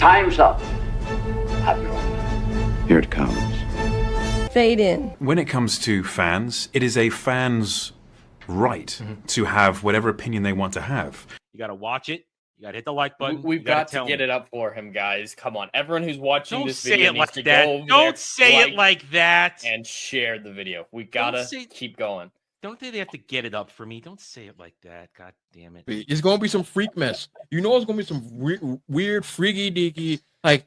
Time's up. Have your own. Here it comes. Fade in. When it comes to fans, it is a fan's right to have whatever opinion they want to have. You got to watch it. You got to hit the like button. We've got to get it up for him, guys. Come on. Everyone who's watching this say video it needs like to that. go over Don't there, say it like that. and share the video. We got to keep going. Don't they have to get it up for me? Don't say it like that. God damn it. It's going to be some freak mess. You know it's going to be some weird, freaky-deaky, like,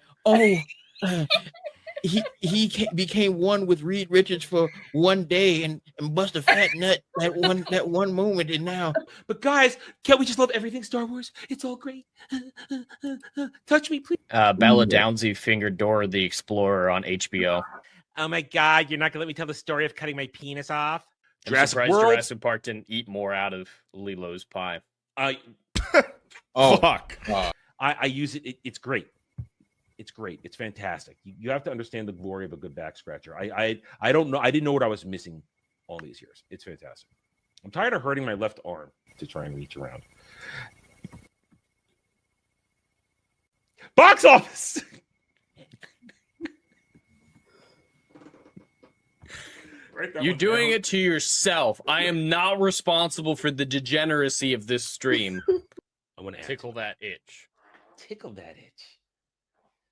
he became one with Reed Richards for one day and bust a fat nut that one moment, and now. But guys, can't we just love everything Star Wars? It's all great. Touch me, please. Bella Downsy fingered Dora the Explorer on HBO. Oh my God, you're not gonna let me tell the story of cutting my penis off? I'm surprised Jurassic Park didn't eat more out of Lilo's pie. Fuck. I use it. It's great. It's great. It's fantastic. You have to understand the glory of a good back scratcher. I don't know. I didn't know what I was missing all these years. It's fantastic. I'm tired of hurting my left arm to try and reach around. Box office. You're doing it to yourself. I am not responsible for the degeneracy of this stream. I'm gonna tickle that itch. Tickle that itch.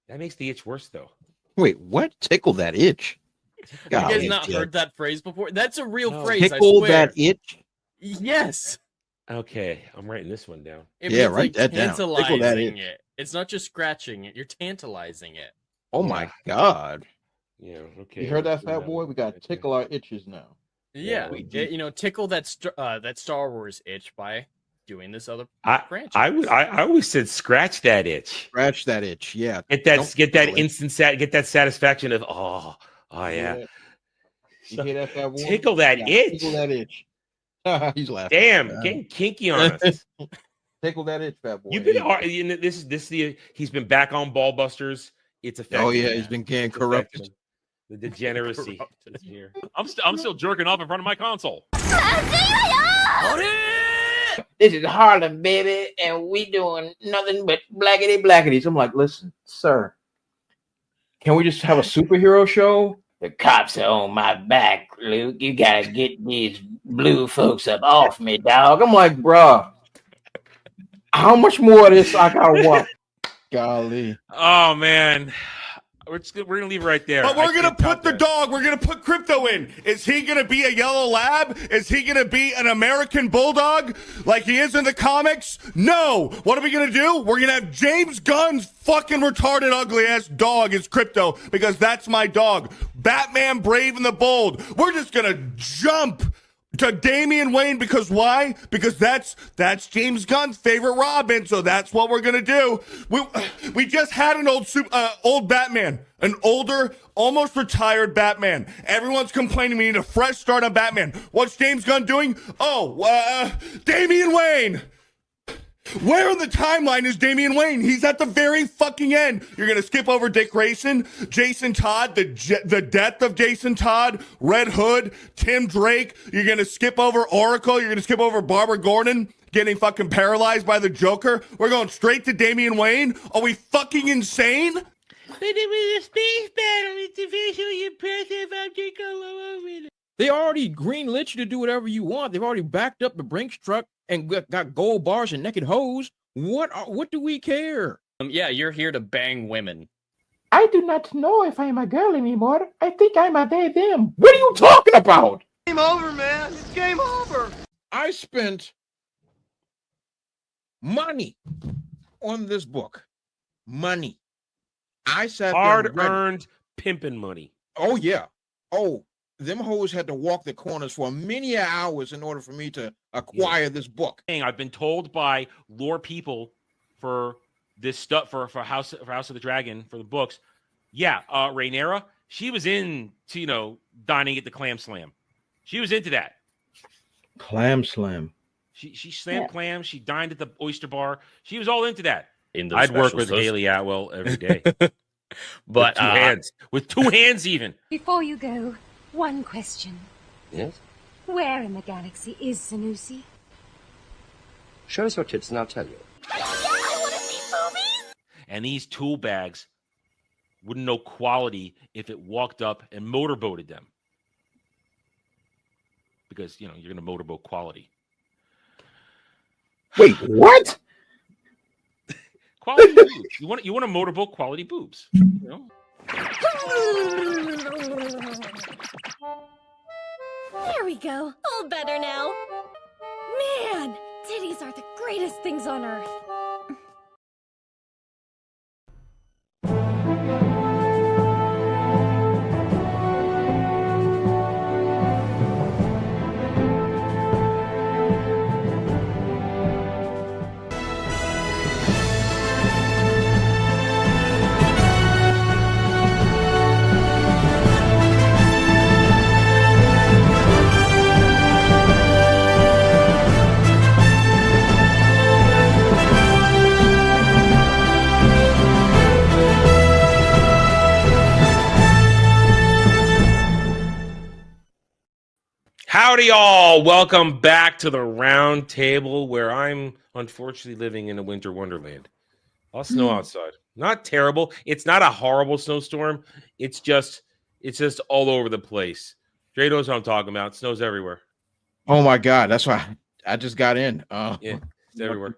That makes the itch worse, though. Wait, what? Tickle that itch? You guys not heard that phrase before? That's a real phrase. Tickle I swear. that itch? Yes. Okay, I'm writing this one down. It yeah, means, write that down. Tickle that tantalizing itch. it. It's not just scratching it. You're tantalizing it. Oh my God. Yeah, okay. You heard that, fat boy? We got to tickle our itches now. Yeah, tickle that Star Wars itch by doing this other franchise. I always said scratch that itch. Scratch that itch. Yeah. Get that satisfaction of yeah. You hear that, fat boy? Tickle that itch. Tickle that itch. He's laughing. Damn, getting kinky on us. Tickle that itch, fat boy. You've been he's been back on Ballbusters. It's effective. Oh yeah, he's been getting corrupted. The degeneracy is here. I'm still jerking off in front of my console. This is Harlem, baby, and we doing nothing but blackity blackities. I'm like, listen, sir, can we just have a superhero show? The cops are on my back, Luke. You gotta get these blue folks up off me, dog. I'm like, bruh, how much more of this I gotta want? Golly. Oh man. We're gonna leave it right there. But we're gonna put the dog. We're gonna put Crypto in. Is he gonna be a yellow lab? Is he gonna be an American bulldog like he is in the comics? No. What are we gonna do? We're gonna have James Gunn's fucking retarded, ugly ass dog as Crypto because that's my dog. Batman, Brave and the Bold. We're just gonna jump to Damian Wayne because why? Because that's James Gunn's favorite Robin, so that's what we're gonna do. We just had an old Batman, an older, almost retired Batman. Everyone's complaining we need a fresh start on Batman. What's James Gunn doing? Damian Wayne. Where in the timeline is Damian Wayne? He's at the very fucking end. You're going to skip over Dick Grayson, Jason Todd, the death of Jason Todd, Red Hood, Tim Drake. You're going to skip over Oracle. You're going to skip over Barbara Gordon getting fucking paralyzed by the Joker. We're going straight to Damian Wayne. Are we fucking insane? But it was a space battle. It's a visually impressive object all over it. They already greenlit you to do whatever you want. They've already backed up the Brinks truck and got gold bars and naked hoes. What do we care? Yeah, you're here to bang women. I do not know if I am a girl anymore. I think I'm a they, them. What are you talking about? Game over, man. It's game over. I spent money on this book. Money. I sat there hard-earned pimping money. Oh, yeah. Oh, them hoes had to walk the corners for many hours in order for me to acquire this book. I've been told by lore people for this stuff for House of the Dragon for the books. Yeah, Rhaenyra, she was into dining at the Clam Slam. She was into that. Clam Slam. She slammed clams. She dined at the oyster bar. She was all into that. I'd work with Haley Atwell every day. But with two hands even. Before you go, one question. Yes? Where in the galaxy is Sanusi? Show us your tits and I'll tell you. I want to see movies! And these tool bags wouldn't know quality if it walked up and motorboated them. Because, you're going to motorboat quality. Wait, what? Quality boobs. You want to motorboat quality boobs. There we go. All better now. Man, titties are the greatest things on earth. Howdy, all. Welcome back to the round table where I'm unfortunately living in a winter wonderland. All snow outside. Not terrible. It's not a horrible snowstorm. It's just all over the place. Dre knows what I'm talking about. It snows everywhere. Oh my God, that's why I just got in. Yeah, it's everywhere.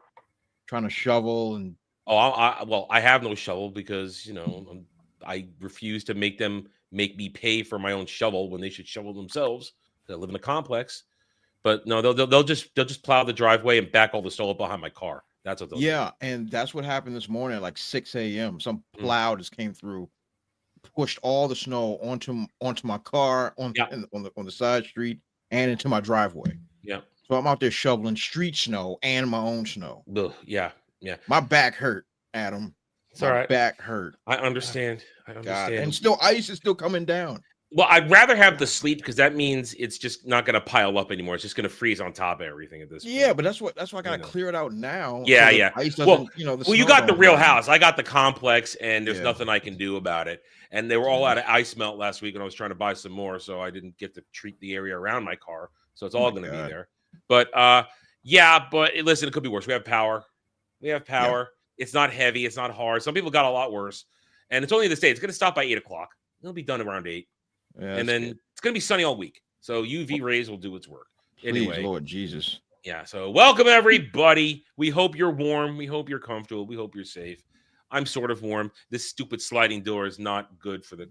Trying to shovel and. Oh, I have no shovel because I refuse to make me pay for my own shovel when they should shovel themselves. I live in a complex, but no, they'll just plow the driveway and back all the snow up behind my car. That's what they'll do. And that's what happened this morning at like 6 a.m. Some plow just came through, pushed all the snow onto my car on the side street and into my driveway. Yeah. So I'm out there shoveling street snow and my own snow. Ugh, yeah. My back hurt, Adam. It's all right. Back hurt. I understand. God. And still ice is still coming down. Well, I'd rather have the sleet because that means it's just not going to pile up anymore. It's just going to freeze on top of everything at this point. Yeah, but that's why I got to clear it out now. Yeah, so yeah. Ice doesn't, well, you got the real house. I got the complex, and there's nothing I can do about it. And they were all out of ice melt last week, and I was trying to buy some more, so I didn't get to treat the area around my car. So it's all going to be there. But listen, it could be worse. We have power. Yeah. It's not heavy. It's not hard. Some people got a lot worse, and it's only this day. It's going to stop by 8:00. It'll be done around 8. Yeah, and then it's going to be sunny all week. So UV rays will do its work. Anyway, please, Lord Jesus. Yeah. So welcome, everybody. We hope you're warm. We hope you're comfortable. We hope you're safe. I'm sort of warm. This stupid sliding door is not good for the.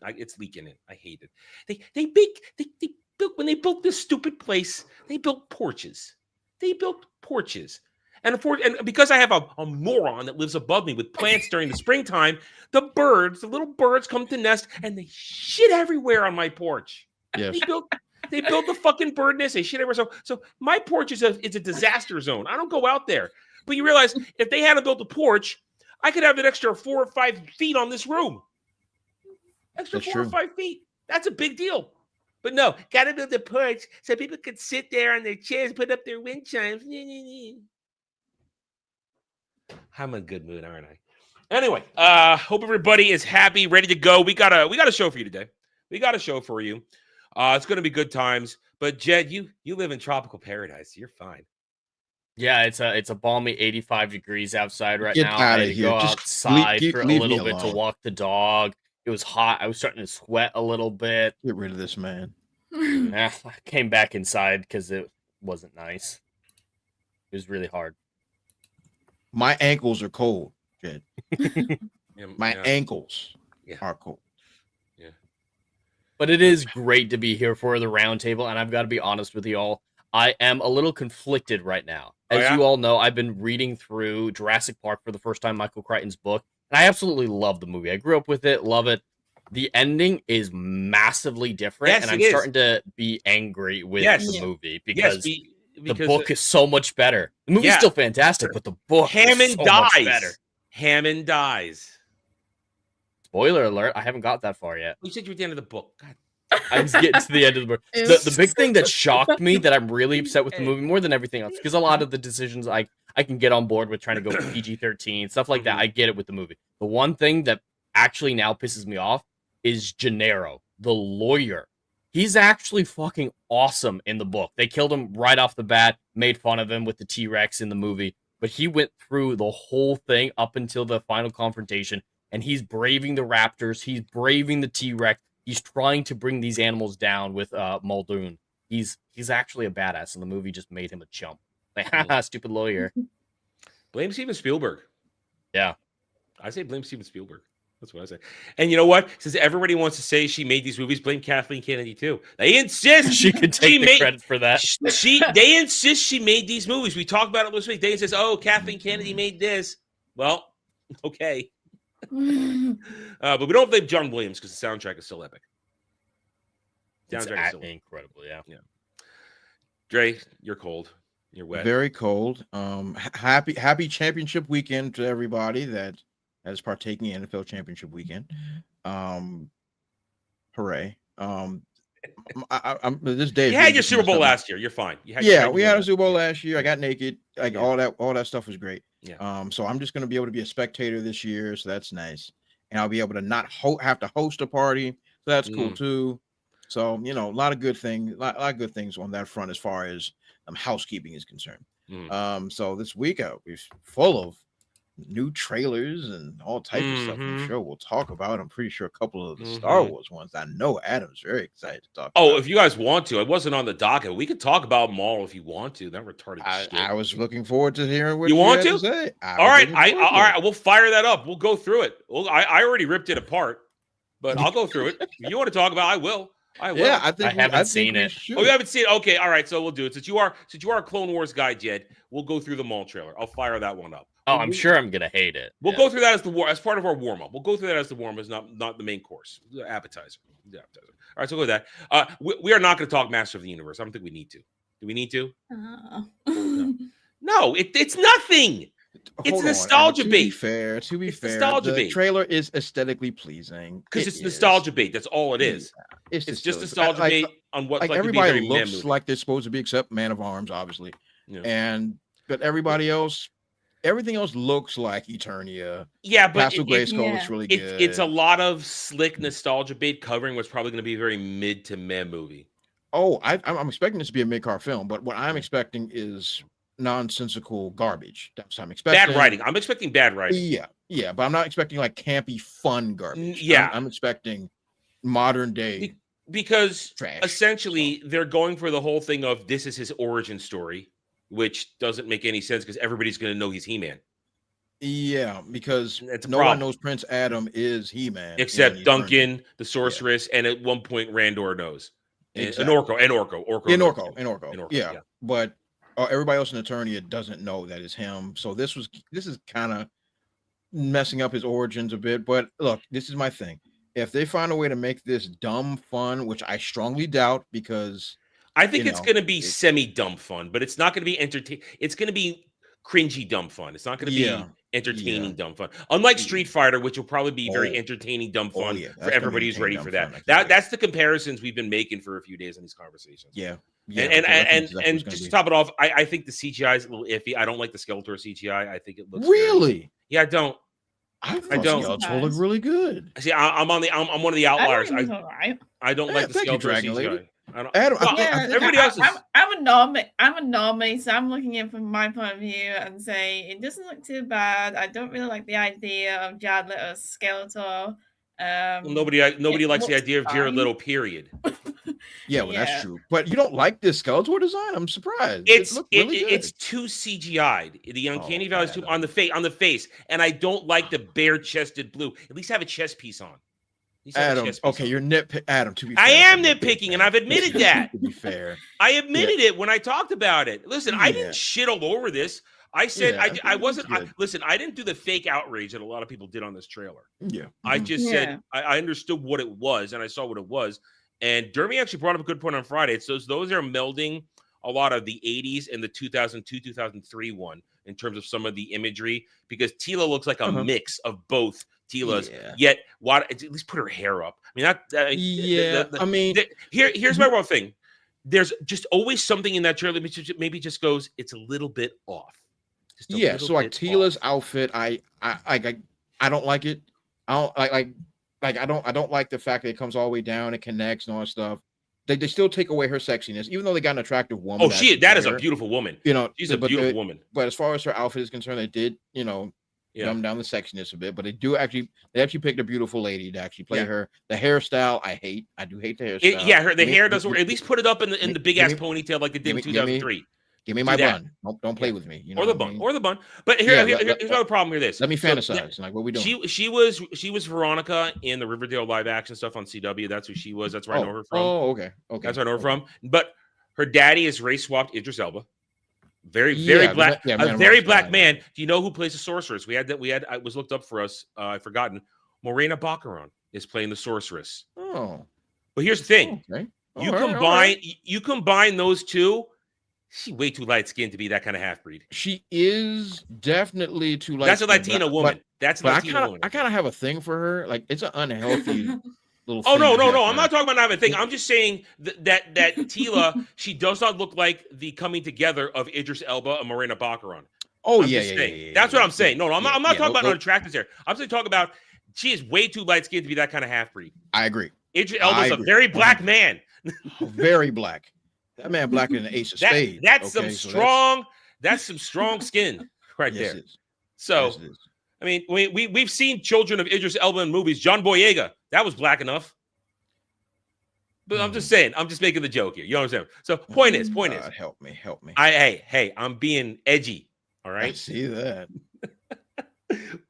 It's leaking in. I hate it. They built when they built this stupid place. They built porches. And because I have a moron that lives above me with plants during the springtime, the little birds come to nest and they shit everywhere on my porch. Yes. They built the fucking bird nest. They shit everywhere. So my porch is a disaster zone. I don't go out there. But you realize if they hadn't built a porch, I could have an extra 4 or 5 feet on this room. That's 4 or 5 feet. That's a big deal. But no, got to build a porch so people could sit there on their chairs, put up their wind chimes. I'm in a good mood, aren't I? Anyway, hope everybody is happy, ready to go. We got a show for you today. It's going to be good times. But Jed, you live in tropical paradise. So you're fine. Yeah, it's a balmy 85 degrees outside right Get now. out I of had to here. go Just outside for a leave little me bit to alone. walk the dog. It was hot. I was starting to sweat a little bit. Get rid of this man. I came back inside because it wasn't nice. It was really hard. My ankles are cold, Jed. My ankles are cold. Yeah. But it is great to be here for the roundtable, and I've got to be honest with you all. I am a little conflicted right now. As you all know, I've been reading through Jurassic Park for the first time, Michael Crichton's book, and I absolutely love the movie. I grew up with it, love it. The ending is massively different, and I'm starting to be angry with the movie because the book is so much better. The movie's still fantastic, but the book is so much better. Hammond dies. Spoiler alert, I haven't got that far yet. You said you were at the end of the book. God. I'm getting to the end of the book. The big thing that shocked me that I'm really upset with the movie more than everything else, because a lot of the decisions I can get on board with trying to go for PG-13, stuff like that. I get it with the movie. The one thing that actually now pisses me off is Gennaro, the lawyer. He's actually fucking awesome in the book. They killed him right off the bat, made fun of him with the T-Rex in the movie. but he went through the whole thing up until the final confrontation, and he's braving the raptors, he's braving the T-Rex, he's trying to bring these animals down with Muldoon. He's actually a badass, and the movie just made him a chump. Like, haha, stupid lawyer. Blame Steven Spielberg. Yeah. I say blame Steven Spielberg. That's what I say. And you know what? Since everybody wants to say she made these movies, blame Kathleen Kennedy too. They insist she could take the credit for that. They insist she made these movies. We talked about it this week. They insist, oh, Kathleen Kennedy made this. Well, okay. But we don't blame John Williams because the soundtrack is still epic. Soundtrack is still incredible, yeah. Dre, you're cold. You're wet. Very cold. Happy championship weekend to everybody that is partaking in NFL championship weekend. Hooray. This day. You had your Super Bowl last year. You're fine. We had a Super Bowl last year. I got naked. Like all that stuff was great. Yeah. So I'm just gonna be able to be a spectator this year, so that's nice. And I'll be able to not have to host a party, so that's cool too. So a lot of good things, a lot of good things on that front as far as housekeeping is concerned. So this week we're full of new trailers and all types of stuff. I'm sure we'll talk about. I'm pretty sure a couple of the Star Wars ones. I know Adam's very excited to talk about. If you guys want to, it wasn't on the docket. We could talk about them all if you want to. That retarded shit. I was looking forward to hearing what you want to say. All right, all right. We'll fire that up. We'll go through it. Well, I already ripped it apart, but I'll go through it. If you want to talk about it, I will. Yeah, I haven't seen it. Oh, you haven't seen it? Okay, all right. So we'll do it. Since you are a Clone Wars guy, Jed, we'll go through the mall trailer. I'll fire that one up. Oh, I'm sure I'm gonna hate it. We'll go through that as part of our warm up. We'll go through that as the warm up, not the main course, the appetizer. All right, so go with that. We are not going to talk Master of the Universe. I don't think we need to. Do we need to? No, it's nothing. It's nostalgia bait. To be fair, nostalgia the bait. Trailer is aesthetically pleasing because it's nostalgia bait. That's all it is. It's just nostalgia bait on what everybody looks like they're supposed to be, except Man of Arms, obviously. Yeah. But everybody else, everything else looks like Eternia. Yeah, but Castle Grayskull looks really good. It's a lot of slick nostalgia bait covering what's probably going to be a very mid to meh movie. Oh, I'm expecting this to be a mid-car film, but what I'm expecting is nonsensical garbage. That's what I'm expecting. Bad writing. I'm expecting bad writing. Yeah, but I'm not expecting like campy fun garbage. Yeah, I'm expecting modern day because trash. Essentially they're going for the whole thing of this is his origin story, which doesn't make any sense because everybody's going to know he's He-Man. Yeah, because no problem. one knows Prince Adam is He-Man except Duncan, the sorceress, and at one point Randor knows. Exactly. And Orko. Yeah, but everybody else in Eternia doesn't know that it's him. So this is kind of messing up his origins a bit. But look, this is my thing. If they find a way to make this dumb fun, which I strongly doubt, because I think it's going to be semi-dumb fun, but it's not going to be entertaining. It's going to be cringy dumb fun. It's not going to be entertaining dumb fun. Unlike Street Fighter, which will probably be very entertaining dumb fun for everybody who's ready for that. That's the comparisons we've been making for a few days in these conversations. Yeah. And just to top it off, I think the CGI is a little iffy. I don't like the Skeletor CGI. I think it looks really. I don't. I don't. Skeletor look really good. See, I'm one of the outliers. I don't like the Skeletor CGI. Lady. Adam, everybody else is. I'm a normie, so I'm looking at it from my point of view and say it doesn't look too bad. I don't really like the idea of Jared Leto's Skeletor. Nobody likes the idea of Jared Leto. Period. That's true. But you don't like this Skeletor design? I'm surprised. It's too CGI'd. The uncanny valley is too on the face, and I don't like the bare-chested blue. At least have a chest piece on. Adam, okay, you're nitpicking. Adam, to be fair, I am nitpicking, and I've admitted that. To be fair, I admitted it when I talked about it. Listen, I didn't shit all over this. I said I wasn't. Listen, I didn't do the fake outrage that a lot of people did on this trailer. Yeah, I just said I understood what it was, and I saw what it was. And Dermy actually brought up a good point on Friday. It's those are melding a lot of the 80s and the 2002, 2003 one in terms of some of the imagery, because Tila looks like a mix of both Tila's. Yet, at least put her hair up. I mean, here's my one thing. There's just always something in that trailer that maybe just goes, it's a little bit off. So like Tila's outfit, I don't like it. I don't like I don't like the fact that it comes all the way down, it connects and all that stuff. they still take away her sexiness, even though they got an attractive woman. Oh, that is a beautiful woman. You know, she's a beautiful woman. But as far as her outfit is concerned, they did, you know, dumb down the sexiness a bit. But they actually picked a beautiful lady to actually play her. The hairstyle, I do hate the hairstyle. The hair doesn't work. At least put it up in the big ass ponytail like they did in 2003. Give me my bun. Don't play with me. You know or the bun. But here's another problem. Here, this. Let me fantasize. Like, what we doing? She was Veronica in the Riverdale live action stuff on CW. That's who she was. That's where I know her from. Oh, okay. That's where I know her from. But her daddy is race swapped Idris Elba. Very black, a very black man. Do you know who plays the sorceress? We had it was looked up for us. I've forgotten. Morena Baccarin is playing the sorceress. Oh, but here's the thing. Okay. You combine those two. She's way too light skinned to be that kind of half breed. She is definitely too light. That's a Latina woman. I kind of have a thing for her. Like, it's an unhealthy little. Oh no! I'm not talking about not having a thing. I'm just saying that Tila, she does not look like the coming together of Idris Elba and Morena Baccarin. Oh, That's what I'm saying. No, I'm not talking about unattractiveness here. I'm just talking about she is way too light skinned to be that kind of half breed. I agree. Idris Elba is a very black man. Very black. That man blacker than the Ace of Spades. That's some strong skin right there. So, I mean, we've seen children of Idris Elba in movies. John Boyega, that was black enough. But I'm just saying, I'm just making the joke here. You know what I'm saying? So point is. Help me. Hey, I'm being edgy. All right. I see that.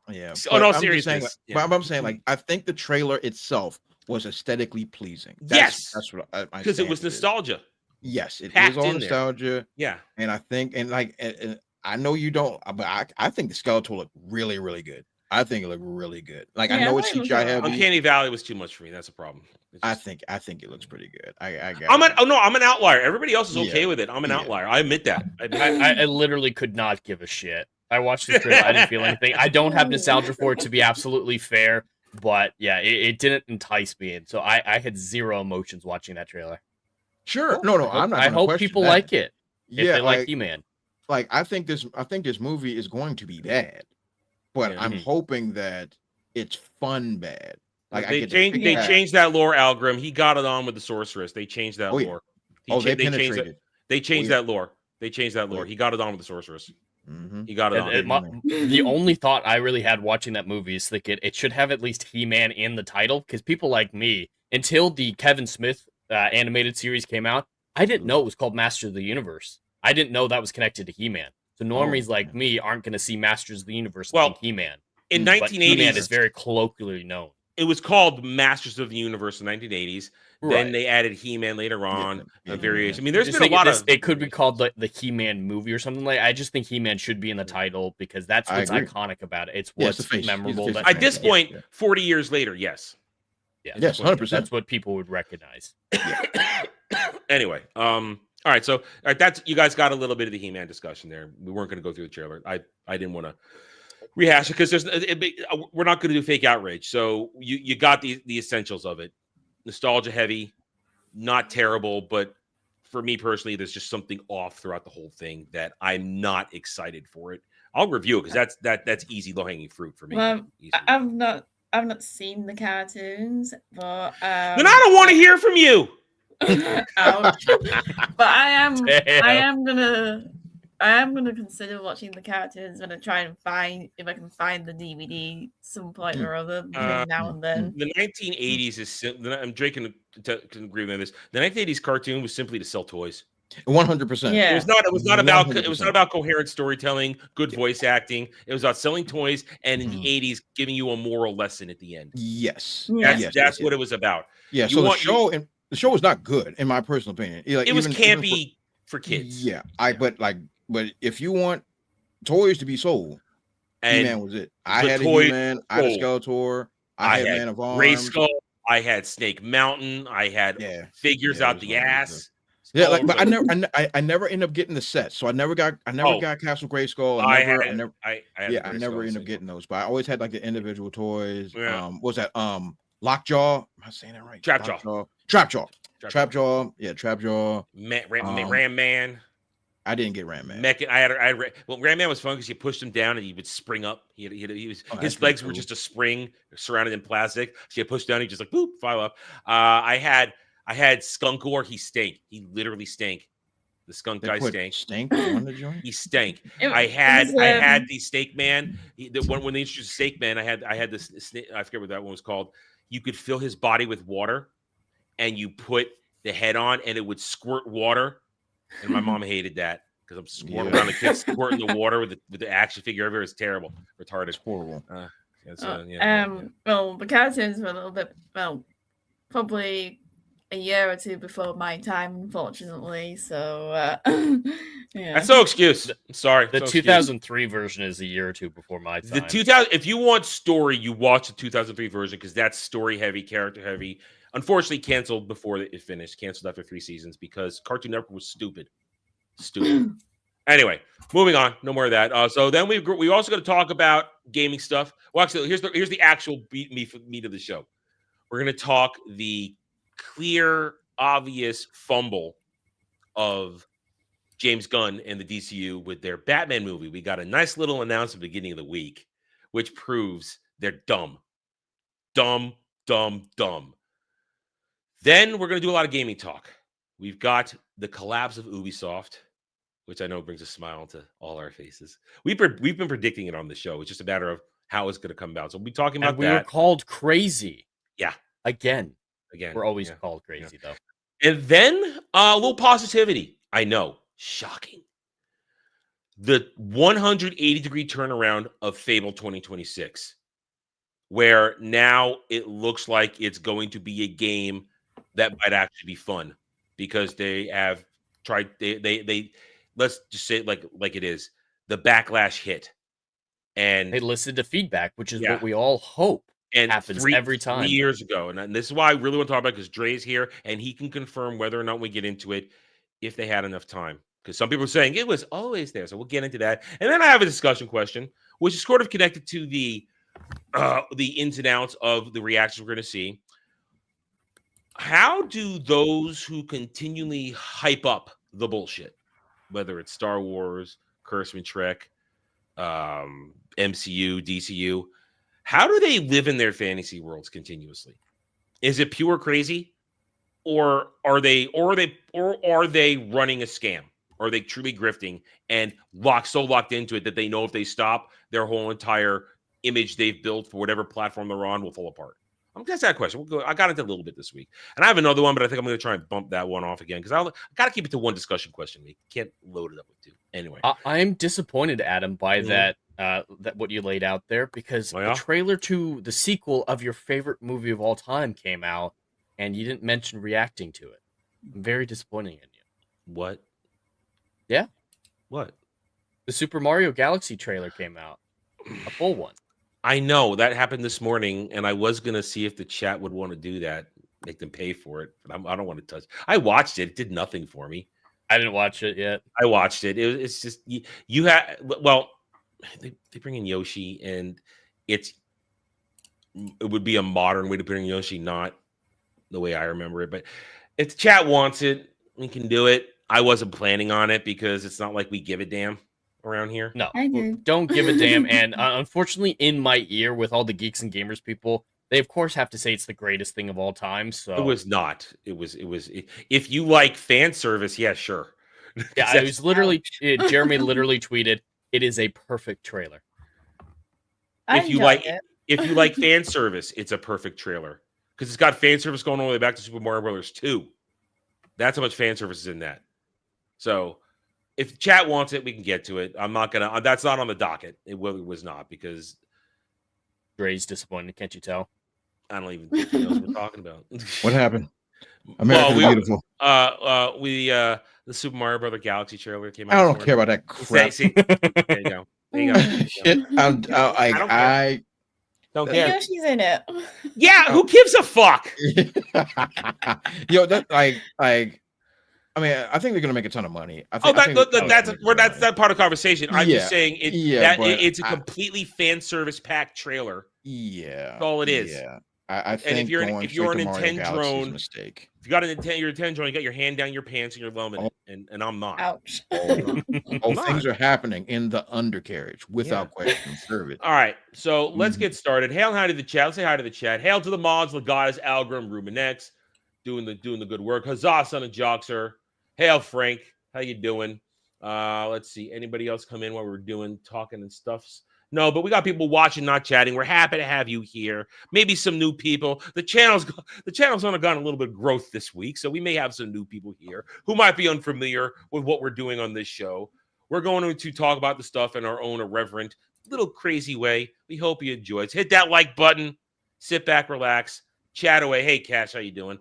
Yeah. On all seriousness. I'm saying, like, I think the trailer itself was aesthetically pleasing. That's what because it was nostalgia. Yes, it is all nostalgia. Yeah. And I think, and I know you don't, but I think the Skeletor looked really, really good. I think it looked really good. Like, I know it's CGI heavy. Uncanny Valley was too much for me. That's a problem. I think it looks pretty good. I'm an outlier. Everybody else is okay with it. I'm an outlier. I admit that. I literally could not give a shit. I watched the trailer. I didn't feel anything. I don't have nostalgia for it, to be absolutely fair. But yeah, it didn't entice me, and so I had zero emotions watching that trailer. Sure, no, I'm not. I hope people like it. If they like He-Man. Like, I think this movie is going to be bad, but I'm hoping that it's fun bad. Like, they changed that lore algorithm. He got it on with the sorceress. They changed that lore. They penetrated. They changed that lore. They changed that lore. He got it on with the sorceress. Mm-hmm. He got it on. The only thought I really had watching that movie is like it should have at least He-Man in the title, because people like me, until the Kevin Smith animated series came out, I didn't know it was called Masters of the Universe. I didn't know that was connected to He-Man. So normies like me aren't going to see Masters of the Universe like He-Man. In 1980s, He-Man is very colloquially known. It was called Masters of the Universe in 1980s. Right. Then they added He-Man later on, a variation. I mean, there's been a lot of... It could be called the He-Man movie or something like that. I just think He-Man should be in the title because that's what's iconic about it. It's what's memorable. At this point, 40 years later, yes. Yeah, yes, 100%. That's what people would recognize. Anyway, all right, so that's you guys got a little bit of the He-Man discussion there. We weren't going to go through the trailer. I didn't want to rehash it because we're not going to do fake outrage. So you got the essentials of it. Nostalgia heavy, not terrible, but for me personally, there's just something off throughout the whole thing that I'm not excited for it. I'll review it because that's easy low hanging fruit for me. Well, I've not seen the cartoons, but then I don't want to hear from you. Ouch. But I am gonna consider watching the cartoons when I try and find if I can find the DVD some point or other between now and then. The 1980s is I'm Drake can agree with this. The 1980s cartoon was simply to sell toys. 100%. Yeah. It was not about coherent storytelling, good voice acting. It was about selling toys and in the 80s giving you a moral lesson at the end. Yes. That's what it was about. Yeah. So the show was not good in my personal opinion. It was campy for kids. Yeah. But if you want toys to be sold, He-Man was it. I had a He-Man, I had a Skeletor, I had Man of Arms, Grayskull, I had Snake Mountain, I had figures out the ass. Yeah, but I never ended up getting the set, so I never got Castle Grayskull. I never ended up getting those, but I always had like the individual toys. Yeah. What was that? Lockjaw. Am I saying that right? Trapjaw. Trapjaw. Yeah, Trapjaw. Ram Man. I didn't get Ram Man. Ram Man was fun because you pushed him down and he would spring up. His legs were just a spring surrounded in plastic. So you push down, he just like boop, fly up. I I had Skunkor. He stank. He literally stank. The skunk guy stank. Stink on the joint. He stank. It I had was, the Steak Man. When they introduced Steak Man, I had this. I forget what that one was called. You could fill his body with water, and you put the head on, and it would squirt water. And my mom hated that because I'm squirting around the kids, squirting the water with the action figure everywhere. It's terrible. Retarded. It's horrible. Well, the cartoons were a little bit, probably a year or two before my time, unfortunately. So, yeah. That's no excuse. Sorry. The 2003 version is a year or two before my time. The 2000. If you want story, you watch the 2003 version because that's story heavy, character heavy. Unfortunately, canceled before it finished. Canceled after 3 seasons because Cartoon Network was stupid. Stupid. Anyway, moving on. No more of that. So then we also got to talk about gaming stuff. Well, actually, here's the actual meat of the show. We're going to talk the clear, obvious fumble of James Gunn and the DCU with their Batman movie. We got a nice little announcement at the beginning of the week, which proves they're dumb. Dumb, dumb, dumb. Then we're going to do a lot of gaming talk. We've got the collapse of Ubisoft, which I know brings a smile to all our faces. We've been predicting it on the show. It's just a matter of how it's going to come about. So we'll be talking about that. We were called crazy. Yeah. Again. We're always yeah. called crazy, though. And then a little positivity. I know. Shocking. The 180-degree turnaround of Fable 2026, where now it looks like it's going to be a game that might actually be fun because they have tried. They let's just say it like it is. The backlash hit, and they listened to feedback, which is what we all hope happens every time. 3 years ago, and this is why I really want to talk about it because Dre's here and he can confirm whether or not we get into it if they had enough time. Because some people are saying it was always there, so we'll get into that. And then I have a discussion question, which is sort of connected to the ins and outs of the reactions we're going to see. How do those who continually hype up the bullshit, whether it's Star Wars, Kurtzman Trek, MCU, DCU, how do they live in their fantasy worlds continuously? Is it pure crazy, or are they running a scam? Are they truly grifting and locked into it that they know if they stop, their whole entire image they've built for whatever platform they're on will fall apart? I'm going to ask that question. I got into a little bit this week. And I have another one, but I think I'm going to try and bump that one off again because I got to keep it to one discussion question. We can't load it up with two. Anyway. I'm disappointed, Adam, by that what you laid out there because the trailer to the sequel of your favorite movie of all time came out and you didn't mention reacting to it. I'm very disappointed in you. What? Yeah. What? The Super Mario Galaxy trailer came out. A full one. I know that happened this morning, and I was going to see if the chat would want to do that, make them pay for it, but I don't want to touch. I watched it. It did nothing for me. I didn't watch it yet. I watched it. It's just, you have, well, they bring in Yoshi, and it would be a modern way to bring Yoshi, not the way I remember it. But if the chat wants it, we can do it. I wasn't planning on it because it's not like we give a damn around here. No, don't give a damn. And unfortunately, in my ear, with all the geeks and gamers people, they of course have to say it's the greatest thing of all time. So it was not. It was. If you like fan service, yeah, sure. Yeah, I was literally. Jeremy literally tweeted, "It is a perfect trailer." If you like fan service, it's a perfect trailer because it's got fan service going all the way back to Super Mario Brothers 2. That's how much fan service is in that. So. If chat wants it, we can get to it. I'm not gonna. That's not on the docket. It was not because Dre's disappointed. Can't you tell? I don't even think he knows what we're talking about. What happened? America's beautiful. The Super Mario Brother Galaxy trailer came out. I don't care about that crap. See, there you go. There you go. Shit. I don't care. Yoshi's in it. Yeah, who gives a fuck? Yo, that I mean, I think they're going to make a ton of money. That's that part of the conversation. I'm just saying it's a completely fan service packed trailer. Yeah, that's all it is. Yeah, I think. And if you're a Nintendo drone, mistake. If you got a Nintendo drone, you got your hand down your pants and you're loving it, and I'm not. Ouch. Things are happening in the undercarriage without question. Serve it. All right, so let's get started. Hail and hi to the chat. Let's say hi to the chat. Hail to the mods, Legatus, Algrim, Ruben X, doing the good work. Huzzah, son of Joxer. Hail, Frank. How you doing? Let's see. Anybody else come in while we're talking and stuffs? No, but we got people watching, not chatting. We're happy to have you here. Maybe some new people. The channel's undergone a little bit of growth this week, so we may have some new people here who might be unfamiliar with what we're doing on this show. We're going to talk about the stuff in our own irreverent, little crazy way. We hope you enjoy it. Hit that like button. Sit back, relax, chat away. Hey, Cash, how you doing?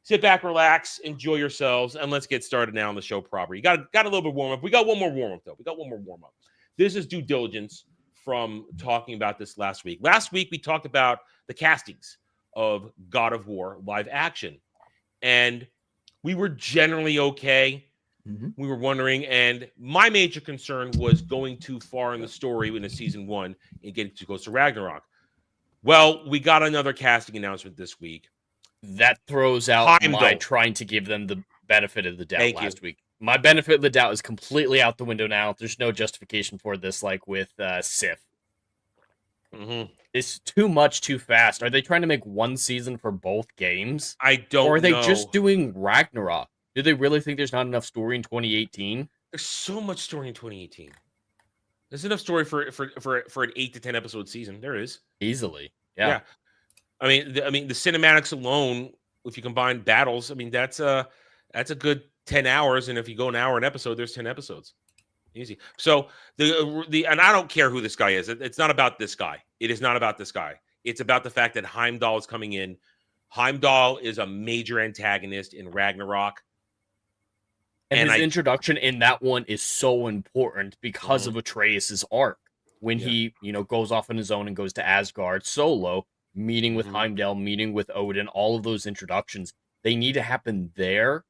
Sit back, relax, enjoy yourselves, and let's get started now on the show proper. You got a little bit warm up. We got one more warm up though. This is due diligence from talking about this last week. Last week, we talked about the castings of God of War live action, and we were generally okay. We were wondering, and my major concern was going too far in the story in a season 1 and getting too close to Ragnarok. Well, we got another casting announcement this week. That throws out my trying to give them the benefit of the doubt last week. My benefit of the doubt is completely out the window now. There's no justification for this, like with Sif. It's too much too fast. Are they trying to make one season for both games? I don't know. Or are they just doing Ragnarok? Do they really think there's not enough story in 2018? There's so much story in 2018. There's enough story for an 8 to 10 episode season. There is. Easily. Yeah. I mean, the cinematics alone, if you combine battles, I mean, that's a good 10 hours. And if you go an hour an episode, there's 10 episodes. Easy. So and I don't care who this guy is. It's not about this guy. It is not about this guy. It's about the fact that Heimdall is coming in. Heimdall is a major antagonist in Ragnarok. And his introduction in that one is so important because of Atreus' arc. When he, goes off on his own and goes to Asgard solo, meeting with Heimdall, meeting with Odin, all of those introductions, they need to happen there.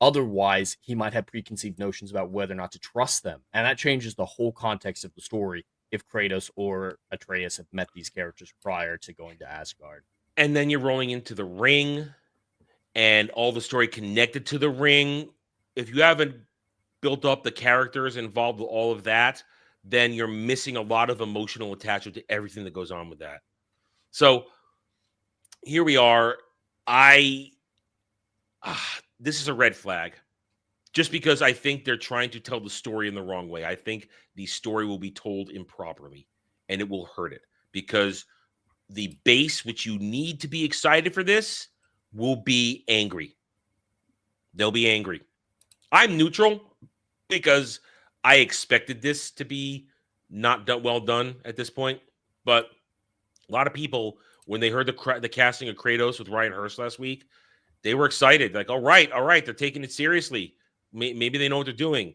Otherwise, he might have preconceived notions about whether or not to trust them. And that changes the whole context of the story if Kratos or Atreus have met these characters prior to going to Asgard. And then you're rolling into the ring and all the story connected to the ring. If you haven't built up the characters involved with all of that, then you're missing a lot of emotional attachment to everything that goes on with that. So here we are. This is a red flag. Just because I think they're trying to tell the story in the wrong way. I think the story will be told improperly, and it will hurt it. Because the base, which you need to be excited for this, will be angry. They'll be angry. I'm neutral because I expected this to be not well done at this point. But a lot of people, when they heard the casting of Kratos with Ryan Hurst last week, they were excited. Like, all right, they're taking it seriously. Maybe they know what they're doing.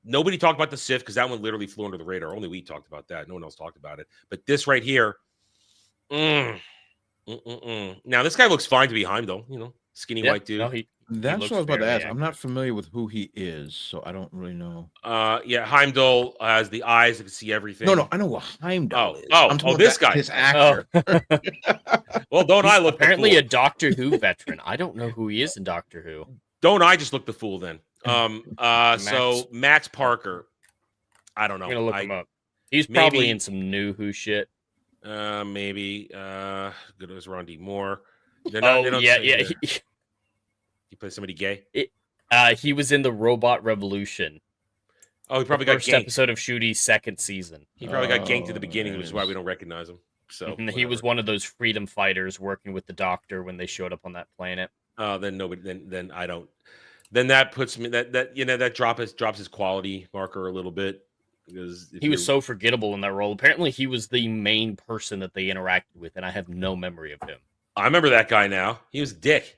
Nobody talked about the Sif because that one literally flew under the radar. Only we talked about that. No one else talked about it. But this right here, now this guy looks fine to be Heimdall, skinny white dude. No, That's what I was about to ask. I'm not familiar with who he is, so I don't really know. Heimdall has the eyes that can see everything. No, I know what Heimdall is. This guy. His actor. Well, don't I look apparently a Doctor Who veteran. I don't know who he is in Doctor Who. Don't I just look the fool then? So Max Parker. I don't know. I'm gonna look him up. He's probably in some new Who shit. Maybe. Good as Ron D. Moore. He plays somebody gay. He was in the Robot Revolution. Oh, he probably got first ganked. Episode of Shooty's second season. He probably got ganked at the beginning, which is why we don't recognize him. So he was one of those freedom fighters working with the Doctor when they showed up on that planet. Then nobody. Then I don't. Then that puts me that drops his quality marker a little bit because he was so forgettable in that role. Apparently, he was the main person that they interacted with, and I have no memory of him. I remember that guy now. He was a dick.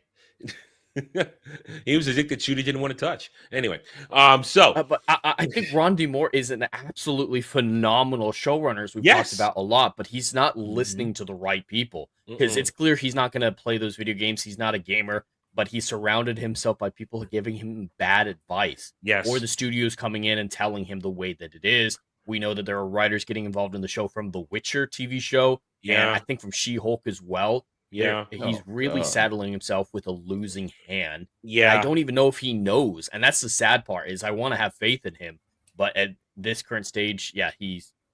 He was a dick that Shooty didn't want to touch. Anyway, but I think Ron D. Moore is an absolutely phenomenal showrunner, as we've talked about a lot, but he's not listening to the right people because it's clear he's not going to play those video games. He's not a gamer, but he surrounded himself by people giving him bad advice. Yes. Or the studios coming in and telling him the way that it is. We know that there are writers getting involved in the show from The Witcher TV show. Yeah. And I think from She-Hulk as well. Yeah. He's really saddling himself with a losing hand. Yeah. And I don't even know if he knows. And that's the sad part is I want to have faith in him. But at this current stage, I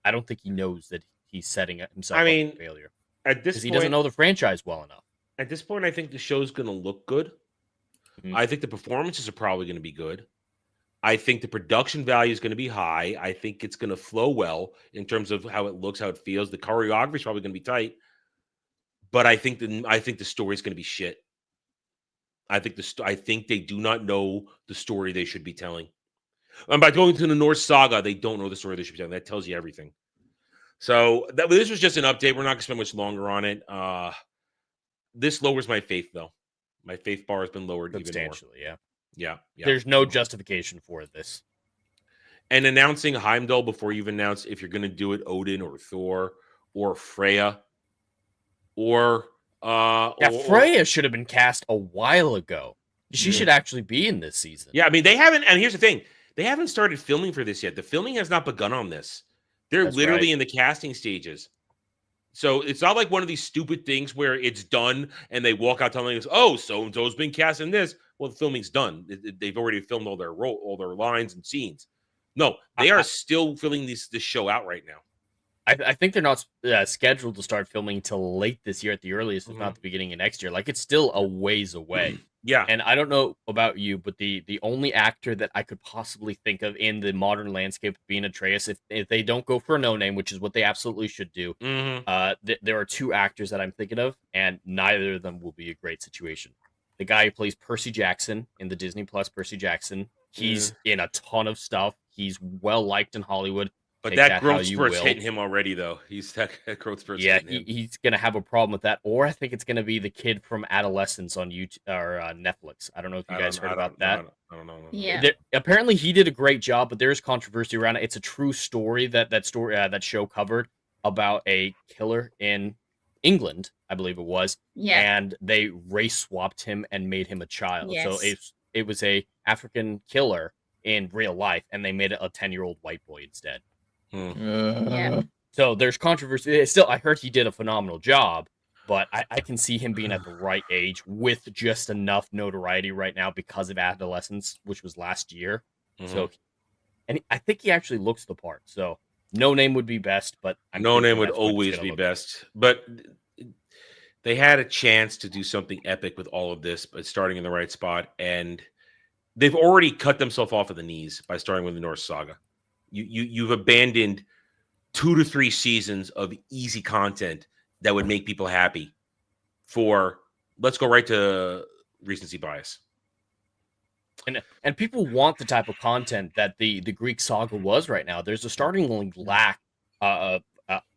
don't think he knows that he's setting himself up for failure. At this point, he doesn't know the franchise well enough. At this point, I think the show's going to look good. I think the performances are probably going to be good. I think the production value is going to be high. I think it's going to flow well in terms of how it looks, how it feels. The choreography is probably going to be tight, but I think the story is going to be shit. I think they do not know the story they should be telling. And by going to the Norse Saga, they don't know the story they should be telling. That tells you everything. So this was just an update. We're not going to spend much longer on it. This lowers my faith, though. My faith bar has been lowered substantially. Even more. Yeah. There's no justification for this. And announcing Heimdall before you even announce if you're going to do it, Odin or Thor or Freya or Freya should have been cast a while ago. She should actually be in this season. Yeah, I mean, they haven't. And here's the thing: they haven't started filming for this yet. The filming has not begun on this. They're literally in the casting stages. So it's not like one of these stupid things where it's done and they walk out telling us, "Oh, so and so's been cast in this." Well, the filming's done. They've already filmed all their lines and scenes. No, they are still filling this show out right now. I think they're not scheduled to start filming till late this year at the earliest, if not the beginning of next year. Like, it's still a ways away. Yeah. And I don't know about you, but the only actor that I could possibly think of in the modern landscape being Atreus, if they don't go for a no-name, which is what they absolutely should do, there are two actors that I'm thinking of, and neither of them will be a great situation. The guy who plays Percy Jackson in the Disney Plus Percy Jackson, he's in a ton of stuff. He's well-liked in Hollywood. But that growth spurt's hitting him already, though. That growth spurt's hitting him. He's going to have a problem with that. Or I think it's going to be the kid from Adolescence on YouTube or Netflix. I don't know if you guys heard about that. I don't know. Yeah. Apparently, he did a great job, but there's controversy around it. It's a true story that show covered about a killer in England, I believe it was. Yeah. And they race swapped him and made him a child. Yes. So it was a African killer in real life, and they made it a 10-year-old white boy instead. Yeah. So there's controversy. Still, I heard he did a phenomenal job, but I can see him being at the right age with just enough notoriety right now because of Adolescence, which was last year. So, and I think he actually looks the part. So no name would be best, but no name would always be best. But they had a chance to do something epic with all of this, but starting in the right spot, and they've already cut themselves off at the knees by starting with the Norse Saga. You've abandoned 2 to 3 seasons of easy content that would make people happy for, let's go right to recency bias. And people want the type of content that the Greek saga was right now. There's a starting lack of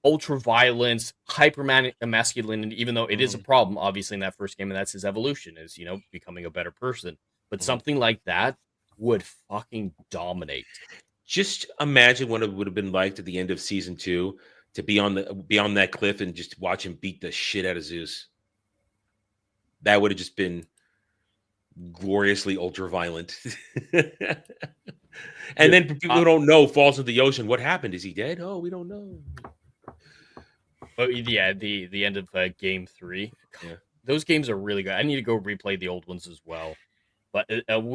ultra violence, hyper masculinity, even though it is a problem, obviously, in that first game, and that's his evolution, is, becoming a better person. But something like that would fucking dominate. Just imagine what it would have been like at the end of season 2 to be on that cliff and just watch him beat the shit out of Zeus. That would have just been gloriously ultra violent. And then for people who don't know, falls into the ocean. What happened? Is he dead? Oh, we don't know. But yeah, the end of game 3. Yeah. Those games are really good. I need to go replay the old ones as well. But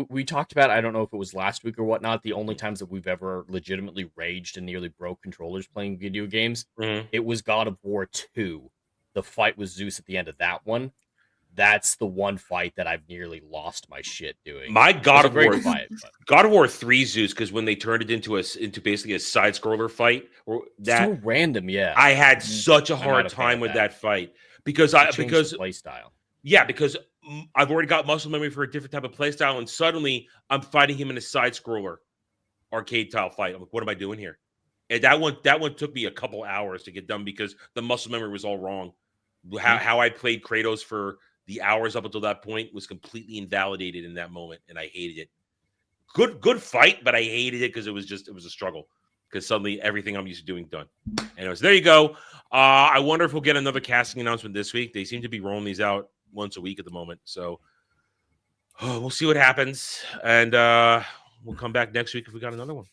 we talked about, I don't know if it was last week or whatnot, the only times that we've ever legitimately raged and nearly broke controllers playing video games. It was God of War 2. The fight with Zeus at the end of that one. That's the one fight that I've nearly lost my shit doing. My God of War fight, God of War 3 Zeus, because when they turned it into basically a side scroller fight, or that so random, yeah. I had such a hard time with that fight because play style. Yeah, because I've already got muscle memory for a different type of play style, and suddenly I'm fighting him in a side scroller arcade style fight. I'm like, what am I doing here? And that one took me a couple hours to get done because the muscle memory was all wrong. How I played Kratos for the hours up until that point was completely invalidated in that moment, and I hated it. Good fight, but I hated it because it was a struggle. Because suddenly everything I'm used to doing done. Anyways, there you go. I wonder if we'll get another casting announcement this week. They seem to be rolling these out once a week at the moment, so we'll see what happens, and we'll come back next week if we got another one.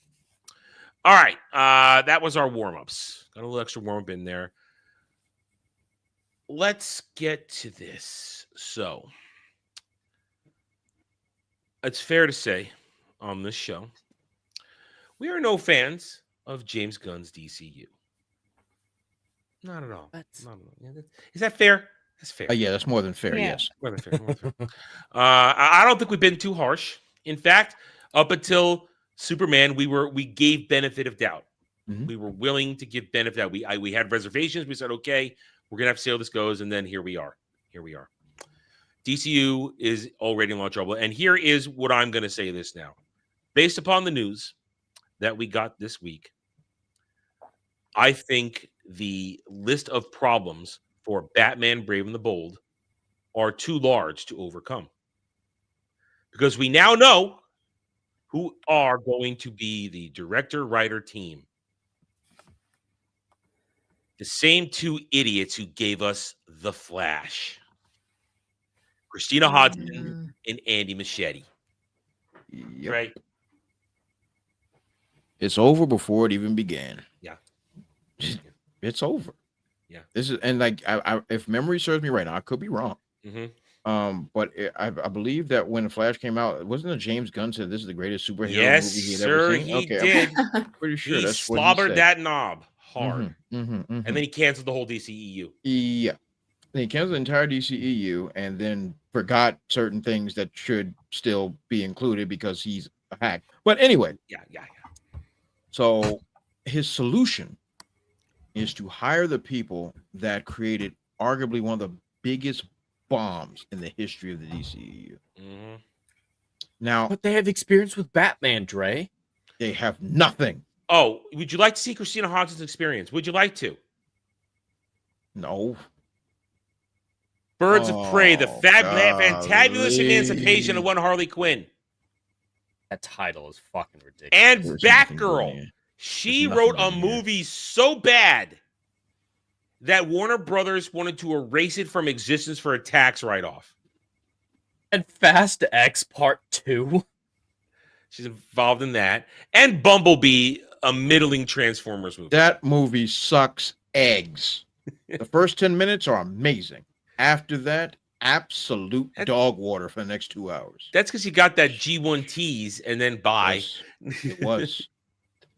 All right, that was our warm-ups. Got a little extra warm-up in there. Let's get to this. So it's fair to say on this show we are no fans of James Gunn's DCU. Not at all. Not at all. Is that fair? That's fair. Yeah, that's more than fair. Yeah. Yes. More than fair. More than fair. I don't think we've been too harsh. In fact, up until Superman, we gave benefit of doubt. Mhm. We were willing to give benefit of doubt. We had reservations. We said, okay, we're gonna have to see how this goes, and then here we are. DCU is already in a lot of trouble, and here is what I'm gonna say this now, based upon the news that we got this week. I think the list of problems for Batman Brave and the Bold are too large to overcome. Because we now know who are going to be the director-writer team. The same two idiots who gave us The Flash. Christina Hodgson and Andy Muschietti. Yep. Right? It's over before it even began. Yeah. It's over. Yeah. This is, and like, I if memory serves me right now, I could be wrong. But I believe that when Flash came out, wasn't it James Gunn said this is the greatest superhero movie he had ever seen? He did. I'm pretty sure He that's what he slobbered said. that knob hard. And And then he canceled the whole DCEU. Yeah. He canceled the entire DCEU and then forgot certain things that should still be included because he's a hack. But anyway. Yeah. So his solution is to hire the people that created arguably one of the biggest bombs in the history of the DCEU. Now, but they have experience with Batman, Dre. They have nothing. Oh, would you like to see Christina Hodgson's experience? Would you like to? No. Birds of Prey, the fantabulous emancipation of one Harley Quinn. That title is fucking ridiculous. And Batgirl. She wrote a movie so bad that Warner Brothers wanted to erase it from existence for a tax write-off. And Fast X Part 2. She's involved in that. And Bumblebee, a middling Transformers movie. That movie sucks eggs. The first 10 minutes are amazing. After that, absolute dog water for the next 2 hours. That's because you got that G1 tease and then bye. It was.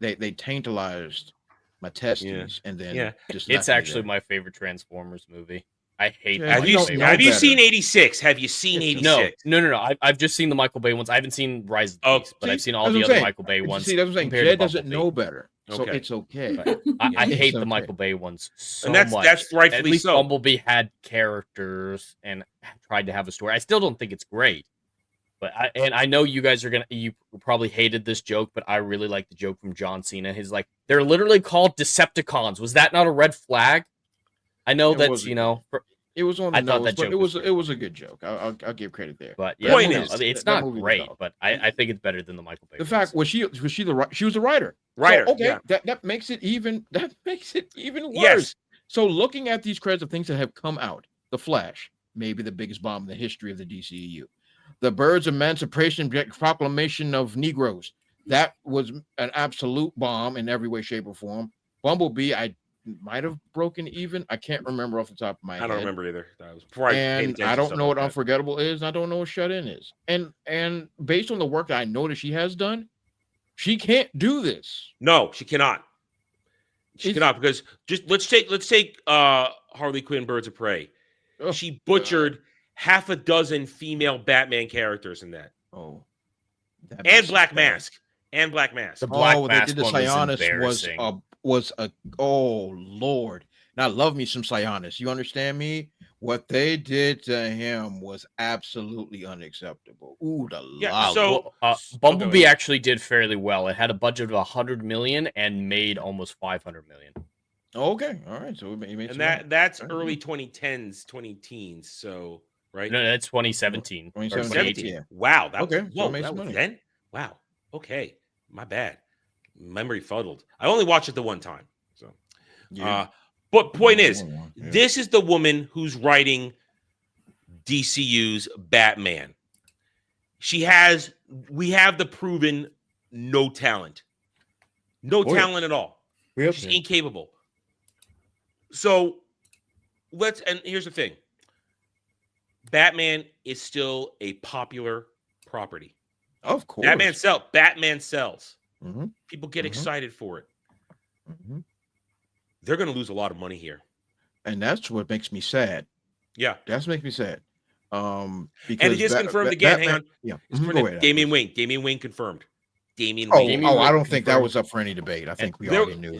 They tantalized my testes and then just it's actually my favorite Transformers movie. I hate. Have you seen 86? Have you seen 86? No. I've just seen the Michael Bay ones. I haven't seen Rise of the Beast, but I've seen all the other Michael Bay ones. See, that's what I'm saying. Jed doesn't know better, so it's okay. I hate the Michael Bay ones so and much. That's rightfully At least so. Bumblebee had characters and tried to have a story. I still don't think it's great, but I know you guys you probably hated this joke, but I really like the joke from John Cena. He's like, they're literally called Decepticons. Was that not a red flag? I know that's it was on the thought nose, that but joke it was a good joke. I'll give credit there. But yeah, point is, it's not great, but I think it's better than the Michael Bay. The fact was she was the writer. Writer, so, okay, yeah. that makes it even worse. Yes. So looking at these credits of things that have come out, The Flash, maybe the biggest bomb in the history of the DCEU, the Birds Emancipation Proclamation of Negroes, that was an absolute bomb in every way, shape, or form. Bumblebee, I might have broken even. I can't remember off the top of my head. I don't remember either. That was and I don't know what Unforgettable is. I don't know what Shut In is. And based on the work that I know that she has done, she can't do this. No, she cannot. She cannot, because just let's take Harley Quinn Birds of Prey. Oh, she butchered half a dozen female Batman characters in that. Oh. And Black Mask. And Black Mask. The Black Mask they did the Sionis was a oh Lord. Now I love me some Sionis. You understand me? What they did to him was absolutely unacceptable. Ooh, so Bumblebee actually did fairly well. It had a budget of $100 million and made almost $500 million. Okay, all right. So it made and that's early 2010s, 20-teens. So right? No, that's 2017. 2017. Yeah. Wow. That okay. Was, whoa, that was then? Wow. Okay. My bad. Memory fuddled. I only watched it the one time. So but point is, this is the woman who's writing DCU's Batman. We have the proven no talent. No talent at all. She's incapable. So and here's the thing. Batman is still a popular property. Of course. Batman sells. Mm-hmm. People get excited for it. They're going to lose a lot of money here. And that's what makes me sad. Yeah. That makes me sad. Because And it just confirmed again. Hang on. Yeah. It's Go confirmed. ahead, Damian Wayne. Damian Wayne confirmed. Damian Oh, Wayne. I don't think that was up for any debate. I think we there- already knew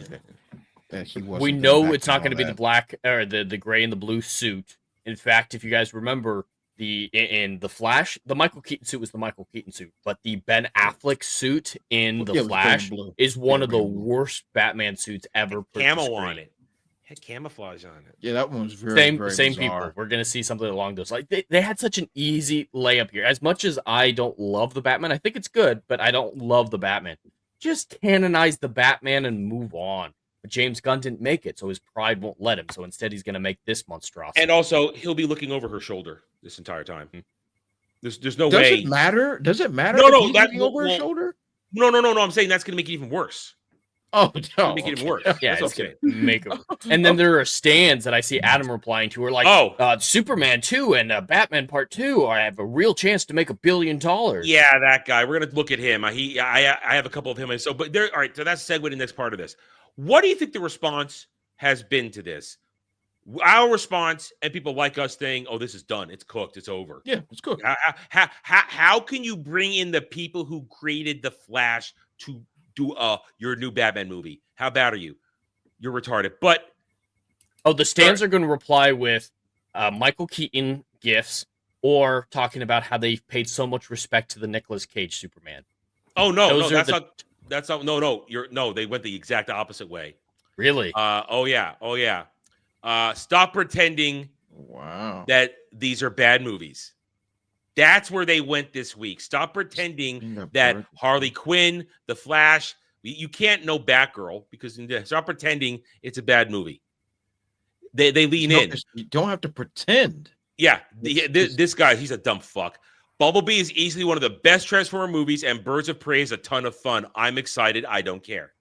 that he wasn't. We gonna know back it's not down going to on be the that. black or the gray and the blue suit. In fact, if you guys remember in the Flash, the Michael Keaton suit was the Michael Keaton suit, but the Ben Affleck suit in the Yeah, it was gray and Flash blue. is one of the gray and blue. worst Batman suits ever put to Camo screen. on it. Had camouflage on it. Yeah, that one was very very Same bizarre. people. We're gonna see something along those. Like they had such an easy layup here. As much as I don't love the Batman, I think it's good, but I don't love the Batman. Just canonize the Batman and move on. But James Gunn didn't make it, so his pride won't let him. So instead, he's gonna make this monstrosity. And also, he'll be looking over her shoulder this entire time. There's no Does way. it matter? Does it matter? No, if no, he's that looking over his well, shoulder. No. I'm saying that's gonna make it even worse. Oh no! Make it even worse. Yeah, That's it's okay. gonna make him. And then there are stands that I see Adam replying to, who are like, Superman 2 and Batman Part 2. I have a real chance to make $1 billion. Yeah, that guy. We're gonna look at him. I have a couple of him. So, but there. All right. So that's segue to the next part of this. What do you think the response has been to this? Our response, and people like us saying, "Oh, this is done. It's cooked. It's over." Yeah, it's cooked. How can you bring in the people who created the Flash to do your new Batman movie? How bad are you? You're retarded. But the stands are going to reply with Michael Keaton gifts or talking about how they've paid so much respect to the Nicolas Cage Superman. Oh no, that's not. No. They went the exact opposite way. Really? Oh yeah. Stop pretending. Wow. That these are bad movies. That's where they went this week. Stop pretending that Harley Quinn, The Flash, you can't know Batgirl because stop pretending it's a bad movie. They lean in. You don't have to pretend. Yeah, this guy, he's a dumb fuck. Bumblebee is easily one of the best Transformer movies, and Birds of Prey is a ton of fun. I'm excited. I don't care.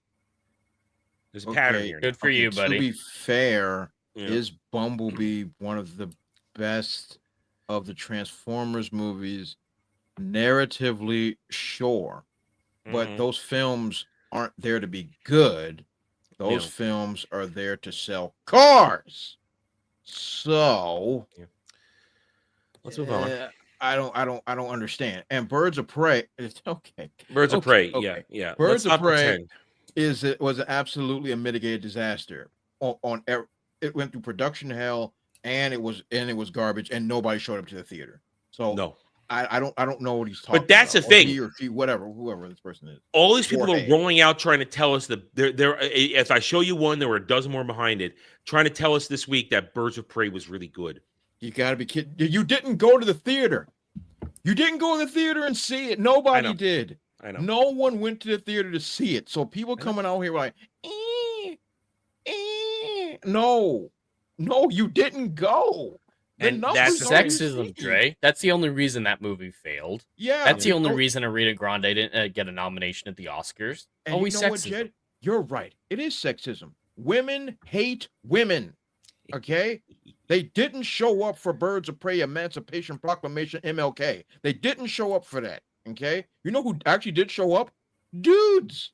There's a pattern here. Good for you, buddy. To be fair, is Bumblebee one of the best of the Transformers movies? Narratively, sure. But those films aren't there to be good. Those films are there to sell cars. So let's move on. I don't understand. And Birds of Prey, it's okay. Birds of Prey, yeah. Birds of Prey was absolutely a mitigated disaster. It went through production hell, and it was garbage, and nobody showed up to the theater. So no, I don't know what he's talking. But that's about. the thing. He or she, whoever this person is. All these people are rolling out trying to tell us that there. If I show you one, there were a dozen more behind it, trying to tell us this week that Birds of Prey was really good. You gotta be kidding! You didn't go to the theater. You didn't go to the theater and see it. Nobody did. I know. No one went to the theater to see it. So people coming out here were like, no, you didn't go. And that's sexism, Dre. That's the only reason that movie failed. Yeah, that's the only reason Ariana Grande didn't get a nomination at the Oscars. And Always you know sexism. what, Jed? You're right. It is sexism. Women hate women. Okay, they didn't show up for Birds of Prey, Emancipation Proclamation, MLK. They didn't show up for that. Okay, you know who actually did show up? Dudes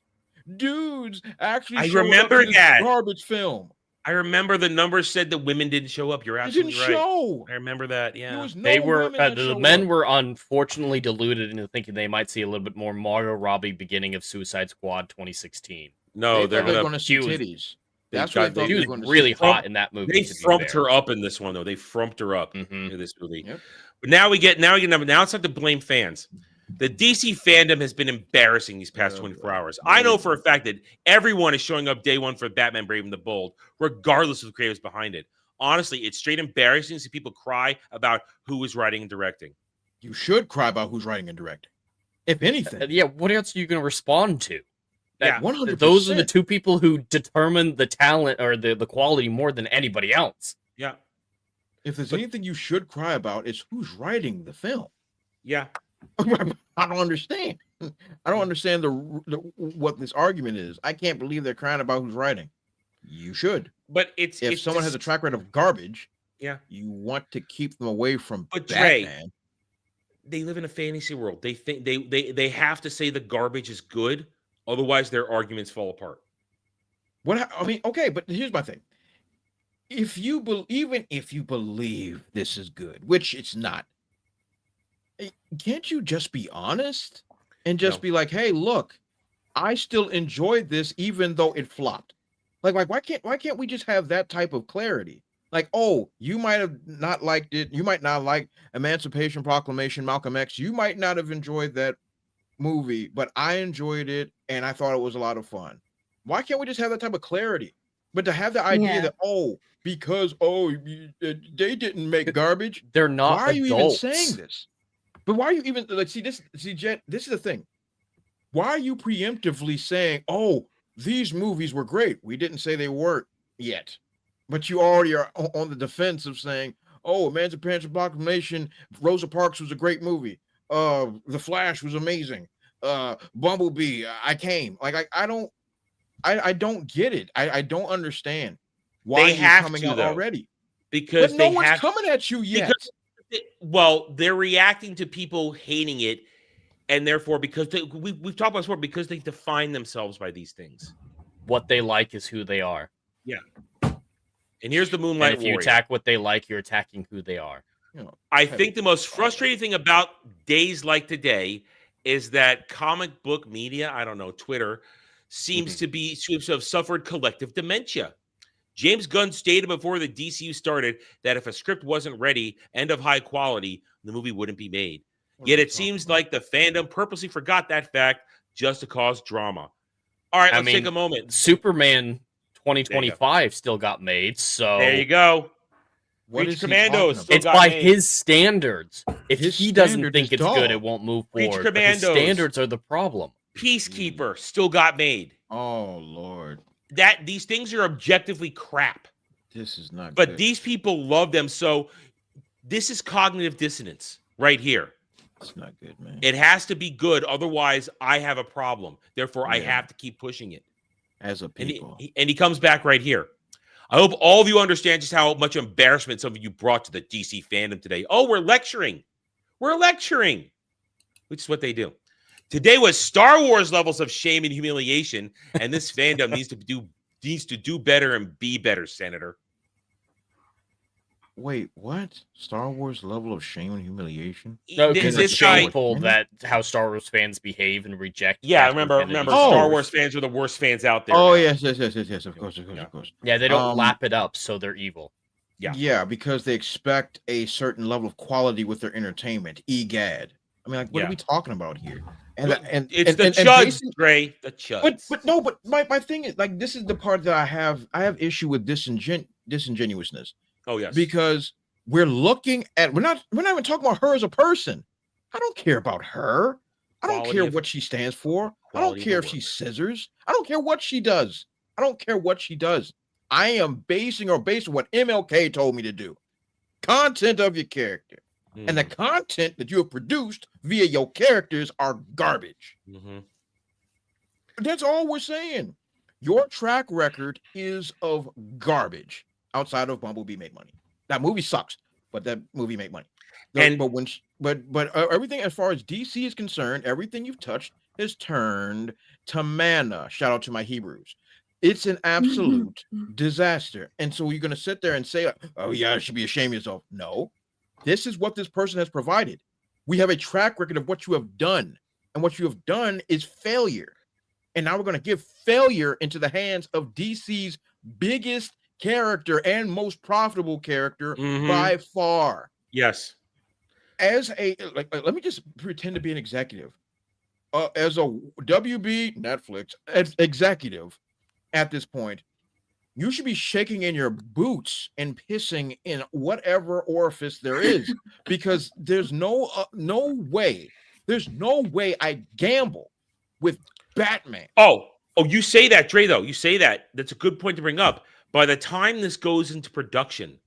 actually. I showed remember up to this that garbage film. I remember the numbers said that women didn't show up. You're absolutely right. Show. I remember that. Yeah, They were the men were unfortunately deluded into thinking they might see a little bit more Margot Robbie beginning of Suicide Squad 2016. No, they're going to see titties. That's what she was really hot in that movie. They frumped her up in this one, though. They frumped her up in this movie. Yep. But now it's like to blame fans. The DC fandom has been embarrassing these past 24 hours. I know for a fact that everyone is showing up day one for Batman Brave and the Bold, regardless of the creators behind it. Honestly, it's straight embarrassing to see people cry about who is writing and directing. You should cry about who's writing and directing. If anything. Yeah, what else are you going to respond to? Yeah, 100%. Those are the two people who determine the talent or the quality more than anybody else. Yeah. If there's anything you should cry about, it's who's writing the film. Yeah. I don't understand. I don't understand what this argument is. I can't believe they're crying about who's writing. You should. But if someone has a track record of garbage, yeah, you want to keep them away from Batman. Dre, they live in a fantasy world. They think they have to say the garbage is good. Otherwise, their arguments fall apart. Okay, but here's my thing. even if you believe this is good, which it's not, can't you just be honest and just be like, hey, look, I still enjoyed this even though it flopped. Like why can't we just have that type of clarity? Like, oh, you might have not liked it. You might not like Emancipation Proclamation, Malcolm X. You might not have enjoyed that movie, but I enjoyed it and I thought it was a lot of fun. Why can't we just have that type of clarity? But to have the idea that, because they didn't make garbage. They're not. Why are you even adults. saying this? But why are you even like Jen, this is the thing. Why are you preemptively saying, oh, these movies were great? We didn't say they weren't yet. But you already are on the defense of saying, oh, Emancipation Proclamation, Rosa Parks was a great movie. The Flash was amazing. Bumblebee, I came. Like I don't get it. I don't understand why They you're have coming to, out though, already. because But no they one's have coming at you yet. well, they're reacting to people hating it, and therefore, because we've talked about this before, because they define themselves by these things. What they like is who they are. Yeah. And here's the Moonlight And if you Warrior. attack what they like, you're attacking who they are. I think the most frustrating thing about days like today is that comic book media, I don't know, Twitter, seems to have suffered collective dementia. James Gunn stated before the DCU started that if a script wasn't ready and of high quality, the movie wouldn't be made. Yet it seems like the fandom purposely forgot that fact just to cause drama. All right, let's take a moment. Superman 2025 still got made, so there you go. What Creature is he Commandos talking still it's got by made. his standards. If His he doesn't standard think is it's dull. good, it won't move Creature forward. But his Commandos. standards are the problem. Peacekeeper still got made. Oh Lord, That these things are objectively crap, this is not but good. these people love them. So this is cognitive dissonance right here. It's not good, man. It has to be good, otherwise I have a problem. Therefore, I have to keep pushing it. As a people. And he comes back right here. I hope all of you understand just how much embarrassment some of you brought to the DC fandom today. Oh, we're lecturing. We're lecturing, which is what they do. Today was Star Wars levels of shame and humiliation, and this fandom needs to do better and be better, Senator. Wait, what? Star Wars level of shame and humiliation? No, because This it's guy- shameful that how Star Wars fans behave and reject. Yeah, Captain remember, Kennedy. Star Wars fans are the worst fans out there. Oh now. yes, of course. Yeah, they don't lap it up, so they're evil. Yeah, because they expect a certain level of quality with their entertainment. Egad. I mean, like, what are we talking about here? And It's the and chuds, basically- Dre. The chuds. But my thing is, like, this is the part that I have issue with disingenuousness. Oh yes, because we're looking at we're not even talking about her as a person. I don't care about her. I don't care what she stands for. I don't care if she scissors. I don't care what she does. I don't care what she does. I am basing on what MLK told me to do. Content of your character. And the content that you have produced via your characters are garbage. That's all we're saying. Your track record is of garbage outside of Bumblebee Make Money. That movie sucks, but that movie made money. But everything as far as DC is concerned, everything you've touched has turned to mana. Shout out to my Hebrews. It's an absolute disaster. And so you're going to sit there and say, oh yeah, you should be ashamed of yourself. No, this is what this person has provided. We have a track record of what you have done. And what you have done is failure. And now we're going to give failure into the hands of DC's biggest character and most profitable character by far. Yes. As a let me just pretend to be an executive. As a WB Netflix executive at this point, you should be shaking in your boots and pissing in whatever orifice there is, because there's no way I gamble with Batman. Oh, you say that, Dre, though. You say that. That's a good point to bring up. By the time this goes into production,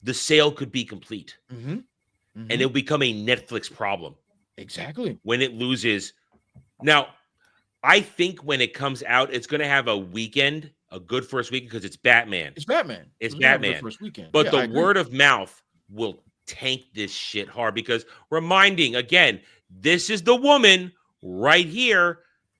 the sale could be complete. And it'll become a Netflix problem. Exactly. When it loses. Now, I think when it comes out, it's going to have a weekend, a good first weekend, because it's Batman. It's Batman. It's Batman. First weekend. But Yeah, the word of mouth will tank this shit hard, because reminding, again, this is the woman right here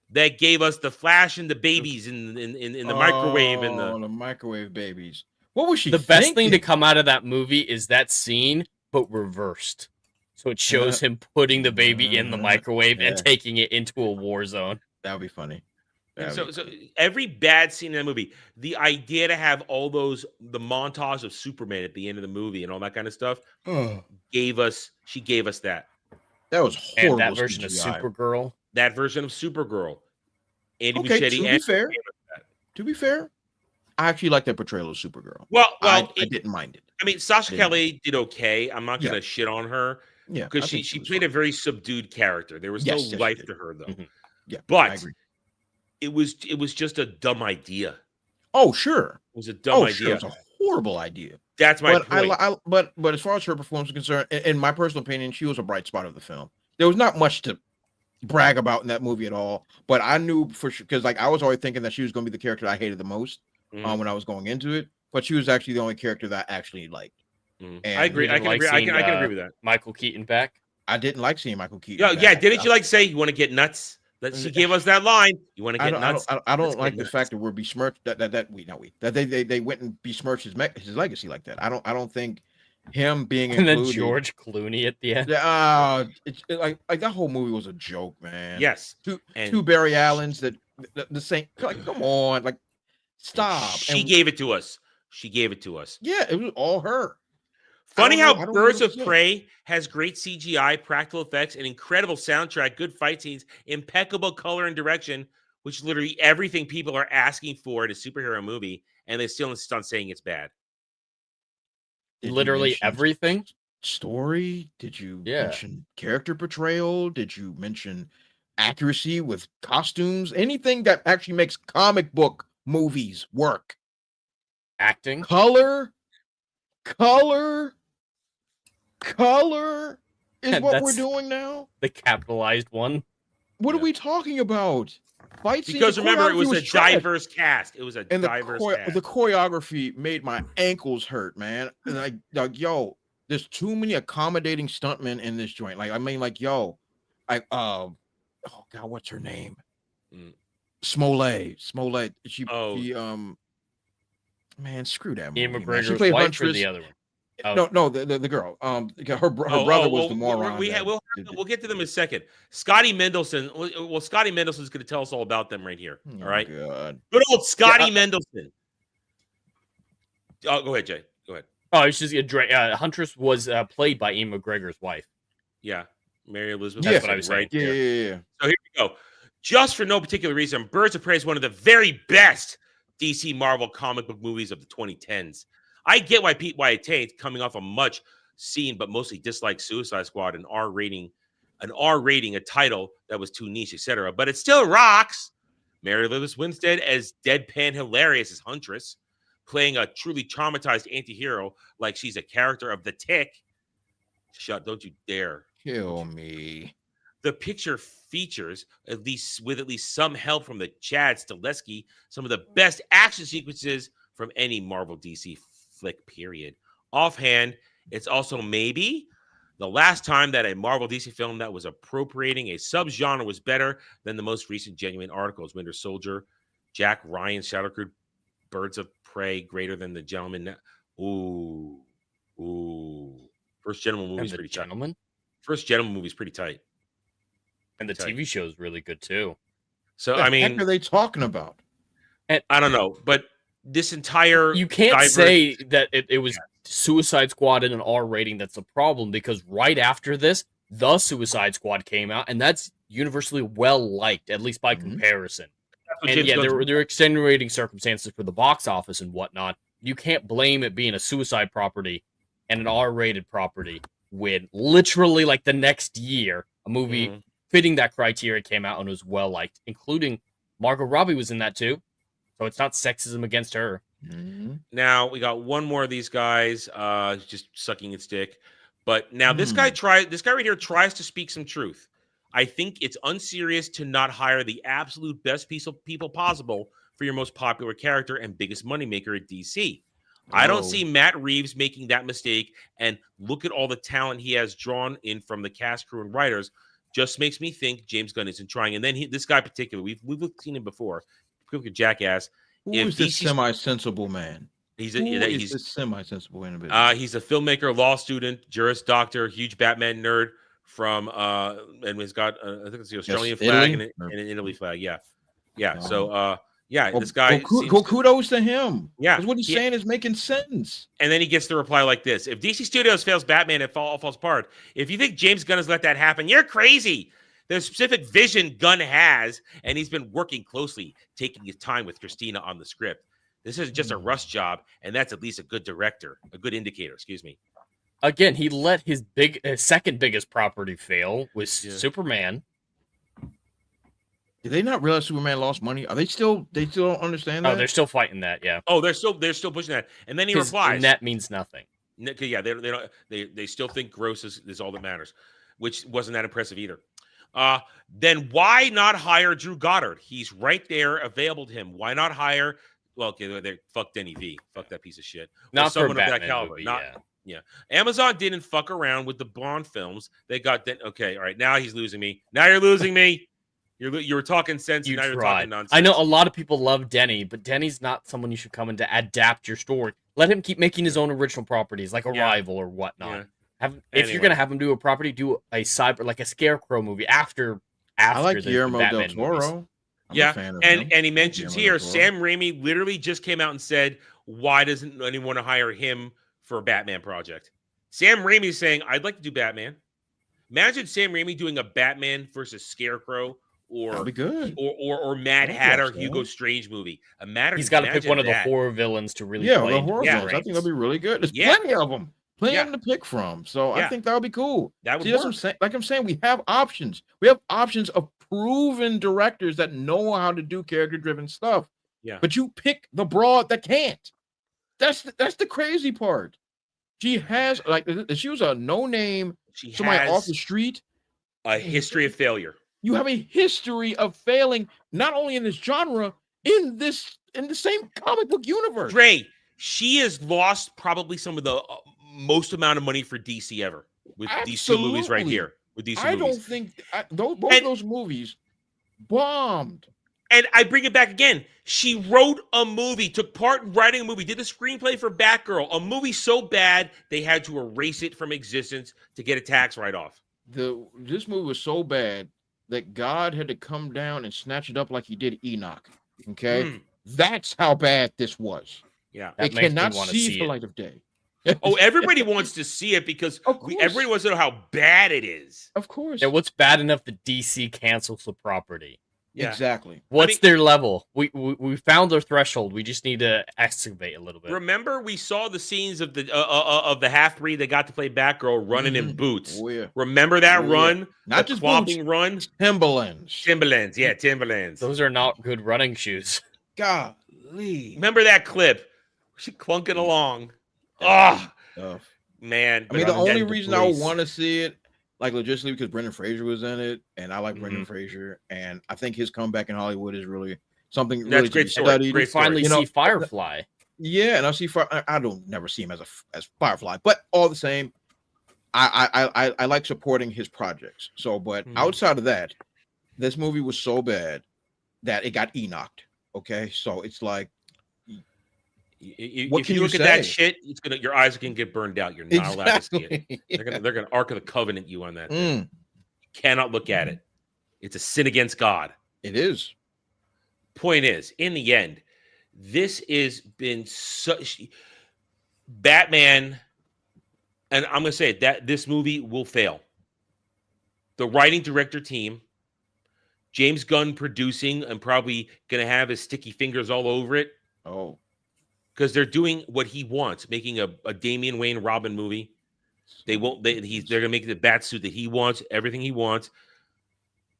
that gave us the Flash and the babies in the microwave and the microwave babies. What was she The best thing to thinking? come out of that movie is that scene, but reversed. So it shows him putting the baby in the microwave and taking it into a war zone. That would be funny. So every bad scene in the movie, the idea to have all the montage of Superman at the end of the movie and all that kind of stuff, gave us that. That was horrible. And that version of CGI. Supergirl. That version of Supergirl. Andy Okay, Muschietti. to be fair, I actually like that portrayal of Supergirl. Well, I didn't mind it. I mean, Sasha Kelly did okay. I'm not going to shit on her. Yeah, because she played a very subdued character. There was no life to her, though. Mm-hmm. Yeah, but it was just a dumb idea. Oh, sure, it was a dumb idea. Sure. It was a horrible idea. That's my point. But as far as her performance is concerned, in my personal opinion, she was a bright spot of the film. There was not much to brag about in that movie at all. But I knew for sure because I was always thinking that she was going to be the character I hated the most when I was going into it. But she was actually the only character that I actually liked. I agree. I can agree with that. Michael Keaton back. I didn't like seeing Michael Keaton. Yeah. Didn't you say you want to get nuts? That she gave us that line. You want to get nuts? I don't like the fact that we're besmirched. That they went and besmirched his legacy like that. I don't think him being and included, then George Clooney at the end. It's like that whole movie was a joke, man. Yes. Two Barry Allens that the same. Like, come on, like stop. She gave it to us. Yeah, it was all her. Funny how Birds of Prey has great CGI, practical effects, an incredible soundtrack, good fight scenes, impeccable color and direction, which is literally everything people are asking for in a superhero movie, and they still insist on saying it's bad. Literally everything? Story? Did you mention character portrayal? Did you mention accuracy with costumes? Anything that actually makes comic book movies work? Acting? Color is what we're doing now. The capitalized one. What are we talking about? Fight scenes. Because remember, it was a diverse cast. It was a diverse cast. The choreography made my ankles hurt, man. And like, yo, there's too many accommodating stuntmen in this joint. Like, I mean, like, yo, oh God, what's her name? Smollett. She man, screw that movie. Ian McGregor's wife or the other one? No, the girl. Her brother was the moron. We'll get to them in a second. Scotty Mendelsohn. Well, Scotty Mendelson's going to tell us all about them right here. All right. God. Good old Scotty Mendelsohn. Oh, go ahead, Jay. Go ahead. Oh, it's just Huntress was played by Ian McGregor's wife. Yeah, Mary Elizabeth. That's what I was saying. Yeah. So here we go. Just for no particular reason, Birds of Prey is one of the very best DC Marvel comic book movies of the 2010s. I get why it takes coming off a much seen but mostly disliked Suicide Squad, an R rating, a title that was too niche, etc. But it still rocks. Mary Elizabeth Winstead as deadpan hilarious as Huntress, playing a truly traumatized anti-hero like she's a character of The Tick. Don't you dare kill me. The picture features, at least some help from the Chad Stahelski, some of the best action sequences from any Marvel DC flick, period. Offhand, it's also maybe the last time that a Marvel DC film that was appropriating a subgenre was better than the most recent genuine articles. Winter Soldier, Jack Ryan, Shadowcrew, Birds of Prey, greater than the Gentleman. Ooh. First Gentleman movie is pretty tight. First Gentleman movie is pretty tight. And the TV show is really good too. So what the heck are they talking about? And I don't know, but this entire you can't say that it was Suicide Squad in an R rating that's a problem, because right after this, The Suicide Squad came out, and that's universally well liked, at least by comparison. And yeah, there were extenuating circumstances for the box office and whatnot. You can't blame it being a suicide property and an R-rated property when literally like the next year a movie fitting that criteria came out and was well liked, including Margot Robbie was in that too. So it's not sexism against her. Now we got one more of these guys just sucking its dick. But now this guy right here tries to speak some truth. I think it's unserious to not hire the absolute best piece of people possible for your most popular character and biggest moneymaker at DC. I don't see Matt Reeves making that mistake, and look at all the talent he has drawn in from the cast, crew, and writers. Just makes me think James Gunn isn't trying. And then this guy in particular, we've seen him before. Quick jackass. Who is this semi-sensible man? He's a semi-sensible individual. He's a filmmaker, law student, Juris Doctor, huge Batman nerd from and he's got I think it's the Australian flag and an Italy flag. Yeah. So this guy. Kudos to him. Yeah, because what he's saying is making sense. And then he gets the reply like this: If DC Studios fails Batman, it falls apart. If you think James Gunn has let that happen, you're crazy. There's a specific vision Gunn has, and he's been working closely, taking his time with Christina on the script. This isn't just a rush job, and that's at least a good indicator. Excuse me. Again, he let his second biggest property fail with Superman. Did they not realize Superman lost money? They still don't understand that? Oh, they're still fighting that, yeah. Oh, they're still pushing that. And then he replies. Net means nothing. Yeah, they still think gross is all that matters, which wasn't that impressive either. Then why not hire Drew Goddard? He's right there, available to him. Why not hire? Well, okay, fuck Denny V. Fuck that piece of shit. Not someone for Batman of that caliber. Movie, Yeah. Amazon didn't fuck around with the Bond films. They got that. Okay, all right. Now he's losing me. Now you're losing me. You were talking sense. Now you're talking nonsense. I know a lot of people love Denny, but Denny's not someone you should come in to adapt your story. Let him keep making his own original properties, like Arrival or whatnot. If you're gonna have him do a property, do a Scarecrow movie after I like Guillermo del Toro. And he mentions here Sam Raimi literally just came out and said, why doesn't anyone want to hire him for a Batman project? Sam Raimi saying, I'd like to do Batman. Imagine Sam Raimi doing a Batman versus Scarecrow or be good. or Mad Hatter Hugo Strange movie. He's got to pick one of the horror villains to really play. The horror villains. I think that'll be really good. There's plenty of them. Plenty of them to pick from. So I think that'll be cool. That would work. Like I'm saying, we have options. We have options of proven directors that know how to do character-driven stuff. Yeah. But you pick the broad that can't. That's the crazy part. She has she was a no-name, somebody off the street. A history of failure. You have a history of failing, not only in this genre, in the same comic book universe. Dre, she has lost probably some of the most amount of money for DC ever with these two movies right here. With these two movies. Don't think both of those movies bombed. And I bring it back again. She wrote a movie, took part in writing a movie, did the screenplay for Batgirl, a movie so bad they had to erase it from existence to get a tax write-off. This movie was so bad that God had to come down and snatch it up like he did Enoch. Okay? That's how bad this was. Yeah. It cannot see the light of day. Oh, everybody wants to see it because everybody wants to know how bad it is. Of course. Yeah, what's bad enough that DC cancels the property? Yeah. Exactly. What's their level? We found their threshold. We just need to excavate a little bit. Remember, we saw the scenes of the half-breed that got to play Batgirl running in boots. Oh, yeah. Remember that run? Yeah. Not just clomping run? Timberlands. Yeah, Timberlands. Those are not good running shoes. Golly. Remember that clip? She clunking along. Oh, man. I mean, the only reason I want to see it, like logistically, because Brendan Fraser was in it, and I like Brendan Fraser, and I think his comeback in Hollywood is really something that's really great to story. study. We finally see Firefly. Yeah, and I see I don't never see him as Firefly, but all the same, I like supporting his projects. So, but outside of that, this movie was so bad that it got Enoch'd. Okay, so it's like. If you look at that shit, your eyes can get burned out. You're not allowed to see it. They're gonna Ark of the Covenant you on that. You cannot look at it. It's a sin against God. It is. Point is, in the end, this has been such Batman, and I'm gonna say that this movie will fail. The writing director team, James Gunn producing, and probably gonna have his sticky fingers all over it. Oh. Because they're doing what he wants, making a Damian Wayne Robin movie. They're gonna make the bat suit that he wants, everything he wants.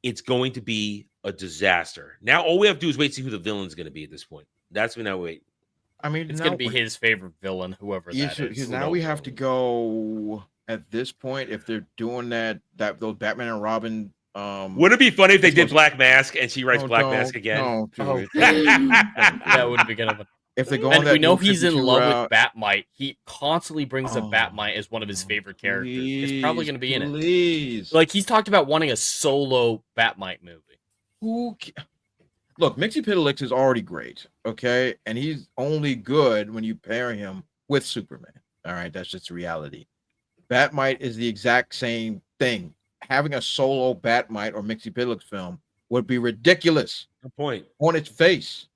It's going to be a disaster. Now all we have to do is wait to see who the villain's gonna be at this point. That's when I wait. I mean, it's gonna be his favorite villain, whoever that is. Now we have to go at this point if they're doing that those Batman and Robin. Would it be funny if they did Black Mask and she writes Black Mask again? No, that would be good. If they go and we know he's in love with Batmite. He constantly brings up Batmite as one of his favorite characters. It's probably going to be in it. Like he's talked about wanting a solo Batmite movie. look, Mixie Pitolix is already great, okay? And he's only good when you pair him with Superman. All right, that's just reality. Batmite is the exact same thing. Having a solo Batmite or Mixie Pitolix film would be ridiculous. Good point. On its face.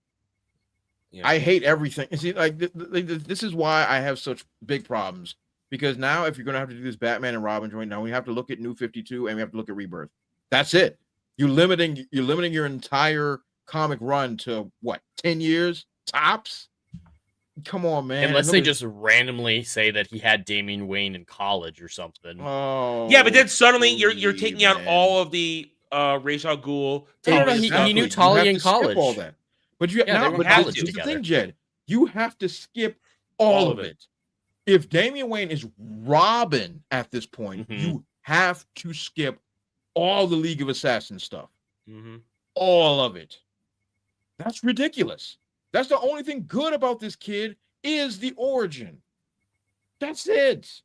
Yeah. I hate everything. You see, like this is why I have such big problems. Because now, if you're gonna have to do this Batman and Robin joint, now we have to look at New 52 and we have to look at Rebirth. That's it. You're limiting your entire comic run to what, 10 years tops? Come on, man. Unless they just randomly say that he had Damian Wayne in college or something. Oh, yeah, but then suddenly you're taking out all of the Ra's al Ghul. He knew Talia in college. All that. But you Yeah, now, they were but college here's the together. thing, Jed. You have to skip all of it. If Damian Wayne is Robin at this point, you have to skip all the League of Assassins stuff. All of it. That's ridiculous. That's the only thing good about this kid is the origin. That's it.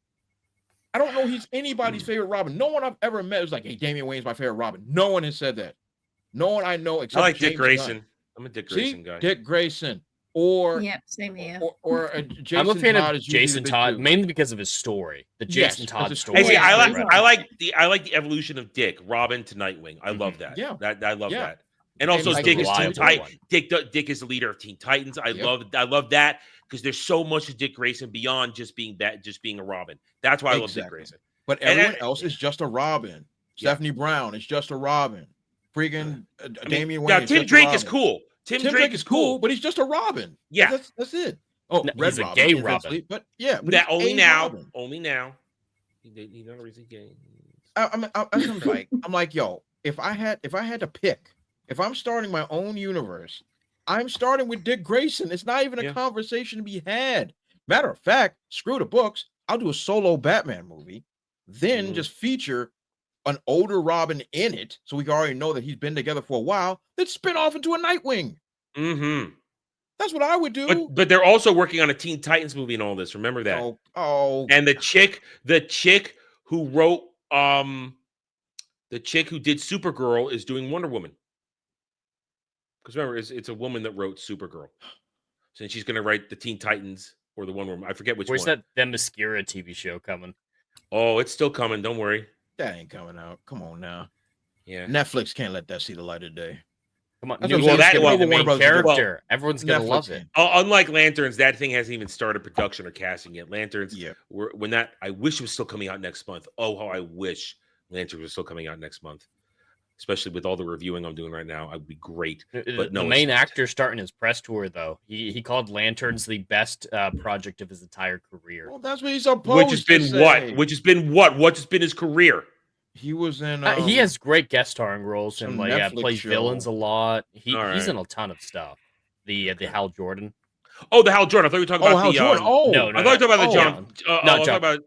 I don't know he's anybody's favorite Robin. No one I've ever met is like, hey, Damian Wayne's my favorite Robin. No one has said that. No one I know except I like James Dick Grayson. Gunn. I'm a Dick Grayson guy. Dick Grayson. Or Yep, same here. Or Jason I'm a fan Todd of is usually Jason the big Todd two. mainly because of his story. The Yes, Jason because Todd it's- story. Hey, see, is I incredible. like the evolution of Dick, Robin to Nightwing. I love that. Yeah. I love Yeah. that. And also like Dick the is Teen reliable Titan. Dick is the leader of Teen Titans. I love that because there's so much of Dick Grayson beyond just being a Robin. That's why I love Dick Grayson. But everyone else is just a Robin. Stephanie Brown is just a Robin. Freaking Damian Wayne. Now is Tim just a Drake Robin. is cool. Tim Drake is cool, but he's just a Robin. Yeah. That's it. Oh, No, Red he's a Robin, gay eventually, Robin. But yeah, but That he's only a now. Robin. Only now. He knows he's gay. I'm like, yo, if I had to pick, if I'm starting my own universe, I'm starting with Dick Grayson. It's not even a conversation to be had. Matter of fact, screw the books. I'll do a solo Batman movie, then just feature an older Robin in it, so we already know that he's been together for a while. Then spin off into a Nightwing. That's what I would do. But they're also working on a Teen Titans movie and all this. Remember that. And the chick who wrote the chick who did Supergirl is doing Wonder Woman. Because remember, it's a woman that wrote Supergirl. So she's gonna write the Teen Titans or the Wonder Woman. I forget which Where's one. that Themyscira TV show coming? Oh, it's still coming. Don't worry. That ain't coming out. Come on now. Yeah. Netflix can't let that see the light of day. Come on, That's New what I'm saying. York, Skip the over main Warner Brothers. character. Everyone's gonna Netflix love can't. it. Unlike Lanterns, that thing hasn't even started production or casting yet. Lanterns, Yeah. I wish it was still coming out next month. Oh, how I wish Lanterns was still coming out next month. Especially with all the reviewing I'm doing right now, I'd be great. But no, the main actor starting his press tour though. He called Lanterns the best project of his entire career. Well, that's what he's supposed which has been to say. Which has been what? What's been his career? He was in. He has great guest starring roles and some like Netflix plays show. villains a lot. He's right. in a ton of stuff. The Hal Jordan. Oh, the Hal Jordan. I thought you were talking about Hal the. Jordan. No, I thought you were talking about the John. no, I was John. talking about.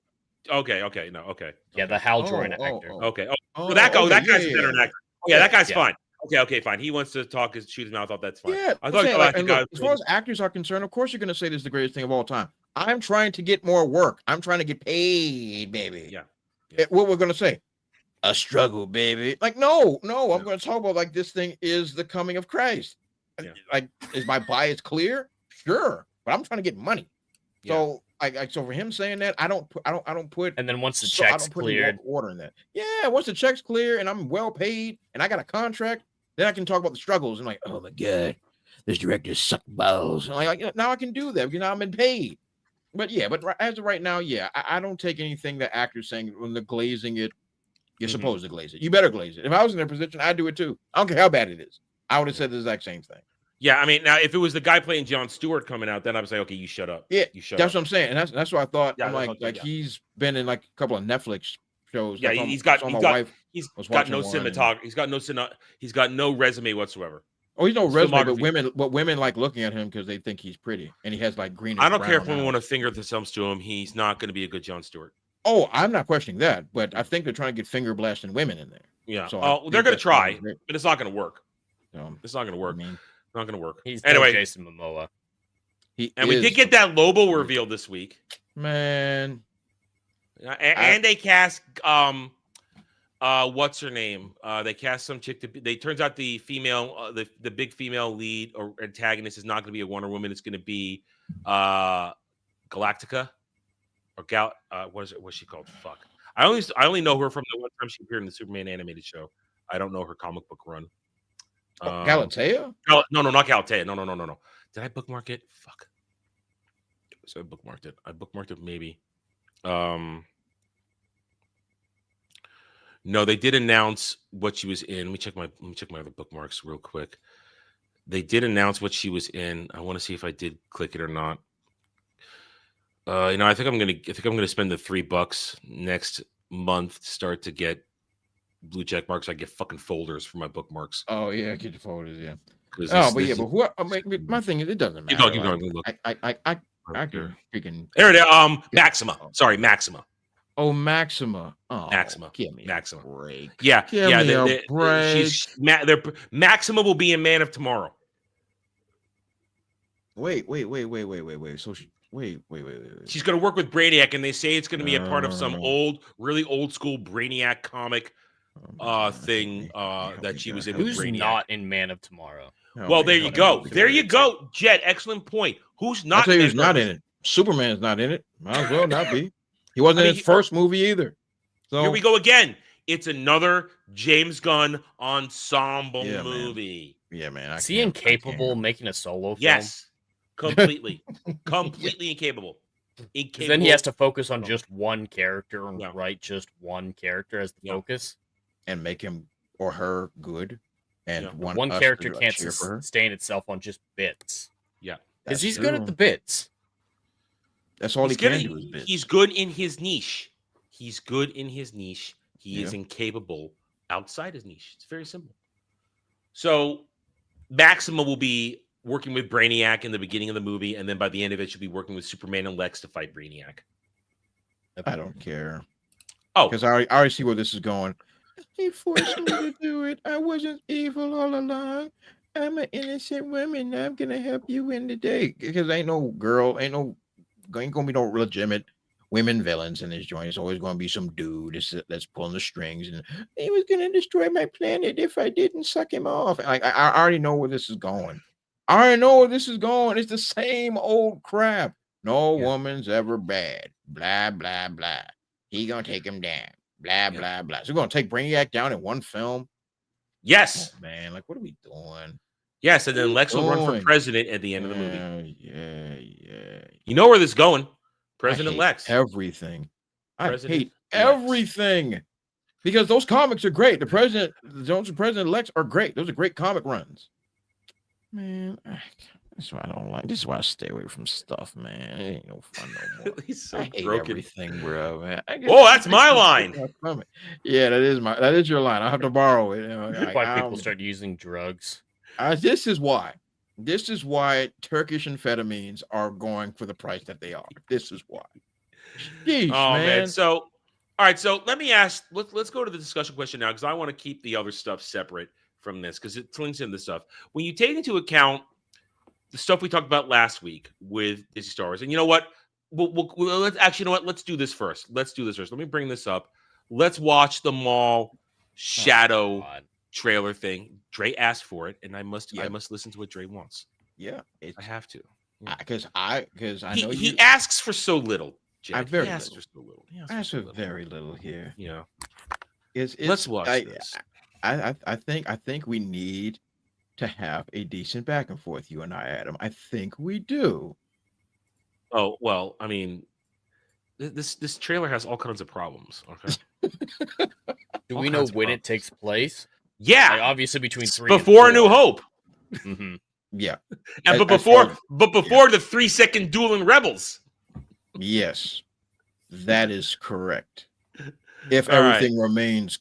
Okay. No. Okay. Yeah, the Hal Jordan actor. Okay. Oh, that guy. That guy's a better actor. Oh, yeah, that guy's Yeah. fine. Okay, fine. He wants to talk his shoot his mouth off. That's fine. Yeah, I thought you were like, talking and about look, as far as actors are concerned, of course you're going to say this is the greatest thing of all time. I'm trying to get more work. I'm trying to get paid, baby. Yeah. What we're going to say? A struggle, baby. Like, no. I'm going to talk about like this thing is the coming of Christ. Yeah. Like, is my bias clear? Sure, but I'm trying to get money. So, so for him saying that, I don't put. And then once the so I check's don't put any cleared, order in that. Yeah, once the check's clear and I'm well paid and I got a contract, then I can talk about the struggles and like, oh my god, this director sucked balls. And like now I can do that because now I'm in paid. But yeah, but as of right now, yeah, I don't take anything that actors saying when they're glazing it. You're supposed to glaze it. You better glaze it. If I was in their position, I'd do it too. I don't care how bad it is. I would have said the exact same thing. Yeah, I mean, now if it was the guy playing Jon Stewart coming out, then I would say, okay, you shut up. Yeah, you shut that's up. what I'm saying, and that's what I thought. Yeah, I'm that's like, what- he's been in like a couple of Netflix shows. Yeah, Like, he's got my no watching one, cinematography. He's got no resume whatsoever. Oh, he's no resume, Filmography. but women like looking at him because they think he's pretty, and he has like green. I don't care if women want to finger the thumbs to him. He's not going to be a good Jon Stewart. Oh, I'm not questioning that, but I think they're trying to get finger blasting women in there. Yeah. So Oh, they're going to try, but it's not going to work. It's not going to work. I mean, it's not going to work. he's Anyway, Jason Momoa. we did get that Lobo reveal this week. Man. And they cast what's her name? They cast some chick to be. They turns out the female, the big female lead or antagonist is not going to be a Wonder Woman. It's going to be Galactica or what is it? What's she called? Fuck. I only know her from the one time she appeared in the Superman animated show. I don't know her comic book run. Galatea? No, not Galatea. No. Did I bookmark it? Fuck. So I bookmarked it. I bookmarked it maybe. No, they did announce what she was in. Let me check my other bookmarks real quick. They did announce what she was in. I want to see if I did click it or not. I think I'm gonna spend the $3 next month to start to get blue check marks. I get fucking folders for my bookmarks. Oh yeah, get the folders, yeah. My thing is, it doesn't matter. Keep going. Look. I can freaking. There it is. Maxima. Sorry, Maxima. Oh, Maxima. Oh, Maxima. Give me Maxima. a break. Yeah, Give me a break. Maxima will be in Man of Tomorrow. Wait. So wait. She's going to work with Brainiac, and they say it's going to be a part of some really old school Brainiac comic thing that she was in. Who's with Brainiac. not in Man of Tomorrow? Well, there you go. There you go, Jet. Excellent point. Who's not? I'll tell you who's not in it. Superman's not in it. Might as well not be. He wasn't in his first movie either. So here we go again. It's another James Gunn ensemble movie. Yeah, man. Is he incapable of making a solo film? Yes, completely incapable. Then he has to focus on just one character and write just one character as the focus, and make him or her good. And one character can't sustain itself on just bits. Yeah, because he's good at the bits. That's all he can do is bits. He's good in his niche. He is incapable outside his niche. It's very simple. So Maxima will be working with Brainiac in the beginning of the movie, and then by the end of it, she'll be working with Superman and Lex to fight Brainiac. I don't care. Oh, because I already see where this is going. He forced me to do it. I wasn't evil all along. I'm an innocent woman. I'm gonna help you win the day. Because ain't gonna be no legitimate women villains in this joint. It's always gonna be some dude that's pulling the strings, and he was gonna destroy my planet if I didn't suck him off. Like I already know where this is going. It's the same old crap. No woman's ever bad. Blah blah blah. He gonna take him down. Blah blah blah. So we're gonna take Brainiac down in one film. Yes, man. Like, what are we doing? Yes, and then Lex will run for president at the end of the movie. Yeah. You know where this is going, President Lex. Everything. I hate everything because those comics are great. The President Jones and President Lex are great. Those are great comic runs. Man, that's why I don't like. This is why I stay away from stuff, man. It ain't no fun no more. He's so I hate broken. everything, bro. Man. Oh, that's my line. Yeah, that is your line. I have to borrow it. Why people start using drugs. This is why Turkish amphetamines are going for the price that they are. This is why. Jeez, man. So, all right. So let me ask. Let's go to the discussion question now because I want to keep the other stuff separate from this because it links into this stuff. When you take into account the stuff we talked about last week with Disney Star Wars, and you know what? Let's actually, you know what? Let's do this first. Let me bring this up. Let's watch the Maul Shadow trailer thing. Dre asked for it, and I must listen to what Dre wants. Yeah, I have to because I know he asks for so little. Jack. He asks for so little. I ask for very little here. Yeah, let's watch this. I think we need to have a decent back and forth. You and I, Adam. I think we do. Oh well, I mean, this trailer has all kinds of problems. Okay. Do we know when it takes place? Yeah, like obviously between 3 before and 4. A New Hope. Mm-hmm. Yeah, but before the 3-second dueling rebels. Yes, that is correct. If everything remains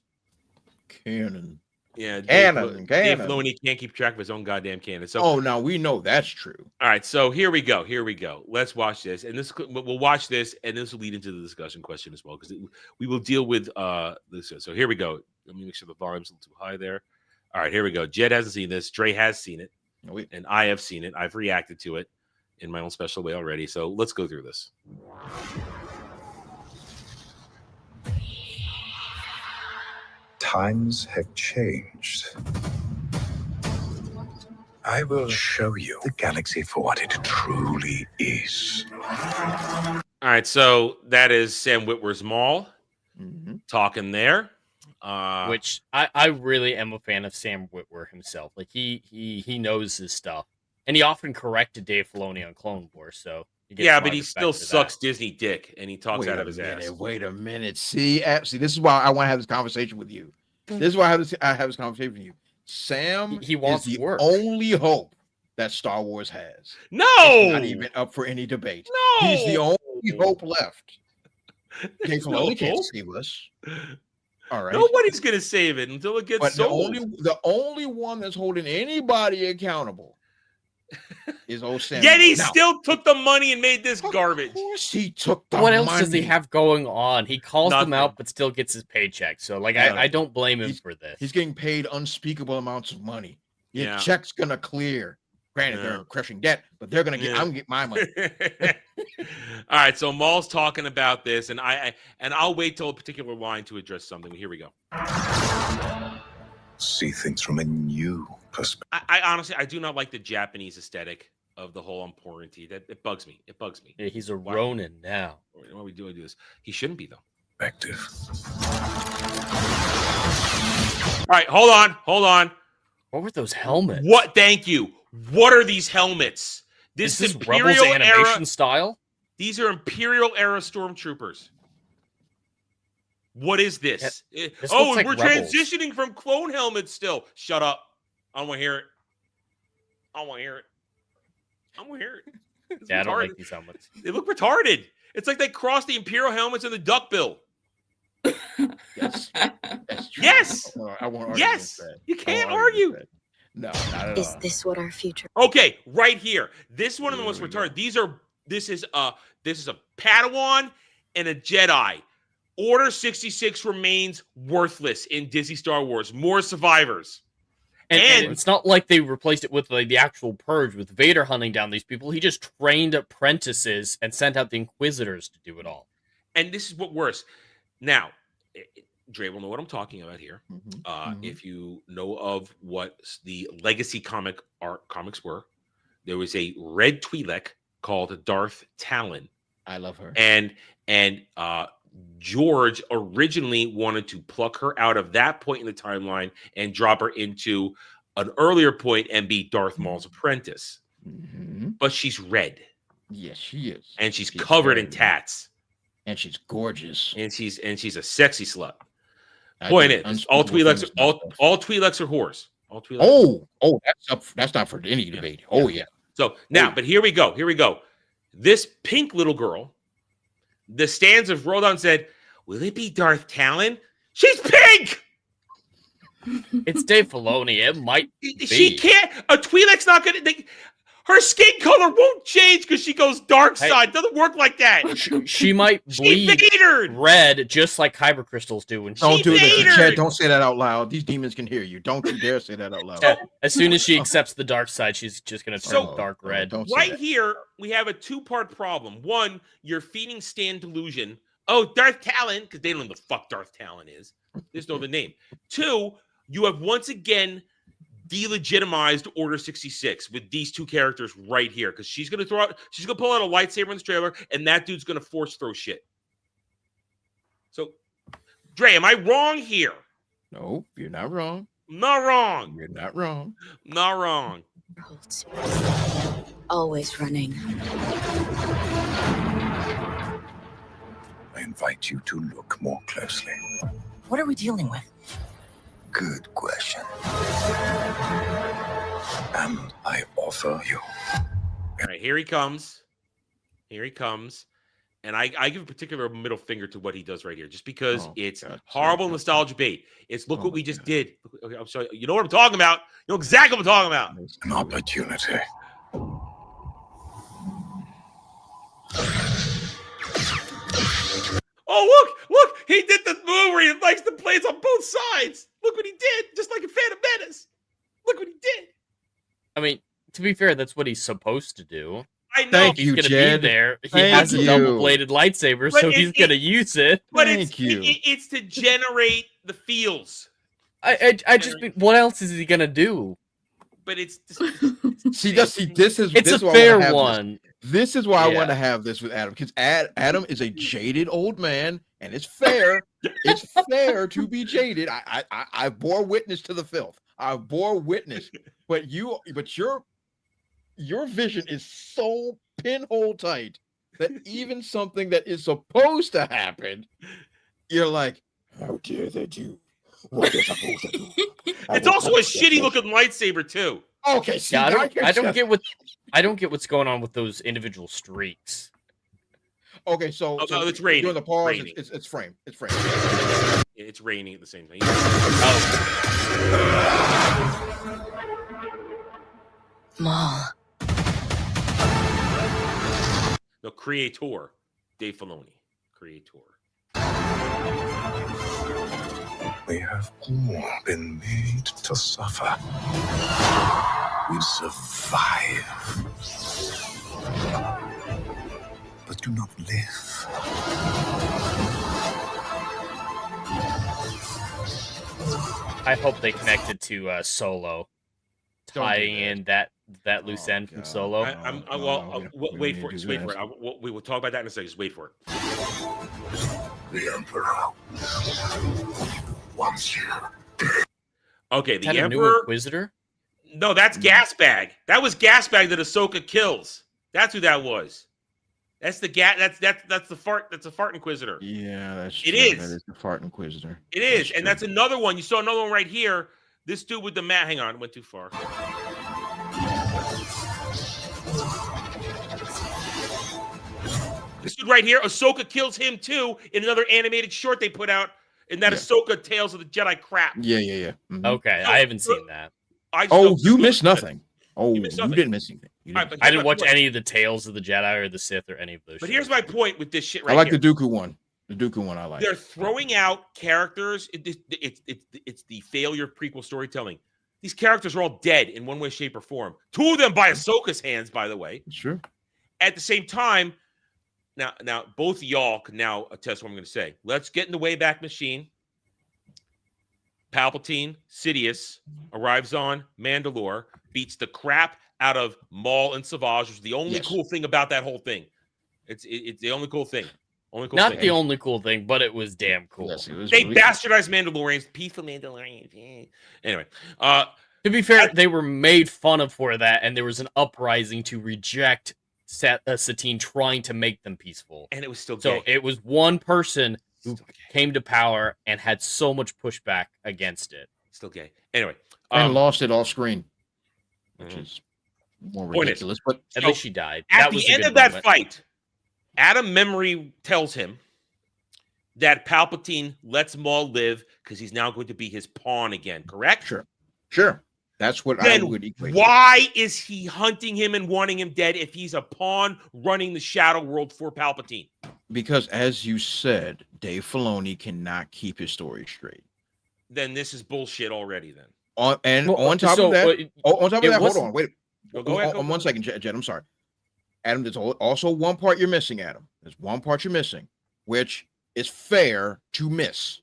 canon. Yeah, canon. Dave Filoni can't keep track of his own goddamn canon. So, now we know that's true. All right, so here we go. Let's watch this, and we'll watch this, and this will lead into the discussion question as well because we will deal with this. So here we go. Let me make sure the volume's a little too high there. All right, here we go. Jed hasn't seen this. Dre has seen it, and I have seen it. I've reacted to it in my own special way already. So let's go through this. Times have changed. I will show you the galaxy for what it truly is. All right, so that is Sam Witwer's Maul talking there. Which I really am a fan of Sam Witwer himself. Like he knows his stuff, and he often corrected Dave Filoni on Clone Wars. So yeah, but he still sucks Disney dick, and he talks out of his ass. Wait a minute. See, this is why I want to have this conversation with you. This is why I have this conversation with you. Sam he wants is the work. only hope that Star Wars has. No, it's not even up for any debate. No, he's the only hope left. Dave Filoni can't save us. All right, nobody's gonna save it until it gets sold. The only one that's holding anybody accountable is old Sam. Yet he still took the money and made this garbage. Of course he took the What else money. does he have going on? He calls Nothing. them out, but still gets his paycheck. So, like, I don't blame him for this. He's getting paid unspeakable amounts of money. Your Yeah. check's gonna clear. Granted, they're crushing debt, but they're gonna get. I'm gonna get my money. All right, so Maul's talking about this, and I'll wait till a particular line to address something. Here we go. See things from a new perspective. I honestly, I do not like the Japanese aesthetic of the whole quarantine. That it bugs me. It bugs me. Yeah, he's a Ronin now. Why are we doing this? He shouldn't be though. Perspective. All right, hold on. What were those helmets? What? Thank you. What are these helmets? Is This this Imperial Rebels animation era style? These are Imperial era stormtroopers. What is this? This Oh, looks like we're Rebels. transitioning from clone helmets still. Shut up. I don't want to hear it. It's Yeah, I don't retarded. like these helmets. They look retarded. It's like they crossed the Imperial helmets and the duckbill. Yes. That's true. Yes. I won't argue Yes. against that. You I can't won't argue. against that. No, not at Is all. this what our future? Okay, right here. This one of the most Here we retarded. This is a Padawan and a Jedi. Order 66 remains worthless in Disney Star Wars. More survivors. And it's not like they replaced it with like the actual purge with Vader hunting down these people. He just trained apprentices and sent out the Inquisitors to do it all. And this is what worse. Now, Dre will know what I'm talking about here. If you know of what the legacy comics were, there was a red Twi'lek called Darth Talon. I love her. And George originally wanted to pluck her out of that point in the timeline and drop her into an earlier point and be Darth Maul's apprentice. But she's red. Yes, she is. And she's covered in very tats. And she's gorgeous. And she's a sexy slut. I Point did is, all unspeakable Twi'leks things all Twi'leks are whores. All Twi'leks. Oh, that's not for any debate. Oh yeah. So now, but here we go. This pink little girl, the stands of Rodon said, "Will it be Darth Talon? She's pink." It's Dave Filoni. It might be. She can't. A Twi'lek's not gonna. Her skin color won't change because she goes dark side. It doesn't work like that. She might bleed red just like kyber crystals do. When Don't do that, Vadered. Chad. Don't say that out loud. These demons can hear you. Don't you dare say that out loud. As soon as she accepts the dark side, she's just going to turn dark red. Don't say Right that. here, we have a two-part problem. One, you're feeding Stan delusion. Oh, Darth Talon, because they don't know the fuck Darth Talon is. They just know the name. Two, you have once again delegitimized Order 66 with these two characters right here, because she's gonna pull out a lightsaber in this trailer, and that dude's gonna force throw shit. So, Dre, am I wrong here? No, you're not wrong. Not wrong. You're not wrong. Not wrong. Always running. I invite you to look more closely. What are we dealing with? Good question. And I offer you. All right, here he comes. Here he comes. And I give a particular middle finger to what he does right here, just because it's horrible nostalgia bait. It's look what we just did. Okay, I'm sorry. You know what I'm talking about. You know exactly what I'm talking about. An opportunity. Oh, look. He did the move where he likes the plays on both sides. Look what he did, just like in Phantom Menace. Look what he did. I mean, to be fair, that's what he's supposed to do. I know. Thank He's you, going to Jed. be there. He Thank has a you. double-bladed lightsaber, But so he's going to use it. But Thank you. it's to generate the feels. I just what else is he gonna do? But it's See, this is It's this a is why I fair wanna have one. This is why I Yeah. want to have this with Adam, because Adam is a jaded old man, and it's fair. It's fair to be jaded. I bore witness to the filth. I bore witness, but your vision is so pinhole tight that even something that is supposed to happen, you're like, how dare they do what they're supposed to do? It's also a shitty looking lightsaber too. Okay, see, Yeah, I don't get get what's going on with those individual streaks. Okay, so, no, it's raining. During the pause, Raining. it's frame. It's frame. It's raining at the same time. Maul. No, creator, Dave Filoni, creator. We have all been made to suffer. We survive, but do not live. I hope they connected to Solo, tying in that loose end from Solo. Wait for it. Just wait for it. We will talk about that in a second. Just wait for it. The Emperor wants you. Okay, Is the that a new Emperor. Inquisitor? No, that's Gasbag. That was Gasbag that Ahsoka kills. That's who that was. That's the that's the fart. That's a fart Inquisitor. Yeah, that's It true. is. That is the fart Inquisitor. It is, That's and that's another one. You saw another one right here. This dude with the mat. Hang on, went too far. This dude right here, Ahsoka kills him too in another animated short they put out, in that Ahsoka Tales of the Jedi crap. Yeah. Mhm. Okay, I haven't seen that. You missed nothing. Oh, you didn't miss anything. I didn't watch any of the Tales of the Jedi or the Sith or any of those. But here's my point with this shit I right like here. the Dooku one. The Dooku one I like. They're throwing out characters. It's the failure of prequel storytelling. These characters are all dead in one way, shape, or form. Two of them by Ahsoka's hands, by the way. Sure. At the same time, now both of y'all can now attest what I'm going to say. Let's get in the Wayback Machine. Palpatine, Sidious arrives on Mandalore, beats the crap out of Maul and Savage, which is the only cool thing about that whole thing. It's the only cool thing. Not the only cool thing, but it was damn cool. Yes, it was They really bastardized Mandalorians. Peaceful Mandalorians. Anyway, to be fair, they were made fun of for that, and there was an uprising to reject Satine trying to make them peaceful. And it was still so gay. it was one person who came to power and had so much pushback against it. Still gay. Anyway, and lost it off screen, which is more ridiculous. But at least she died. At That was the a end good of that moment. fight, Adam Memory tells him that Palpatine lets Maul live because he's now going to be his pawn again, correct? Sure. That's what Then I would equate. why is he hunting him and wanting him dead if he's a pawn running the Shadow World for Palpatine? Because, as you said, Dave Filoni cannot keep his story straight. Then this is bullshit already. Then On top of that, hold on, wait. Go ahead. On 1 second, Jed. I'm sorry, Adam. There's also one part you're missing, Adam. There's one part you're missing, which is fair to miss.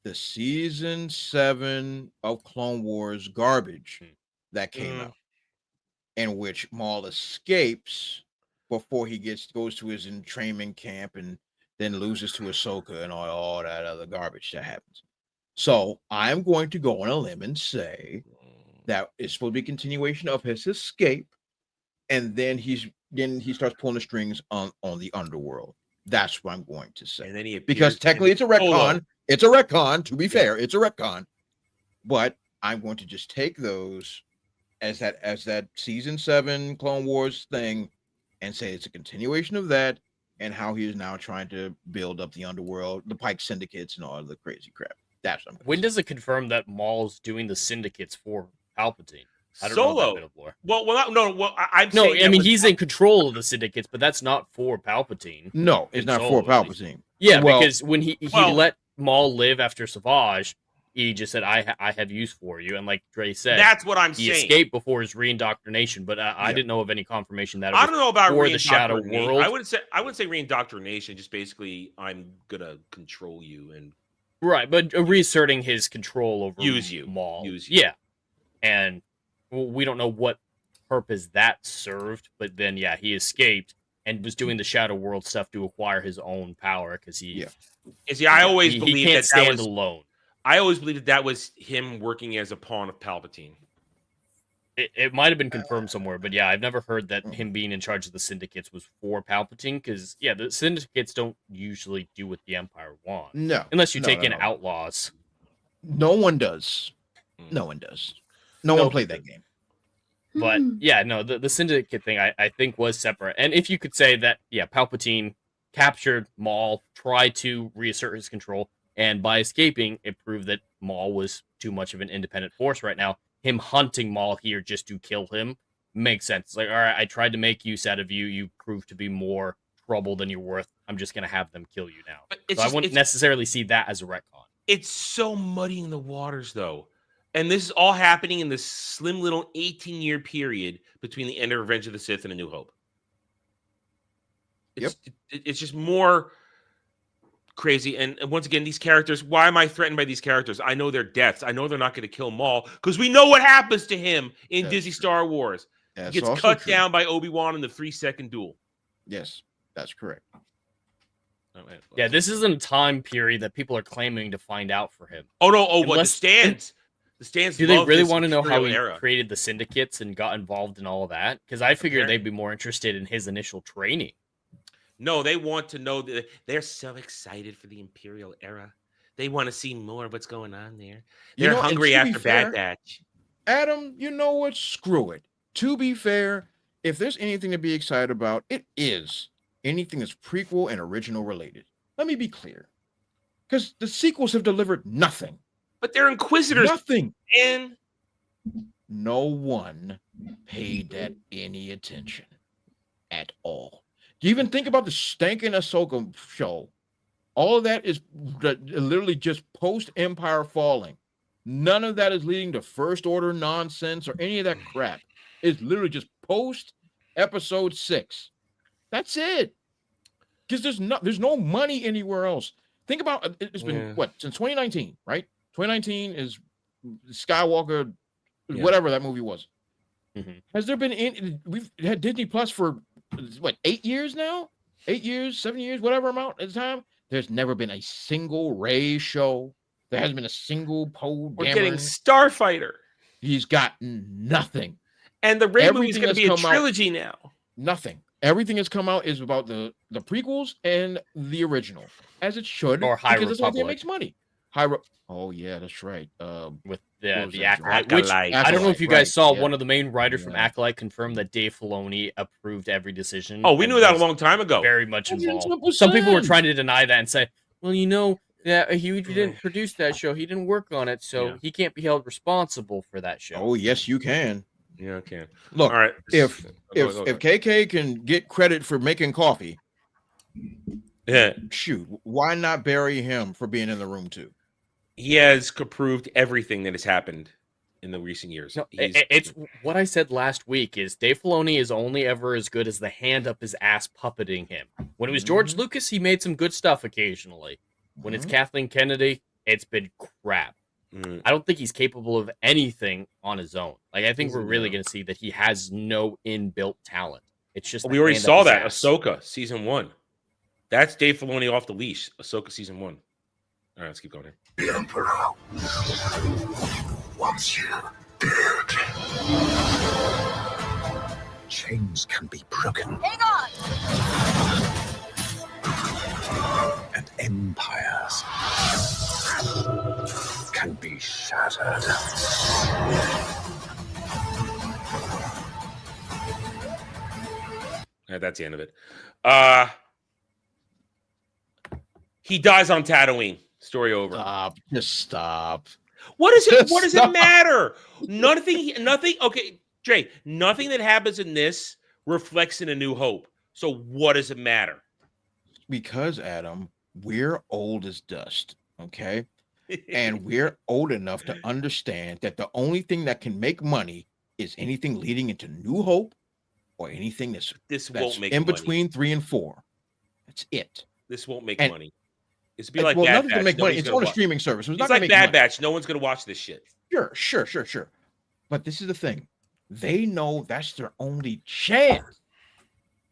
The season 7 of Clone Wars garbage that came out, in which Maul escapes before he goes to his entrainment camp and then loses to Ahsoka and all that other garbage that happens. So I'm going to go on a limb and say that it's supposed to be a continuation of his escape, and then he starts pulling the strings on the underworld. That's what I'm going to say. And then he because technically it's a retcon. It's a retcon. To be fair, it's a retcon. But I'm going to just take those as that season 7 Clone Wars thing and say it's a continuation of that and how he is now trying to build up the underworld, the Pike syndicates, and all the crazy crap. That's what I'm When does it confirm that Maul's doing the syndicates for Palpatine? I don't Solo. know that bit of lore. I'm no. saying I mean, he's in control of the syndicates, but that's not for Palpatine. No, it's not for Palpatine. Yeah, Well- because when he let Maul live after Savage, he just said, "I have use for you," and like Dre said, That's what I'm he saying. escaped before his reindoctrination, but I didn't know of any confirmation that it I was don't know about for the Shadow reindoctrination. World. I wouldn't say reindoctrination. Just basically, I'm gonna control you and Right, but reasserting his control over Maul. Use you. Yeah. And we don't know what purpose that served, but then, yeah, he escaped and was doing the Shadow World stuff to acquire his own power because he... Yeah. See, I always believed he can't stand alone. I always believed that was him working as a pawn of Palpatine. It might have been confirmed somewhere, but yeah, I've never heard that him being in charge of the syndicates was for Palpatine, because, yeah, the syndicates don't usually do what the Empire wants. No. Unless you take in outlaws. No one does. No one does. No one played that game. But, yeah, no, the syndicate thing, I think, was separate. And if you could say that, yeah, Palpatine captured Maul, tried to reassert his control, and by escaping, it proved that Maul was too much of an independent force right now. Him hunting Maul here just to kill him makes sense. It's like, all right, I tried to make use out of you. You proved to be more trouble than you're worth. I'm just going to have them kill you now. So I wouldn't necessarily see that as a retcon. It's so muddying the waters, though. And this is all happening in this slim little 18-year period between the end of Revenge of the Sith and A New Hope. It's just more crazy. And once again, these characters, why am I threatened by these characters? I know their deaths. I know they're not going to kill Maul because we know what happens to him in Disney Star Wars. He gets cut down by Obi-Wan in the 3-second duel. Yes, that's correct. Yeah, this isn't a time period that people are claiming to find out for him. Oh, no. But the stands. The stands. Do they really want to know how he created the syndicates and got involved in all of that? Because I figured they'd be more interested in his initial training. No, they want to know that they're so excited for the Imperial era. They want to see more of what's going on there. They're hungry after Bad Batch. Adam, you know what? Screw it. To be fair, if there's anything to be excited about, it is anything that's prequel and original related. Let me be clear. Because the sequels have delivered nothing. But they're Inquisitors. Nothing. And no one paid that any attention at all. Do you even think about the stankin' Ahsoka show? All of that is literally just post-Empire falling. None of that is leading to First Order nonsense or any of that crap. It's literally just post-Episode 6. That's it. Because there's no money anywhere else. Think about it's been since 2019, right? 2019 is Skywalker, whatever that movie was. Mm-hmm. Has there been we've had Disney Plus for 8 years now? 8 years, 7 years, whatever amount at the time. There's never been a single Rey show. There hasn't been a single Poe. We're getting Starfighter. He's gotten nothing. And the Rey movie is going to be a trilogy now. Nothing. Everything that's come out is about the prequels and the original, as it should, or High because Republic. That's what makes money. Oh yeah, that's right. With the Acolyte, which I don't know if you guys saw. One of the main writers from Acolyte confirmed that Dave Filoni approved every decision. Oh, we knew that a long time ago. Very much involved. Some people were trying to deny that and say, "Well, he didn't produce that show. He didn't work on it, so he can't be held responsible for that show." Oh yes, you can. Yeah, I can. Look, all right. If KK can get credit for making coffee, shoot, why not bury him for being in the room too? He has approved everything that has happened in the recent years. No, it's what I said last week is Dave Filoni is only ever as good as the hand up his ass puppeting him. When it was George Lucas, he made some good stuff occasionally. When it's Kathleen Kennedy, it's been crap. I don't think he's capable of anything on his own. Like, I think we're really going to see that he has no inbuilt talent. It's just we already saw that. Ahsoka season 1. That's Dave Filoni off the leash. Ahsoka season 1. All right, let's keep going here. The Emperor wants you dead. Chains can be broken. Hang on! And empires can be shattered. That's the end of it. He dies on Tatooine. Story over. Stop. Just stop. What is it? What does it matter? Nothing. Okay, Jay, nothing that happens in this reflects in A New Hope. So what does it matter? Because, Adam, we're old as dust, okay? And we're old enough to understand that the only thing that can make money is anything leading into New Hope or anything that's won't make in money. Between 3 and 4. That's it. This won't make money. It's be like well, Bad nothing's Batch. gonna make money. Nobody's It's gonna on a watch. streaming service. So it's not It's gonna like make Bad money. Batch. No one's gonna watch this shit. Sure. But this is the thing. They know that's their only chance.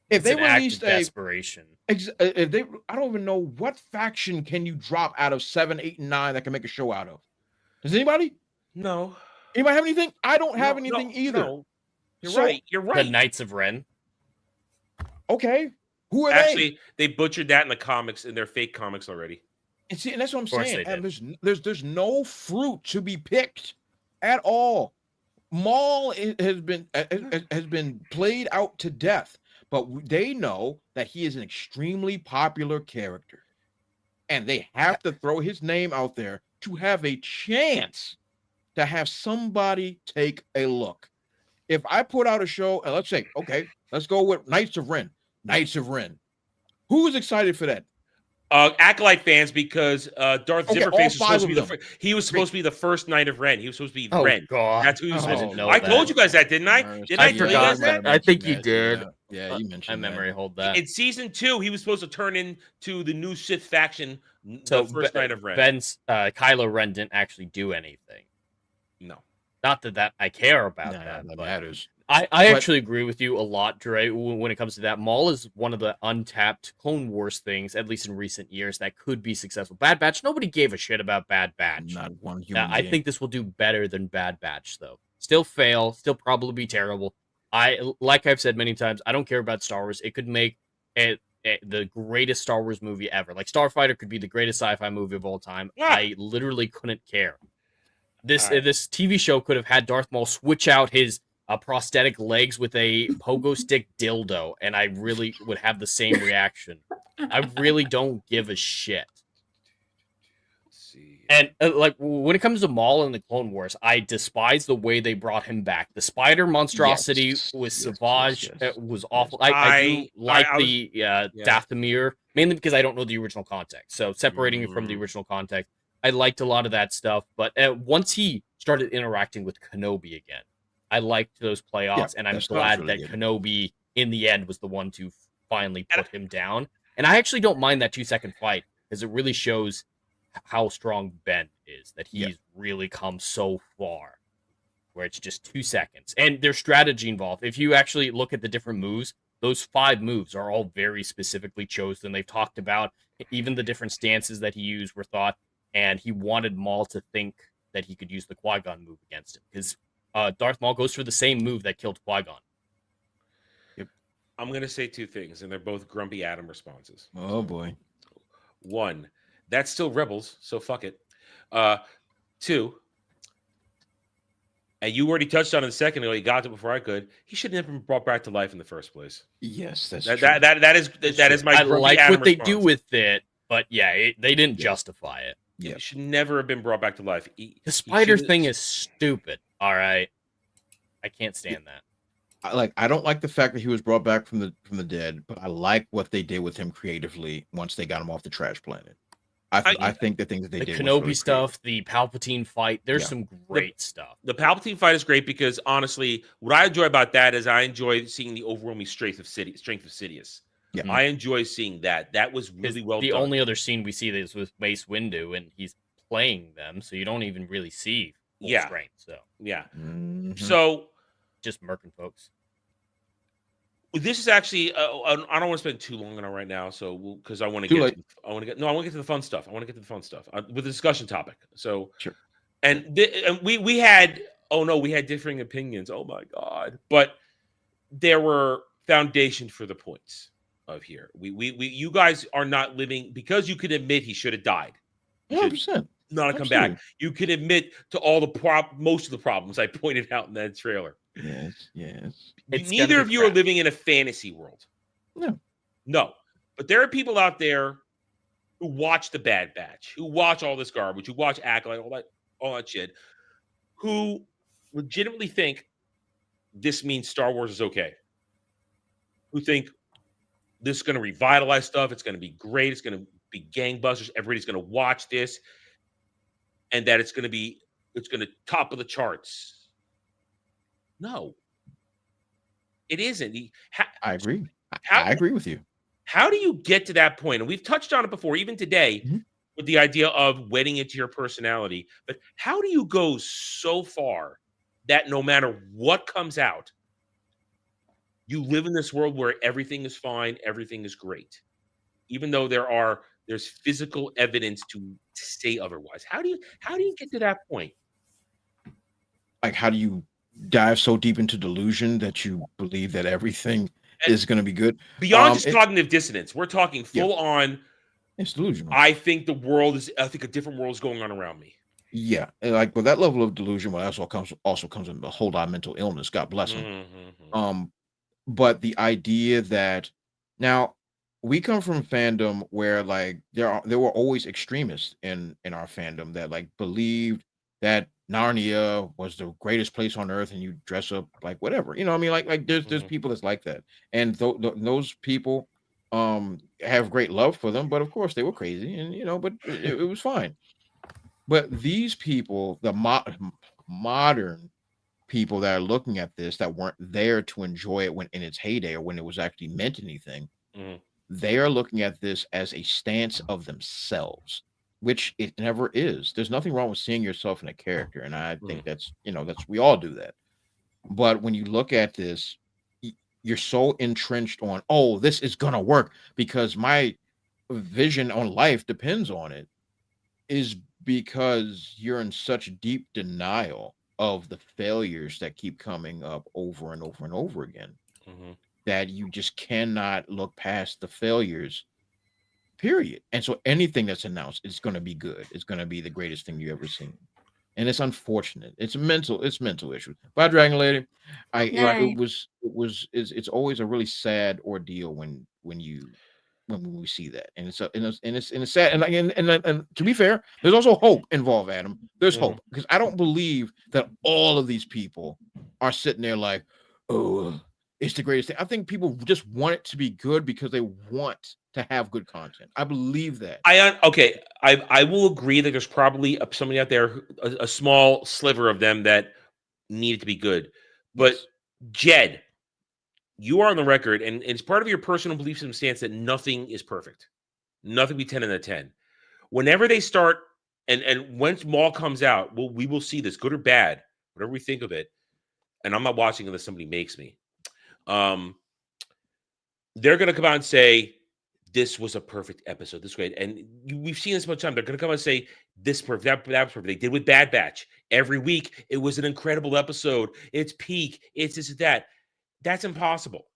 If It's they an act released of desperation. if they, I don't even know what faction can you drop out of 7, 8, and 9 that can make a show out of. Does anybody? No. Anybody have anything? I don't have anything either. No. You're right. The Knights of Ren. Okay. Who are Actually, they butchered that in the comics, in their fake comics already. And see, and that's what I'm course saying. they And there's no fruit to be picked at all. Maul has been played out to death, but they know that he is an extremely popular character, and they have to throw his name out there to have a chance to have somebody take a look. If I put out a show, and let's say, okay, let's go with Knights of Ren. Who is excited for that? Acolyte fans, because Darth Okay, Zipperface all was supposed to be five the of them. he was supposed to be the first Knight of Ren. He was supposed to be Oh, Ren. God. That's who he was I supposed didn't to. know I that. told you guys that, didn't I? Didn't I tell you guys that? I think you did. Yeah, you mentioned My that. memory hold that. In season 2, he was supposed to turn into the new Sith faction, the first Knight of Ren. Kylo Ren didn't actually do anything. No. Not that I care about that. That But matters. I actually agree with you a lot, Dre, when it comes to that. Maul is one of the untapped Clone Wars things, at least in recent years, that could be successful. Bad Batch, nobody gave a shit about Bad Batch. Not one human I being. think this will do better than Bad Batch, though. Still fail, still probably be terrible. Like I've said many times, I don't care about Star Wars. It could make the greatest Star Wars movie ever. Like Starfighter could be the greatest sci-fi movie of all time. Yeah. I literally couldn't care. This TV show could have had Darth Maul switch out his prosthetic legs with a pogo stick dildo, and I really would have the same reaction. I really don't give a shit. And like when it comes to Maul and the Clone Wars, I despise the way they brought him back. The spider monstrosity with Savage was awful. I do like the Dathomir, mainly because I don't know the original context. So separating it from the original context, I liked a lot of that stuff. But once he started interacting with Kenobi again, I liked those playoffs, and I'm glad really that good. Kenobi in the end was the one to finally put him down. And I actually don't mind that 2-second fight, because it really shows how strong Ben is, that he's really come so far, where it's just 2 seconds. And there's strategy involved. If you actually look at the different moves, those 5 moves are all very specifically chosen. They've talked about even the different stances that he used were thought, and he wanted Maul to think that he could use the Qui-Gon move against him, because Darth Maul goes for the same move that killed Qui-Gon. I'm going to say 2 things, and they're both Grumpy Adam responses. Oh, boy. 1, that's still Rebels, so fuck it. 2, and you already touched on it a second ago, you got it before I could. He should have been brought back to life in the first place. Yes, that's that, true. that is my I Grumpy like Adam what they response. do with it, but they didn't justify it. He should never have been brought back to life. The spider thing is stupid. All right, I can't stand that. I don't like the fact that he was brought back from the dead, but I like what they did with him creatively once they got him off the trash planet. I think the things that they The did, Kenobi was really stuff, the Palpatine fight, there's some great stuff. The Palpatine fight is great because honestly, what I enjoy about that is I enjoy seeing the overwhelming strength of Sidious. Yeah. I enjoy seeing that. That was really well The done. only other scene we see is with Mace Windu, and he's playing them, so you don't even really see full strength. So So just murking folks. this is actually I don't want to spend too long on it right now, so because I want to Too get late. I want to get to the fun stuff. I want to get to the fun stuff with the discussion topic. So Sure. And we had differing opinions. Oh my god! But there were foundation for the points of here. You guys are not living because you could admit he should have died. 100%. Not come back. You can admit to all the most of the problems I pointed out in that trailer. Yes. Neither of you are living in a fantasy world. No. But there are people out there who watch the Bad Batch, who watch all this garbage, who watch Acolyte, all that shit, who legitimately think this means Star Wars is okay. Who think this is going to revitalize stuff. It's going to be great. It's going to be gangbusters. Everybody's going to watch this. And that it's going to top of the charts. No, it isn't. I agree. I agree with you. How do you get to that point? And we've touched on it before, even today. with the idea of wedding it to your personality. But how do you go so far that no matter what comes out, you live in this world where everything is fine, everything is great, even though there's physical evidence to say otherwise? How do you get to that point? Like, how do you dive so deep into delusion that you believe that everything is going to be good? Beyond just cognitive dissonance, we're talking full on. It's delusional. I think a different world is going on around me. Yeah, and like with that level of delusion, well, that's also comes with a whole lot of mental illness. God bless him. But the idea that now we come from fandom where like there were always extremists in our fandom that like believed that Narnia was the greatest place on earth, and you dress up like whatever, I mean, like there's people that's like that, and those people have great love for them, but of course they were crazy, and but it was fine. But these people, the modern people that are looking at this, that weren't there to enjoy it when in its heyday or when it was actually meant anything, they are looking at this as a stance of themselves, which it never is. There's nothing wrong with seeing yourself in a character, and I think that's we all do that. But when you look at this, you're so entrenched on, oh, this is gonna work because my vision on life depends on it, is because you're in such deep denial of the failures that keep coming up over and over and over again, that you just cannot look past the failures, period. And so anything that's announced is going to be good. It's going to be the greatest thing you ever seen. And it's unfortunate. It's mental issues. Bye, Dragon Lady. It's always a really sad ordeal when we see that, and it's sad, and to be fair, there's also hope involved, Adam. There's hope, because I don't believe that all of these people are sitting there like, oh, it's the greatest thing. I think people just want it to be good because they want to have good content. I believe that. I will agree that there's probably somebody out there, a small sliver of them, that need it to be good. But Jed, you are on the record, and it's part of your personal beliefs and stance that nothing is perfect. Nothing be 10 out of 10. Whenever they start, and once Maul comes out, we will see this, good or bad, whatever we think of it. And I'm not watching unless somebody makes me. They're going to come out and say, this was a perfect episode. This is great. And we've seen this much time. They're going to come out and say, this perfect, that was perfect. They did with Bad Batch. Every week, it was an incredible episode. It's peak. It's this and that. That's impossible.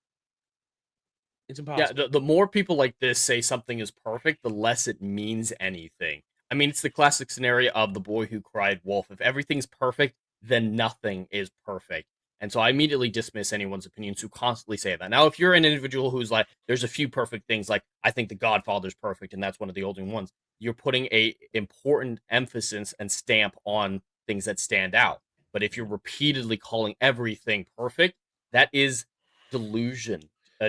It's impossible. Yeah, the more people like this say something is perfect, the less it means anything. I mean, it's the classic scenario of the boy who cried wolf. If everything's perfect, then nothing is perfect. And so I immediately dismiss anyone's opinions who constantly say that. Now, if you're an individual who's like, there's a few perfect things, like I think The Godfather's perfect, and that's one of the older ones, you're putting a important emphasis and stamp on things that stand out. But if you're repeatedly calling everything perfect, that is delusion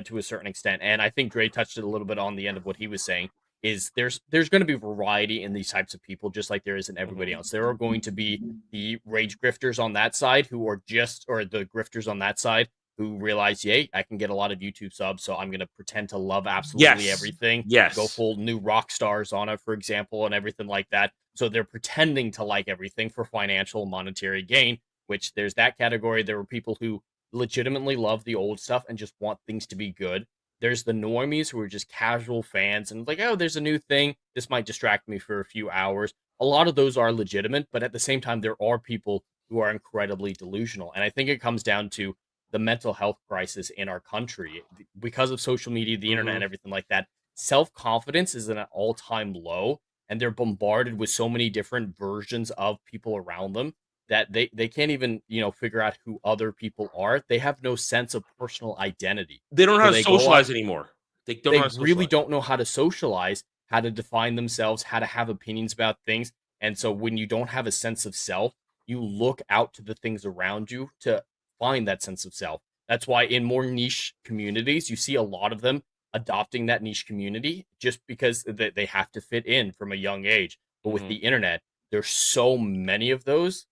to a certain extent. And I think Dre touched it a little bit on the end of what he was saying, is there's going to be variety in these types of people, just like there is in everybody else. There are going to be the rage grifters on that side or the grifters on that side who realize, yay, I can get a lot of YouTube subs, so I'm going to pretend to love absolutely everything. Yes. Go full new rock stars on it, for example, and everything like that. So they're pretending to like everything for financial monetary gain, which there's that category. There were people who legitimately love the old stuff and just want things to be good. There's the normies who are just casual fans and like, oh, there's a new thing. This might distract me for a few hours. A lot of those are legitimate, but at the same time, there are people who are incredibly delusional. And I think it comes down to the mental health crisis in our country. Because of social media, the internet, and everything like that, self-confidence is at an all-time low, and they're bombarded with so many different versions of people around them that they can't even, figure out who other people are. They have no sense of personal identity. They don't know how to socialize anymore. They really don't know how to socialize, how to define themselves, how to have opinions about things. And so when you don't have a sense of self, you look out to the things around you to find that sense of self. That's why in more niche communities, you see a lot of them adopting that niche community just because they have to fit in from a young age. But with the internet, there's so many of those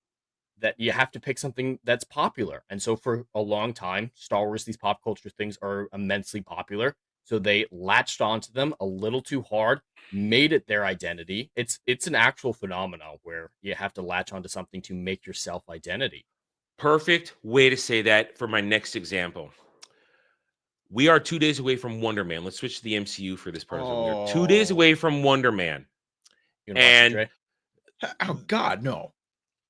that you have to pick something that's popular. And so for a long time, Star Wars, these pop culture things are immensely popular. So they latched onto them a little too hard, made it their identity. It's an actual phenomenon where you have to latch onto something to make your self-identity. Perfect way to say that for my next example. We are 2 days away from Wonder Man. Let's switch to the MCU for this person. We are 2 days away from Wonder Man. And oh God, no.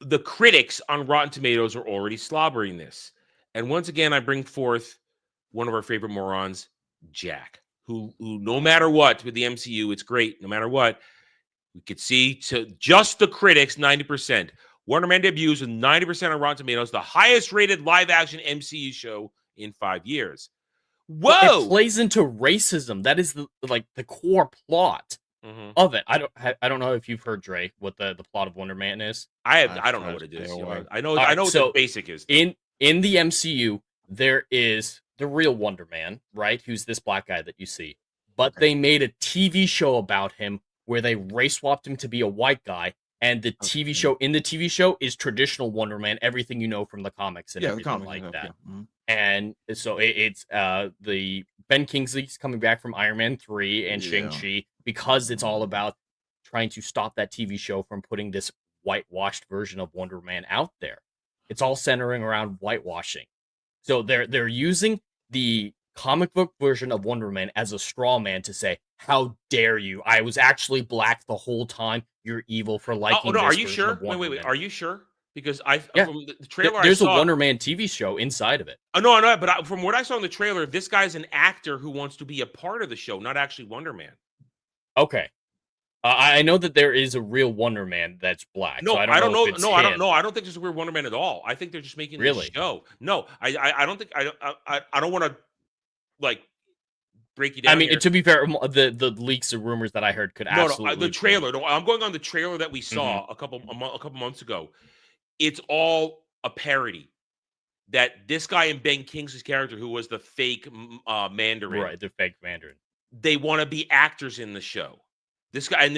The critics on Rotten Tomatoes are already slobbering this. And once again, I bring forth one of our favorite morons, Jack, who no matter what with the MCU, it's great. No matter what, we could see to just the critics, 90%. Wonder Man debuts with 90% on Rotten Tomatoes, the highest rated live action MCU show in 5 years. Whoa! It plays into racism. That is the core plot of it. I don't know if you've heard, Dre, what the plot of Wonder Man is. I don't know what it is. I know what the basic is. In the MCU, there is the real Wonder Man, right? Who's this black guy that you see. But they made a TV show about him where they race swapped him to be a white guy. And the TV show is traditional Wonder Man, everything you know from the comics and everything like that. Yeah. And so it's the Ben Kingsley's coming back from Iron Man 3 and Shang-Chi because it's all about trying to stop that TV show from putting this whitewashed version of Wonder Man out there. It's all centering around whitewashing. So they're using the comic book version of Wonder Man as a straw man to say, how dare you? I was actually black the whole time. You're evil for liking this are you version sure? of Wonder Man. Are you sure? Because from the trailer there's I saw, a Wonder Man TV show inside of it. No, I know, but from what I saw in the trailer, this guy's an actor who wants to be a part of the show, not actually Wonder Man. Okay. I know that there is a real Wonder Man that's black. No, so I don't know. if No, I don't know. I don't think there's a weird Wonder Man at all. I think they're just making this show. No, I don't think I don't want to like break you down. I mean, here. to be fair, the leaks and rumors that I heard could absolutely the trailer. No, I'm going on the trailer that we saw a couple months ago. It's all a parody. That this guy in Ben Kingsley's character, who was the fake Mandarin, right? The fake Mandarin. They want to be actors in the show. This guy's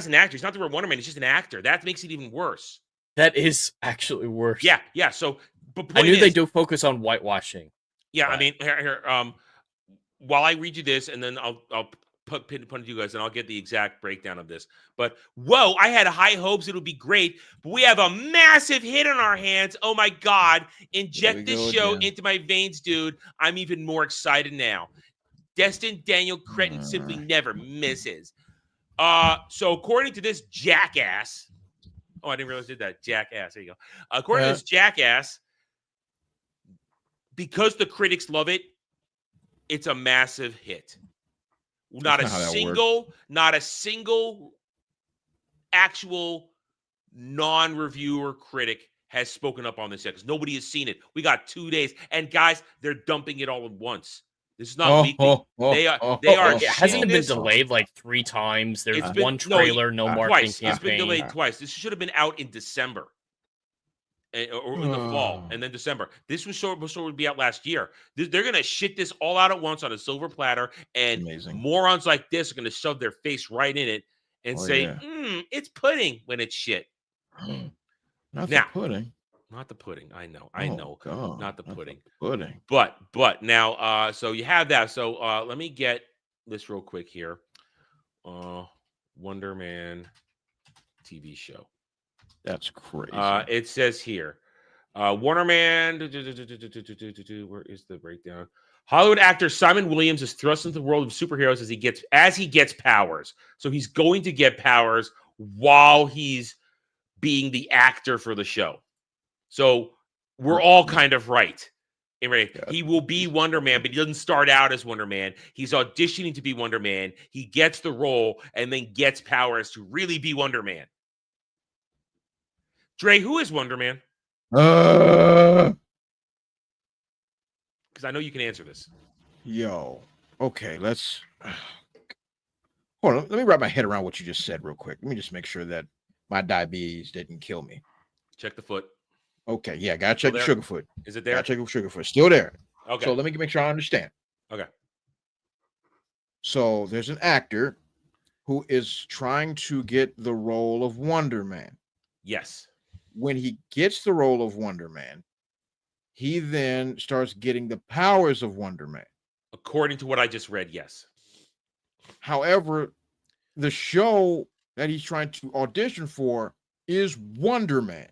an actor. He's not the real Wonder Man. He's just an actor. That makes it even worse. That is actually worse. Yeah. So, but I knew they do focus on whitewashing. Yeah, but... I mean, here, while I read you this, and then I'll put it to you guys, and I'll get the exact breakdown of this. But whoa, I had high hopes it'll be great, but we have a massive hit on our hands. Oh my God! Inject this show into my veins, dude. I'm even more excited now. Destin Daniel Cretton simply never misses. So according to this jackass, I didn't realize I did that. Jackass. There you go. According to this jackass, because the critics love it, it's a massive hit. Not a single actual non-reviewer critic has spoken up on this yet because nobody has seen it. We got 2 days, and guys, they're dumping it all at once. This is not weekly. They are. Hasn't it been delayed like 3 times? There's one trailer, no marketing campaign. It's been delayed twice. This should have been out in December. Or in the fall, and then December. This was would be out last year. They're gonna shit this all out at once on a silver platter, and morons like this are gonna shove their face right in it and say, "It's pudding" when it's shit. Not the pudding. Not the pudding. I know. God, not the pudding. Pudding. But now, so you have that. So let me get this real quick here. Wonder Man TV show. That's crazy. It says here, Wonder Man. Where is the breakdown? Hollywood actor Simon Williams is thrust into the world of superheroes as he gets powers. So he's going to get powers while he's being the actor for the show. So we're all kind of right. He will be Wonder Man, but he doesn't start out as Wonder Man. He's auditioning to be Wonder Man. He gets the role and then gets powers to really be Wonder Man. Dre, who is Wonder Man? Because I know you can answer this. Okay, let's hold on. Let me wrap my head around what you just said real quick. Let me just make sure that my diabetes didn't kill me. Check the foot. Okay, yeah, gotta check the sugar foot. Is it there? Gotta check the sugar foot. Still there. Okay. So let me make sure I understand. Okay. So there's an actor who is trying to get the role of Wonder Man. Yes. When he gets the role of Wonder Man, he then starts getting the powers of Wonder Man. According to what I just read, yes. However, the show that he's trying to audition for is Wonder Man.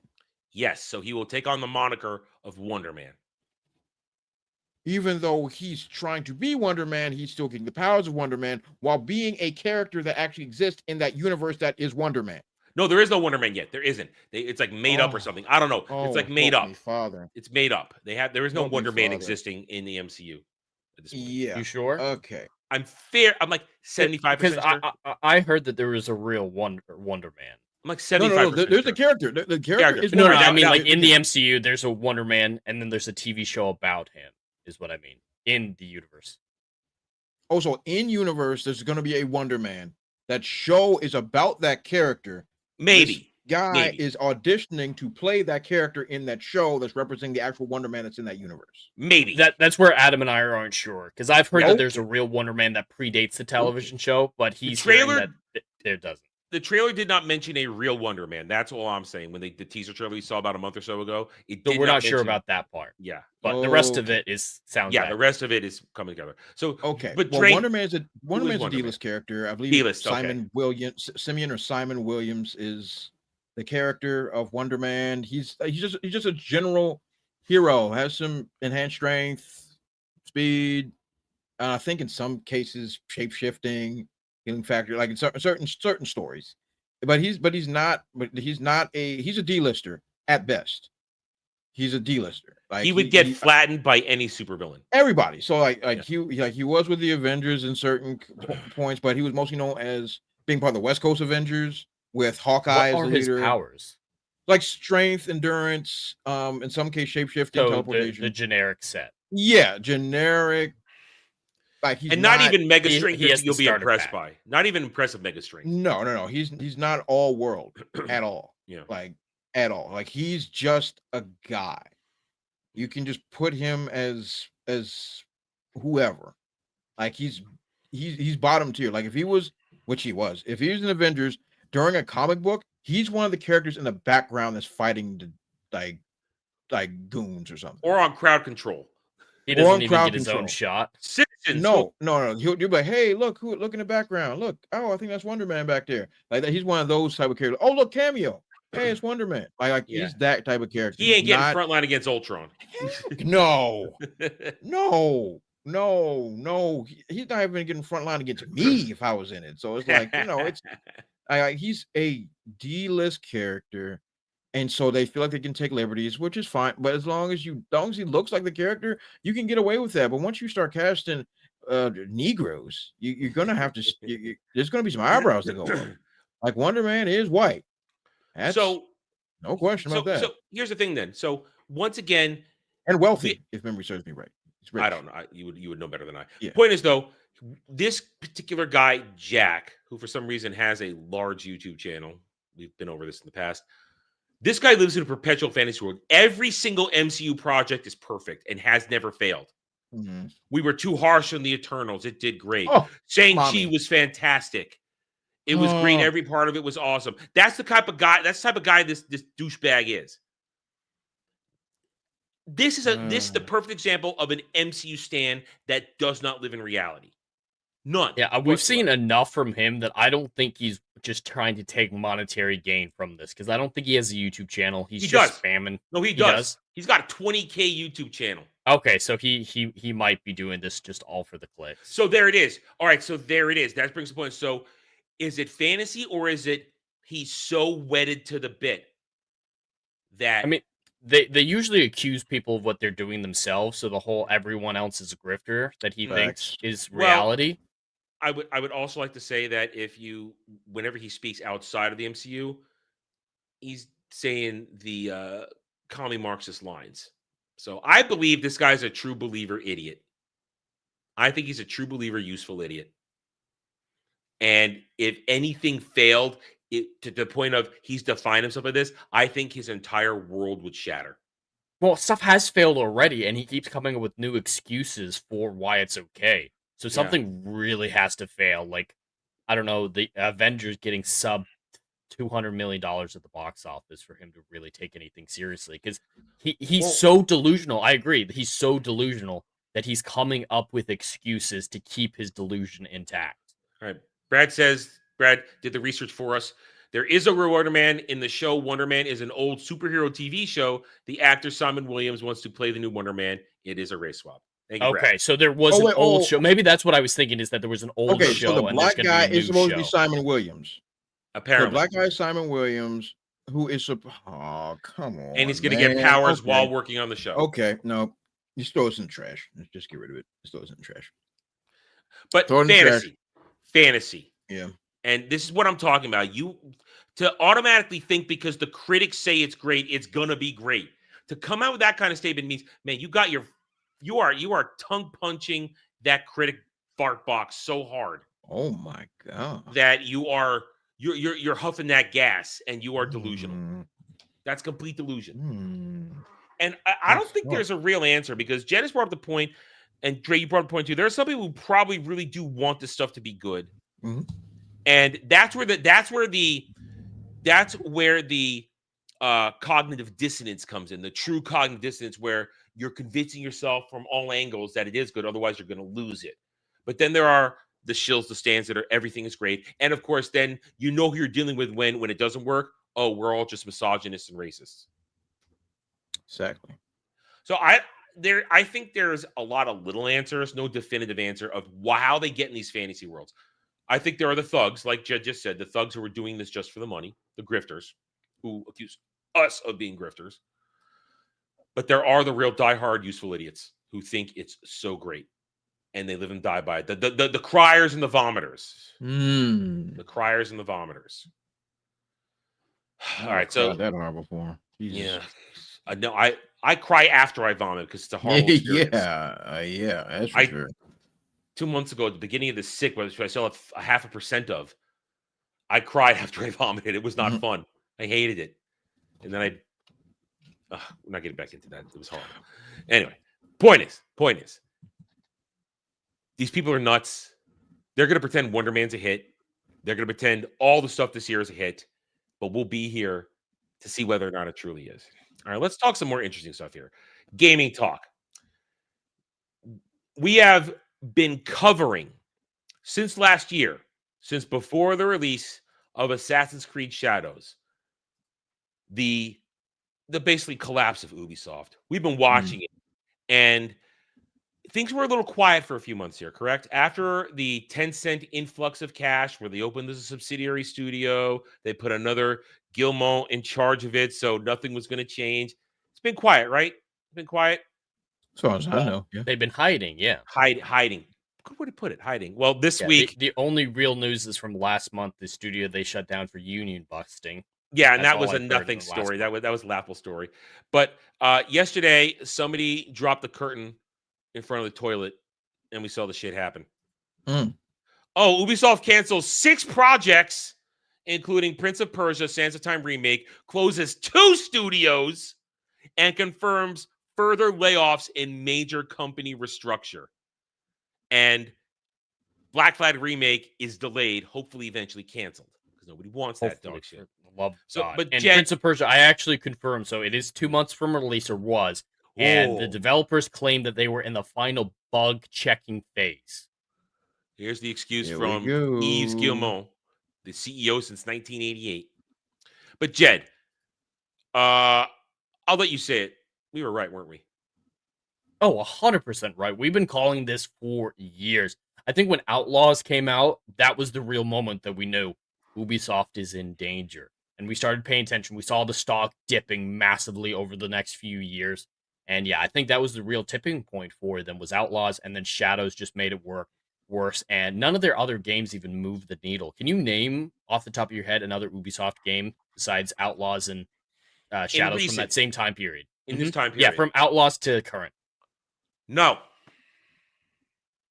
Yes, so he will take on the moniker of Wonder Man. Even though he's trying to be Wonder Man, he's still getting the powers of Wonder Man while being a character that actually exists in that universe that is Wonder Man. No, there is no Wonder Man yet. There isn't. It's like made up or something. I don't know. It's like made up. Father. It's made up. There is no Help me, Wonder Man Father. existing in the MCU at this point. Yeah. You sure? Okay. I'm like 75% Because sure. I heard that there was a real Wonder Man. I'm like 75%. No, there's a character. The character is no, Wonder I Man. mean like in the MCU, there's a Wonder Man, and then there's a TV show about him. Is what I mean in the universe. Also, in universe, there's going to be a Wonder Man. That show is about that character. Maybe this guy is auditioning to play that character in that show that's representing the actual Wonder Man that's in that universe. Maybe that's where Adam and I aren't sure, because I've heard that there's a real Wonder Man that predates the television show, but he's trailer that there doesn't. The trailer did not mention a real Wonder Man. That's all I'm saying. When the teaser trailer we saw about a month or so ago, we're not sure about that part. Yeah, but the rest of it sounds. Yeah, the rest of it is coming together. So okay, but well, Wonder Man's a D-list Man? character. I believe D-list, Simon Williams is the character of Wonder Man. He's just a general hero. Has some enhanced strength, speed. I think in some cases shape shifting. Healing factor, like in certain stories, but he's a D-lister at best. He's a D-lister. Like he would get flattened by any supervillain. Everybody. So he was with the Avengers in certain points, but he was mostly known as being part of the West Coast Avengers with Hawkeye as the leader. His powers? Like strength, endurance, in some case shapeshifting, teleportation. The generic set. Yeah, generic. Like he's and not even mega strength you'll be impressed by. Not even impressive mega strength. No. He's not all world at all. Yeah. Like at all. Like he's just a guy. You can just put him as whoever. Like he's bottom tier. Like if he was, which he was, if he was in Avengers during a comic book, he's one of the characters in the background that's fighting the like goons or something. Or on crowd control. He doesn't even get his own shot. Citizens. No. He'll be like, hey, look in the background. Look, I think that's Wonder Man back there. Like that. He's one of those type of characters. Oh, look, cameo. Hey, it's Wonder Man. He's that type of character. He ain't getting frontline against Ultron. No. He's not even getting frontline against me if I was in it. So it's like, he's a D-list character. And so they feel like they can take liberties, which is fine. But as long as he looks like the character, you can get away with that. But once you start casting Negroes, you're gonna have to. There's gonna be some eyebrows to go up. Like Wonder Man is white. No question about that. So here's the thing, then. So once again, and wealthy, if memory serves me right. I don't know. You would know better than I. Yeah. Point is though, this particular guy Jack, who for some reason has a large YouTube channel. We've been over this in the past. This guy lives in a perpetual fantasy world. Every single MCU project is perfect and has never failed. Mm-hmm. We were too harsh on the Eternals. It did great. Oh, Shang-Chi was fantastic. It was great. Every part of it was awesome. That's the type of guy. That's the type of guy this douchebag is. This is the perfect example of an MCU stan that does not live in reality. None. Yeah, we've seen enough from him that I don't think he's just trying to take monetary gain from this, because I don't think he has a YouTube channel. He just spamming. No, he does. He's got a 20K YouTube channel. Okay, so he might be doing this just all for the clicks. So there it is. All right, so there it is. That brings the point. So is it fantasy or is it he's so wedded to the bit that they usually accuse people of what they're doing themselves, so the whole everyone else is a grifter that he thinks is reality. I would also like to say that whenever he speaks outside of the MCU, he's saying the commie Marxist lines. So I believe this guy's a true believer idiot. I think he's a true believer useful idiot. And if anything failed to the point of he's defined himself by this, I think his entire world would shatter. Well, stuff has failed already, and he keeps coming up with new excuses for why it's okay. So something really has to fail. Like, I don't know, the Avengers getting sub $200 million at the box office for him to really take anything seriously. Because he's so delusional. I agree. He's so delusional that he's coming up with excuses to keep his delusion intact. All right. Brad did the research for us. There is a real Wonder Man in the show. Wonder Man is an old superhero TV show. The actor Simon Williams wants to play the new Wonder Man. It is a race swap. Thank you, Okay, Brad. so there was an old show. Maybe that's what I was thinking, is that there was an old show. So the and black guy is supposed to be show. Simon Williams. Apparently. The black guy is Simon Williams, who is oh, come on. And he's going to get powers while working on the show. Okay, no. Just throw us in the trash. Let's just get rid of it. Just throw us in the trash. But fantasy. Yeah. And this is what I'm talking about. You to automatically think because the critics say it's great, it's gonna be great. To come out with that kind of statement means, man, you are tongue punching that critic fart box so hard. Oh my god. That you're huffing that gas and you are delusional. That's complete delusion. And I don't think there's a real answer, because Janice brought up the point, and Dre, you brought up the point too. There are some people who probably really do want this stuff to be good. And that's where the cognitive dissonance comes in, the true cognitive dissonance, where you're convincing yourself from all angles that it is good, otherwise you're going to lose it. But then there are the shills, the stands that are everything is great. And of course, then you know who you're dealing with when it doesn't work. Oh, we're all just misogynists and racists. Exactly. So I think there's a lot of little answers, no definitive answer of how they get in these fantasy worlds. I think there are the thugs, like Jed just said, the thugs who are doing this just for the money, the grifters, who accuse us of being grifters. But there are the real diehard useful idiots who think it's so great, and they live and die by it. The criers and the vomiters. The criers and the vomiters. All right, so that horrible form. Yeah. No, I cry after I vomit because it's a horrible experience. Yeah, that's for sure. 2 months ago, at the beginning of the sick, which I still have 0.5% of, I cried after I vomited. It was not fun. I hated it. And then we're not getting back into that. It was horrible. Anyway, point is, these people are nuts. They're going to pretend Wonder Man's a hit. They're going to pretend all the stuff this year is a hit, but we'll be here to see whether or not it truly is. All right, let's talk some more interesting stuff here. Gaming talk. We have been covering since last year, since before the release of Assassin's Creed Shadows, the basically collapse of Ubisoft. We've been watching it, and things were a little quiet for a few months here, correct? After the Tencent influx of cash, where they opened as a subsidiary studio, they put another Guillemot in charge of it, so nothing was going to change. It's been quiet, right? It's been quiet. As far as I know, yeah. They've been hiding, yeah. Hiding. Good way to put it, hiding. Well, this week... The only real news is from last month, the studio they shut down for union busting. Yeah, and that was a nothing story. That was a laughable story. But yesterday, somebody dropped the curtain in front of the toilet, and we saw the shit happen. Oh, Ubisoft cancels 6 projects, including Prince of Persia, Sands of Time Remake, closes 2 studios, and confirms further layoffs in major company restructure. And Black Flag Remake is delayed, hopefully eventually canceled, because nobody wants that dog shit. Love God. But Prince of Persia, I actually confirmed, so it is 2 months from release, or was, and the developers claimed that they were in the final bug checking phase. Here's the excuse from Yves Guillemot, the CEO since 1988. But Jed, I'll let you say it. We were right, weren't we? Oh, 100% right. We've been calling this for years. I think when Outlaws came out, that was the real moment that we knew Ubisoft is in danger. And we started paying attention. We saw the stock dipping massively over the next few years. And yeah, I think that was the real tipping point for them, was Outlaws, and then Shadows just made it worse. And none of their other games even moved the needle. Can you name, off the top of your head, another Ubisoft game besides Outlaws and Shadows from that same time period? In this time period? Yeah, from Outlaws to current. No.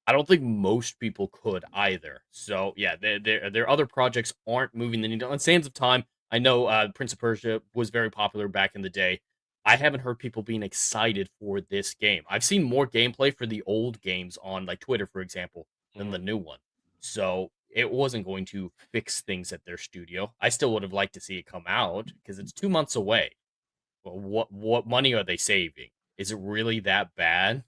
I don't think most people could either. So, yeah, their other projects aren't moving the needle. And Sands of Time, I know Prince of Persia was very popular back in the day. I haven't heard people being excited for this game. I've seen more gameplay for the old games on, like, Twitter, for example, than the new one. So, it wasn't going to fix things at their studio. I still would have liked to see it come out, because it's 2 months away. Well, what money are they saving? Is it really that bad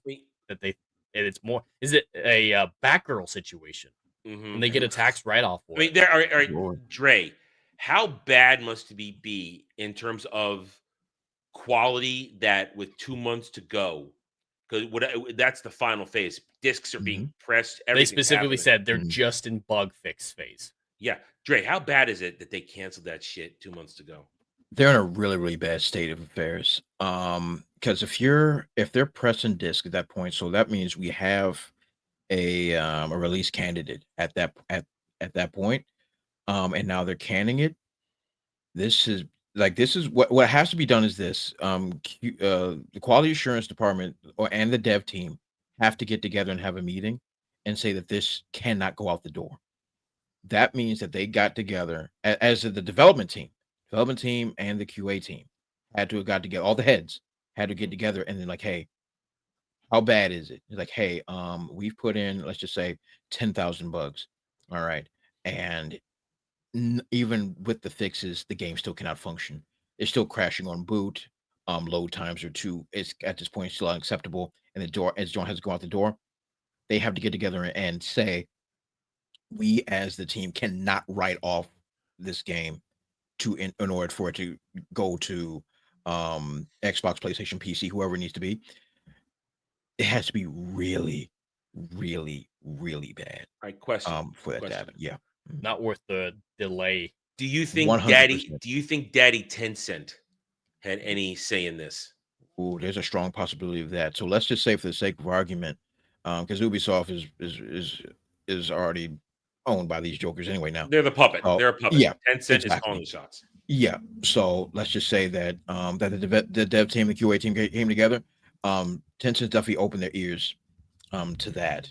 that they And it's more. Is it a Batgirl situation? Mhm. And they get a tax write-off for I mean, there are Dre. How bad must it be in terms of quality that with 2 months to go, because that's the final phase. Discs are being pressed. They specifically happening. said they're just in bug fix phase. Yeah, Dre, how bad is it that they canceled that shit 2 months to go? They're in a really, really bad state of affairs. Because if they're pressing disc at that point, so that means we have a release candidate at that point. And now they're canning it. This is what has to be done is this. The quality assurance department and the dev team have to get together and have a meeting and say that this cannot go out the door. That means that they got together as the development team and the QA team had to have got together. All the heads had to get together and then like, hey, how bad is it? It's like, hey, we've put in, let's just say 10,000 bugs. All right. And even with the fixes, the game still cannot function. It's still crashing on boot. Load times are it's at this point still unacceptable. And the door has to go out the door. They have to get together and say, we as the team cannot write off this game in order for it to go to Xbox, PlayStation, PC, whoever it needs to be. It has to be really, really, really bad. All right, question for that to happen. Yeah, not worth the delay. Do you think 100%. Daddy Tencent had any say in this? Ooh, there's a strong possibility of that. So let's just say, for the sake of argument, because Ubisoft is already owned by these jokers anyway. Now they're the puppet. They're a puppet. Yeah, Tencent is calling the shots. Yeah. So let's just say that the dev team, the QA team came together. Tencent definitely opened their ears to that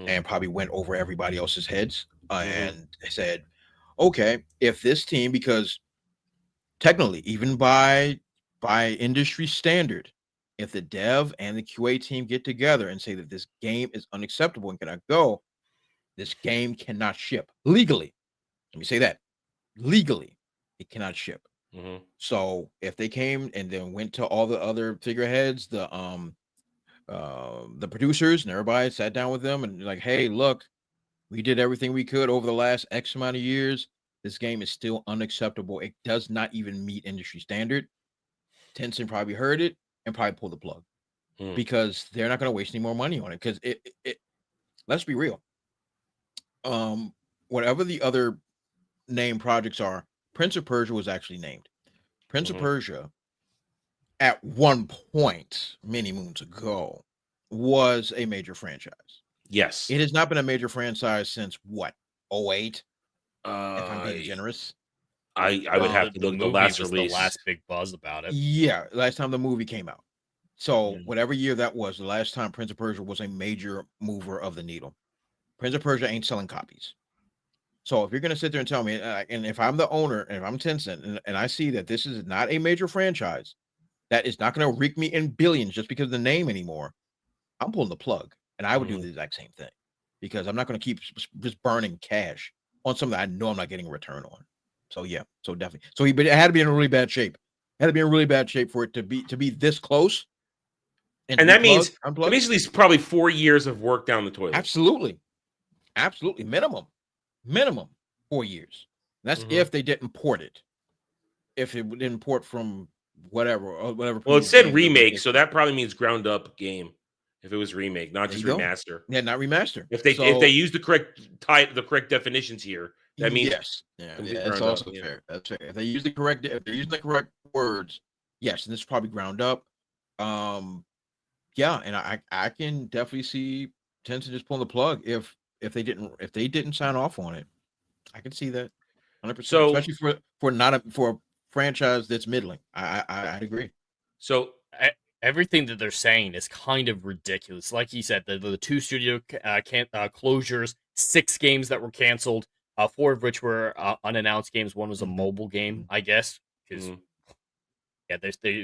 and probably went over everybody else's heads and said, okay, if this team, because technically, even by industry standard, if the dev and the QA team get together and say that this game is unacceptable and cannot go, this game cannot ship legally. Let me say that legally, it cannot ship. So if they came and then went to all the other figureheads, the producers and everybody, sat down with them and like, hey, look, we did everything we could over the last X amount of years. This game is still unacceptable. It does not even meet industry standard. Tencent probably heard it and probably pulled the plug because they're not going to waste any more money on it. Because it let's be real. Whatever the other named projects are, Prince of Persia was actually named. Prince of Persia, at one point, many moons ago, was a major franchise. Yes. It has not been a major franchise since what, 2008? If I'm being generous. I would have to look at the last release. The last big buzz about it. Yeah, last time the movie came out. So whatever year that was, the last time Prince of Persia was a major mover of the needle. Prince of Persia ain't selling copies. So if you're going to sit there and tell me, and if I'm the owner, and if I'm Tencent, and I see that this is not a major franchise, that is not going to reek me in billions just because of the name anymore, I'm pulling the plug. And I would do the exact same thing because I'm not going to keep just burning cash on something that I know I'm not getting a return on. So yeah, so definitely. So but it had to be in a really bad shape. It had to be in really bad shape for it to be this close. And that means basically it's probably 4 years of work down the toilet. Absolutely. Minimum 4 years. That's if they didn't port it. If it didn't port from whatever. Well, it said remake, so that probably means ground up game. If it was remake, not just remaster. Yeah, not remaster. If they use the correct definitions here, that means yes. Yeah, that's also fair. That's fair. If they're using the correct words, yes, and this is probably ground up. Yeah, and I can definitely see Tencent just pulling the plug if they didn't sign off on it. I can see that 100%. So, especially for a franchise that's middling. I'd agree. So everything that they're saying is kind of ridiculous. Like you said, the 2 studio closures, 6 games that were canceled, 4 of which were unannounced games. One was a mobile game, I guess, because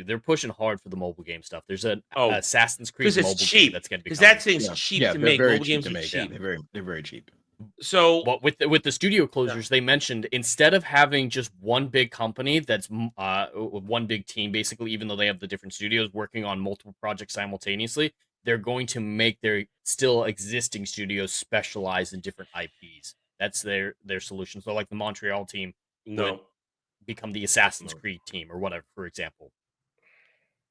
they're pushing hard for the mobile game stuff. There's an Assassin's Creed mobile game that's going to be that thing's cheap to make. Mobile games are cheap. They're very cheap. So, but with the studio closures, they mentioned instead of having just one big company that's one big team, basically, even though they have the different studios working on multiple projects simultaneously, they're going to make their still existing studios specialize in different IPs. That's their solution. So like the Montreal team would become the Assassin's Creed team or whatever, for example.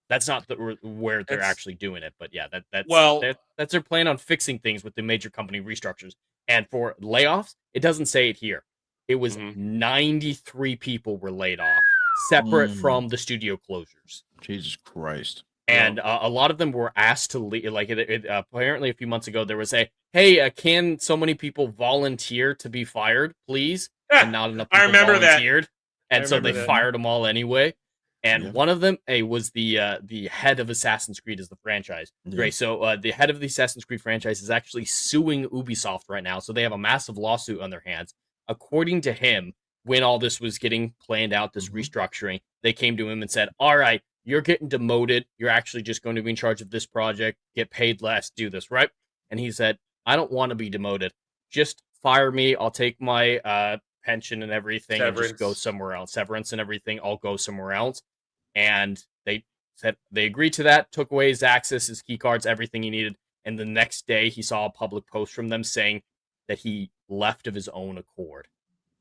That's not where they're actually doing it, but yeah, that's their plan on fixing things with the major company restructures. And for layoffs, it doesn't say it here. It was 93 people were laid off, separate from the studio closures. Jesus Christ. And a lot of them were asked to leave. Like, apparently a few months ago, there was hey, can so many people volunteer to be fired, please? And not enough people volunteered. And so they fired them all anyway. And one of them was the head of Assassin's Creed as the franchise. Great. So the head of the Assassin's Creed franchise is actually suing Ubisoft right now. So they have a massive lawsuit on their hands. According to him, when all this was getting planned out, this restructuring, they came to him and said, all right, you're getting demoted. You're actually just going to be in charge of this project, get paid less, do this, right? And he said, I don't want to be demoted. Just fire me. I'll take my pension and everything and just go somewhere else. Severance and everything, I'll go somewhere else. And they said they agreed to that, took away his access, his key cards, everything he needed. And the next day he saw a public post from them saying that he left of his own accord,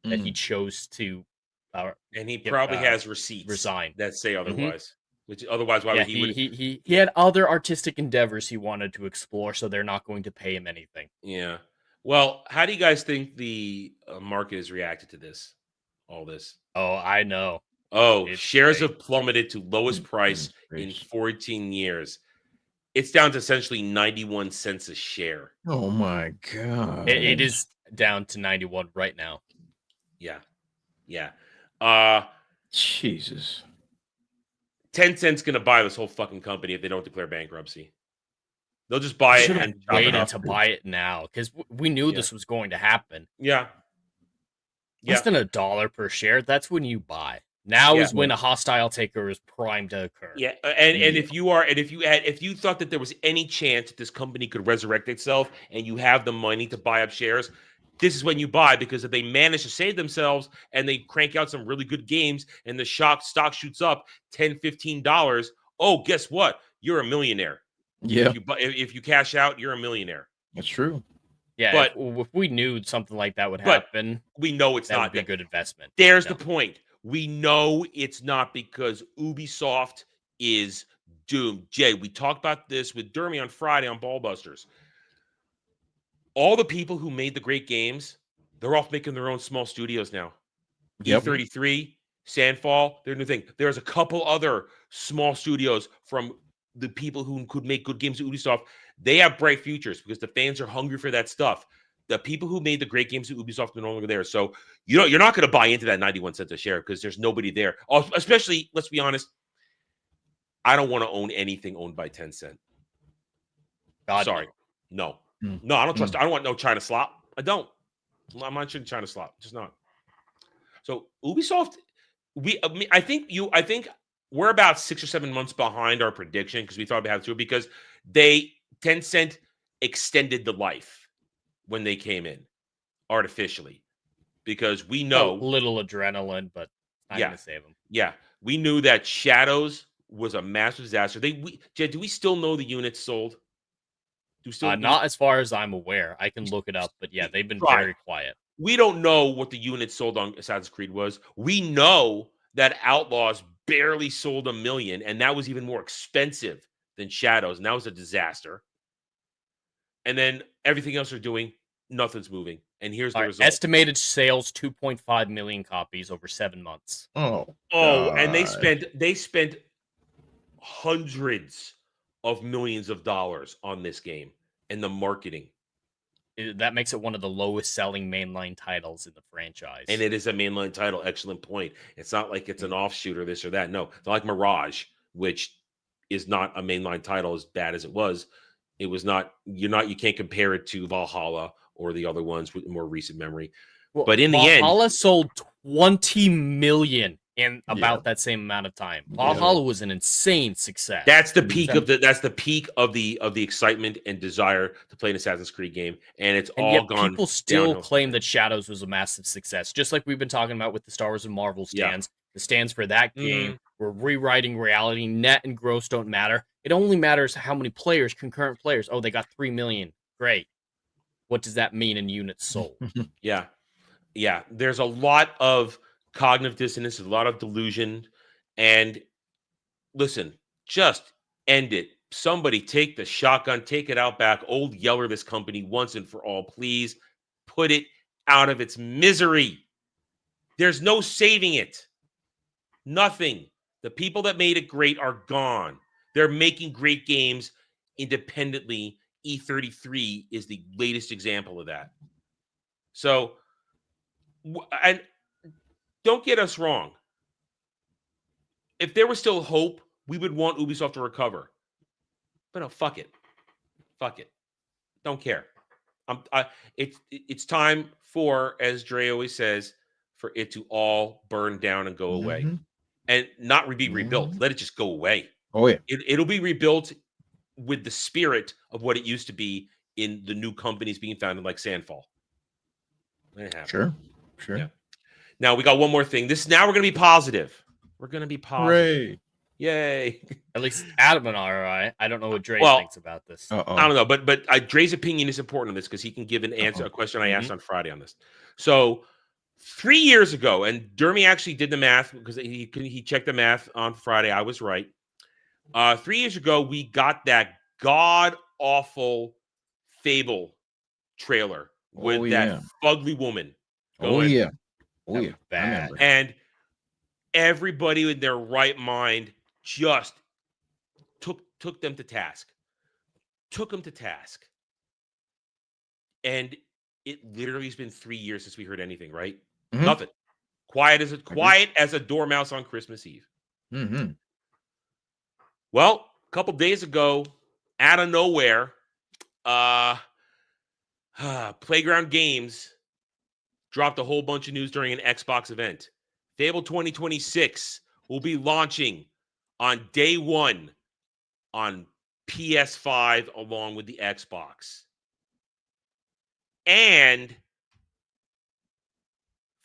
that he chose to and he probably has receipts resign that say otherwise. Which otherwise, why would he had other artistic endeavors he wanted to explore, so they're not going to pay him anything. Yeah. Well, how do you guys think the market has reacted to this? All this? Oh, I know. Oh, shares have plummeted to lowest price in 14 years. It's down to essentially 91 cents a share. Oh my God. It is down to 91 right now. Yeah. Yeah. Jesus. Tencent's going to buy this whole fucking company if they don't declare bankruptcy. They'll just buy it and waited to buy it now because we knew this was going to happen. Yeah. Less than $1 per share. That's when you buy. Now is when a hostile taker is primed to occur. Yeah, and if you thought that there was any chance that this company could resurrect itself, and you have the money to buy up shares, this is when you buy, because if they manage to save themselves and they crank out some really good games and the stock shoots up $10, $15, oh, guess what? You're a millionaire. Yeah. If you cash out, you're a millionaire. That's true. Yeah, but if we knew something like that would happen, we know it's not a good investment. There's the point. We know it's not, because Ubisoft is doomed. Jay, we talked about this with Dermy on Friday on Ballbusters. All the people who made the great games, they're all making their own small studios now. Yep. E33, Sandfall, they're new thing. There's a couple other small studios from the people who could make good games at Ubisoft. They have bright futures because the fans are hungry for that stuff. The people who made the great games at Ubisoft are no longer there. So you're not going to buy into that 91 cents a share because there's nobody there. Especially, let's be honest, I don't want to own anything owned by Tencent. Sorry. No. No, I don't trust. I don't want no China slop. I don't. I'm not sure China slop. Just not. So Ubisoft, I think we're about 6 or 7 months behind our prediction because we thought we had to, because Tencent extended the life when they came in artificially, because we know little adrenaline, but not going to save them. Yeah, we knew that Shadows was a massive disaster. Jay, do we still know the units sold? Not as far as I'm aware. I can look it up, but yeah, they've been very quiet. We don't know what the units sold on Assassin's Creed was. We know that Outlaws barely sold 1 million, and that was even more expensive than Shadows, and that was a disaster. And then everything else they're doing, nothing's moving. And here's the result. Estimated sales 2.5 million copies over 7 months. Oh, and they spent hundreds of millions of dollars on this game and the marketing. That makes it one of the lowest selling mainline titles in the franchise. And it is a mainline title. Excellent point. It's not like it's an offshoot or this or that. No, it's not like Mirage, which is not a mainline title as bad as it was. It was not. You can't compare it to Valhalla or the other ones with more recent memory. Well, but in the end, Valhalla sold 20 million in about that same amount of time. Valhalla was an insane success. That's the peak of the excitement and desire to play an Assassin's Creed game, and it's all gone. People still claim that Shadows was a massive success, just like we've been talking about with the Star Wars and Marvel stands. It stands for that game. We're rewriting reality. Net and gross don't matter. It only matters how many players, concurrent players. Oh, they got 3 million. Great. What does that mean in units sold? Yeah. There's a lot of cognitive dissonance, a lot of delusion. And listen, just end it. Somebody take the shotgun, take it out back. Old Yeller this company once and for all. Please put it out of its misery. There's no saving it. Nothing. The people that made it great are gone. They're making great games independently. E33 is the latest example of that. So, and don't get us wrong. If there was still hope, we would want Ubisoft to recover. But no, fuck it. Fuck it. Don't care. It's time for, as Dre always says, for it to all burn down and go away. And not be rebuilt. Let it just go away. Oh, yeah. It'll be rebuilt with the spirit of what it used to be in the new companies being founded like Sandfall. Sure. Yeah. Now we got one more thing. Now we're going to be positive. We're going to be positive. Hooray. Yay. At least Adam and I are right. I don't know what Dre thinks about this. I don't know, but Dre's opinion is important on this because he can give an answer, a question I asked on Friday on this. So 3 years ago, and Dermy actually did the math because he checked the math on Friday. I was right. 3 years ago, we got that god-awful Fable trailer with that fugly woman. Bad. And everybody in their right mind just took them to task. Took them to task. And it literally has been 3 years since we heard anything, right? Nothing. Quiet as a dormouse on Christmas Eve. Well, a couple days ago, out of nowhere, Playground Games dropped a whole bunch of news during an Xbox event. Fable 2026 will be launching on day one on PS5 along with the Xbox. And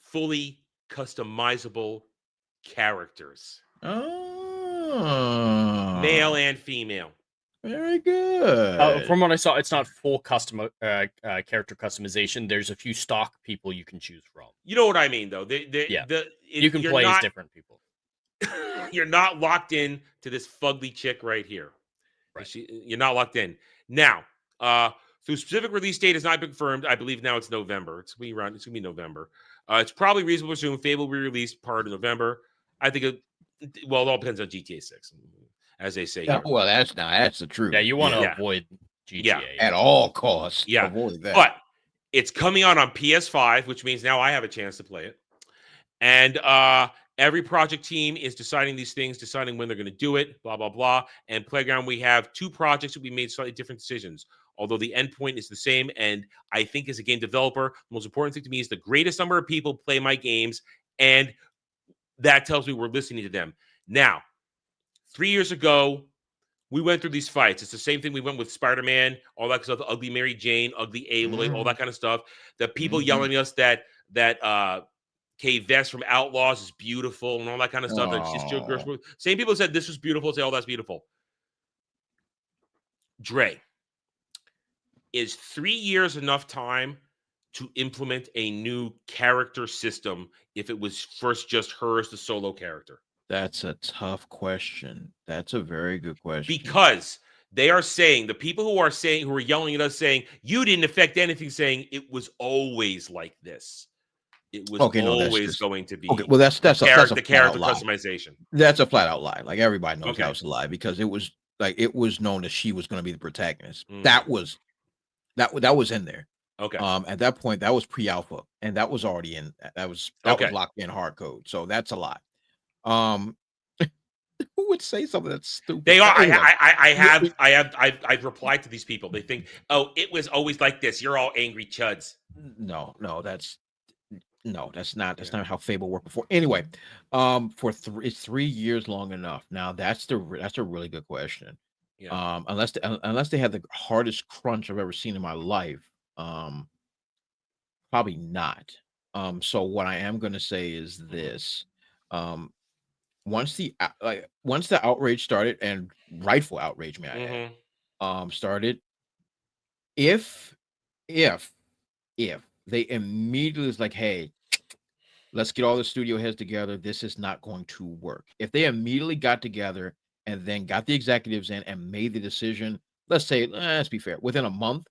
fully customizable characters. Male and female. Very good. From what I saw, it's not full custom character customization. There's a few stock people you can choose from. You know what I mean, though. You can play as different people. You're not locked in to this fugly chick right here. Right. You're not locked in. Now, through specific release date has not been confirmed. I believe now it's November. It's gonna be November. It's probably reasonable to assume Fable will be released part of November. I think it all depends on GTA 6, as they say. Yeah, well, that's the truth. Yeah, you want to avoid GTA at all costs. Yeah, avoid that. But it's coming out on PS5, which means now I have a chance to play it. And every project team is deciding these things, deciding when they're going to do it, blah, blah, blah. And Playground, we have 2 projects that we made slightly different decisions, although the endpoint is the same. And I think as a game developer, the most important thing to me is the greatest number of people play my games, and that tells me we're listening to them. Now, 3 years ago, we went through these fights. It's the same thing we went with Spider-Man, all that stuff, Ugly Mary Jane, Ugly Aloy, all that kind of stuff. The people yelling at us that Kay Vest from Outlaws is beautiful and all that kind of stuff. And she's still girls. Same people said this was beautiful, say, oh, that's beautiful. Dre, is 3 years enough time to implement a new character system if it was first just her as the solo character? That's a tough question. That's a very good question. Because they are saying, the people who are yelling at us saying, you didn't affect anything, saying it was always like this. It was always going to be. Okay, well, that's the character lie. Customization. That's a flat out lie. Like everybody knows that was a lie because it was known that she was going to be the protagonist. That was in there. Okay. At that point, that was pre-alpha, and that was already in. That was locked in hard code. So that's a lie. Who would say something that's stupid? They are. Anyway. I've replied to these people. They think, oh, it was always like this. You're all angry chuds. No, that's not how Fable worked before. Anyway, is 3 years long enough? Now that's a really good question. Yeah. Unless they had the hardest crunch I've ever seen in my life, probably not. So what I am going to say is this: Once the outrage started, and rightful outrage, may I add, started, if they immediately was like, hey, let's get all the studio heads together, this is not going to work. If they immediately got together and then got the executives in and made the decision, let's say, let's be fair, within a month,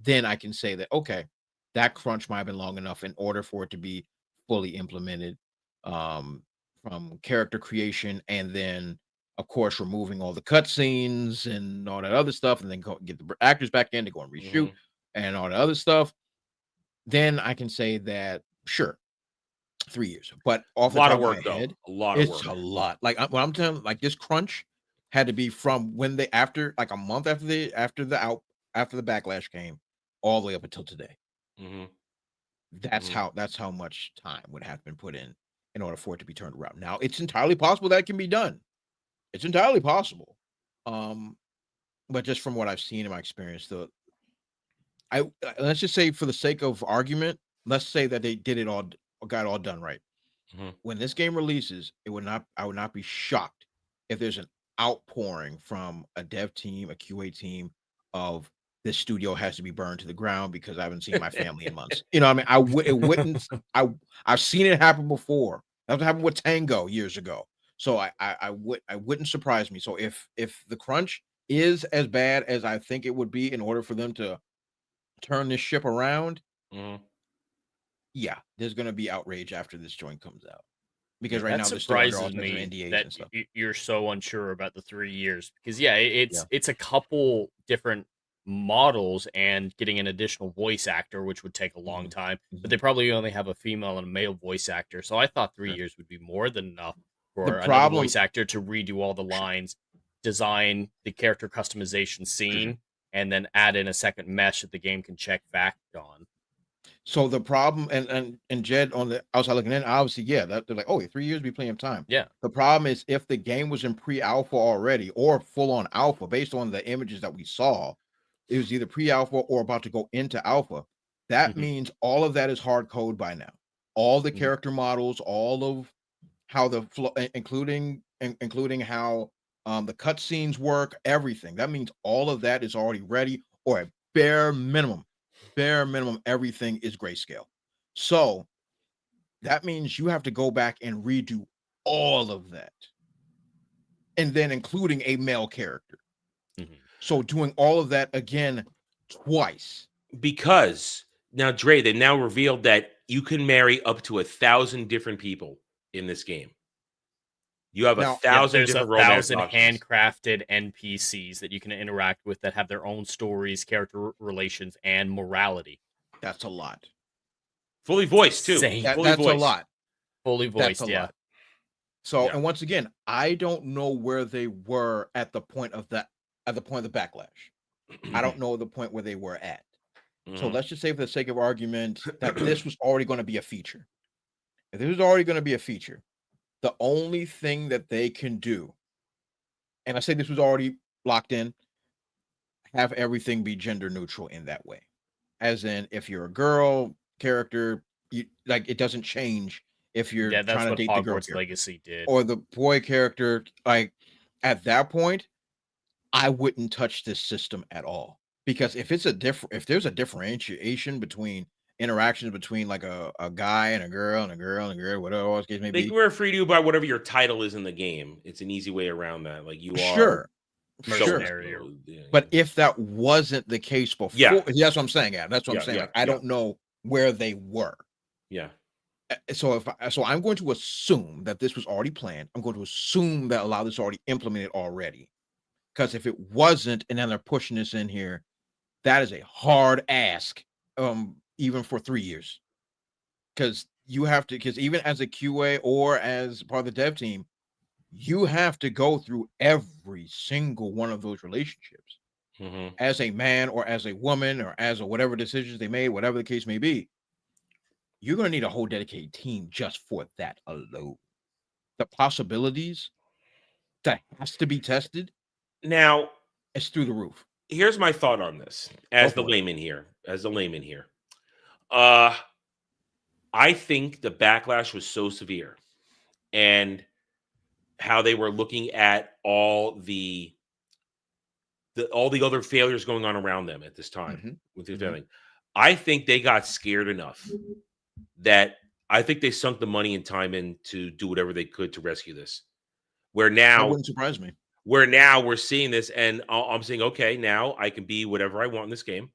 then I can say that, okay, that crunch might have been long enough in order for it to be fully implemented, from character creation, and then, of course, removing all the cutscenes and all that other stuff, and then go get the actors back in to go and reshoot and all the other stuff. Then I can say that, sure, 3 years. But off the lot top of work, of my though. head, A lot of work. it's a lot. Like what I'm telling, like this crunch had to be from when they after like a month after the backlash came, all the way up until today. That's how much time would have been put in order for it to be turned around. Now it's entirely possible that it can be done. It's entirely possible. But just from what I've seen in my experience, let's just say, for the sake of argument, let's say that they did it all, got it all done right. When this game releases, I would not be shocked if there's an outpouring from a dev team, a QA team, of this studio has to be burned to the ground because I haven't seen my family in months. You know what I mean? It wouldn't. I've seen it happen before. That happened with Tango years ago. So I wouldn't surprise me. So if the crunch is as bad as I think it would be in order for them to turn this ship around, yeah, there's going to be outrage after this joint comes out. Because right now, there's still under all kinds of NDAs that and stuff. you're so unsure about the 3 years, because it's a couple different models and getting an additional voice actor, which would take a long time. But they probably only have a female and a male voice actor, so I thought 3 years would be more than enough for another voice actor to redo all the lines, design the character customization scene, and then add in a second mesh that the game can check back on. So the problem, and Jed on the outside looking in, obviously, yeah, they're like, oh, 3 years would be plenty of time. Yeah. The problem is if the game was in pre-alpha already or full-on alpha, based on the images that we saw, it was either pre-alpha or about to go into alpha. That means all of that is hard code by now. All the character models, all of how the flow, including how the cutscenes work, everything. That means all of that is already ready, or at bare minimum, everything is grayscale. So that means you have to go back and redo all of that, and then including a male character. So doing all of that again twice. Because now, Dre, they now revealed that you can marry up to 1,000 different people in this game. You have 1,000 different romance options. 1,000 handcrafted NPCs that you can interact with that have their own stories, character relations, and morality. That's a lot. Fully voiced, too. That's a lot. Fully voiced, That's a lot. So, and once again, I don't know where they were at the point of the backlash. I don't know the point where they were at. So let's just say, for the sake of argument, that this was already going to be a feature. If this was already going to be a feature, the only thing that they can do, and I say this was already locked in, have everything be gender neutral in that way. As in, if you're a girl character, it doesn't change if you're trying to date the girl character. Legacy did. Or the boy character. Like, at that point, I wouldn't touch this system at all. Because if there's a differentiation between interactions between like a guy and a girl and a girl and a girl, whatever the case may be, They were free to by whatever your title is in the game. It's an easy way around that. Like, you are sure. Yeah. But if that wasn't the case before, that's what I'm saying. That's what I'm saying. I don't know where they were. Yeah. So I'm going to assume that this was already planned. I'm going to assume that a lot of this already implemented already. Because if it wasn't, and then they're pushing this in here, that is a hard ask, even for 3 years. Because even as a QA or as part of the dev team, you have to go through every single one of those relationships. As a man or as a woman or as a whatever decisions they made, whatever the case may be, you're going to need a whole dedicated team just for that alone. The possibilities that has to be tested, now, it's through the roof. Here's my thought on this as the layman here. I think the backlash was so severe and how they were looking at all the other failures going on around them at this time with this failing. I think they got scared enough that I think they sunk the money and time in to do whatever they could to rescue this. Where now That wouldn't surprise me. Where now we're seeing this, and I'm saying, okay, now I can be whatever I want in this game.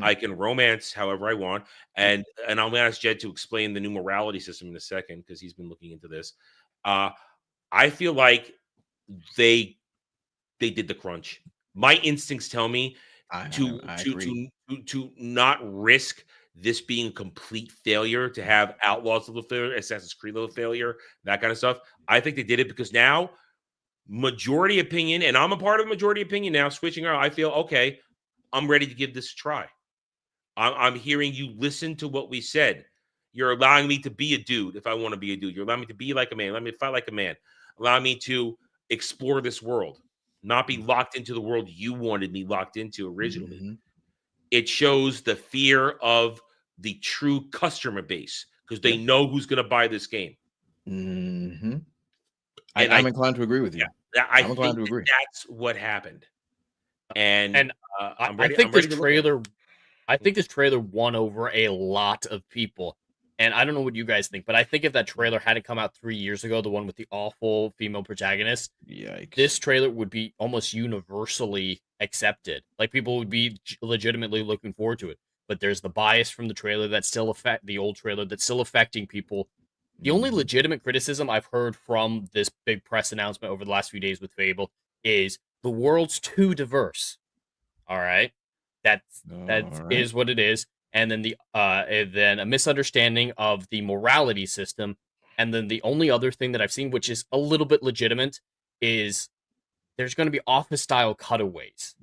I can romance however I want, and I'm going to ask Jed to explain the new morality system in a second because he's been looking into this. I feel like they did the crunch. My instincts tell me to not risk this being a complete failure, to have Outlaws level failure, Assassin's Creed level failure, that kind of stuff. I think they did it because now majority opinion, and I'm a part of majority opinion now, switching around. I feel, okay, I'm ready to give this a try. I'm hearing you listen to what we said. You're allowing me to be a dude if I want to be a dude. You're allowing me to be like a man. Let me fight like a man. Allow me to explore this world, not be locked into the world you wanted me locked into originally. It shows the fear of the true customer base because they know who's going to buy this game. I'm inclined to agree with you. Yeah, I'm inclined to agree. That's what happened. And I think this trailer, I think this trailer won over a lot of people. And I don't know what you guys think, but I think if that trailer hadn't come out 3 years ago, the one with the awful female protagonist, this trailer would be almost universally accepted. Like, people would be legitimately looking forward to it. But there's the bias from the trailer that's still the old trailer that's still affecting people. The only legitimate criticism I've heard from this big press announcement over the last few days with Fable is the world's too diverse. All right, that is what it is. And then then a misunderstanding of the morality system. And then the only other thing that I've seen, which is a little bit legitimate, is there's going to be office-style cutaways,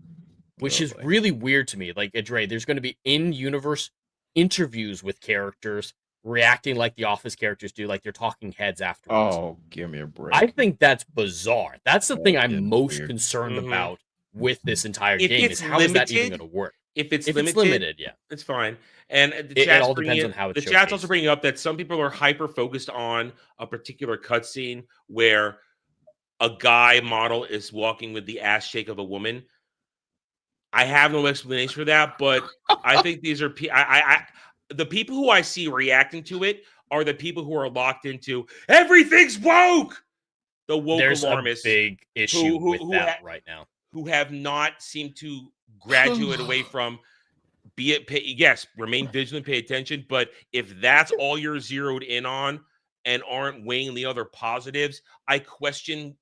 which is really weird to me. Like, Dre, there's going to be in-universe interviews with characters reacting like the Office characters do, like they're talking heads afterwards. Oh, give me a break. I think that's bizarre. That's the thing I'm most concerned about with this entire game, is how is that even going to work? If it's limited, yeah, it's fine. And it all depends on how it's the chat's also bringing up that some people are hyper focused on a particular cutscene where a guy model is walking with the ass shake of a woman. I have no explanation for that, but I think these are the people who I see reacting to it are the people who are locked into everything's woke. The woke alarmists, a big issue with that right now, who have not seemed to graduate away from remain vigilant, pay attention. But if that's all you're zeroed in on and aren't weighing the other positives, I question,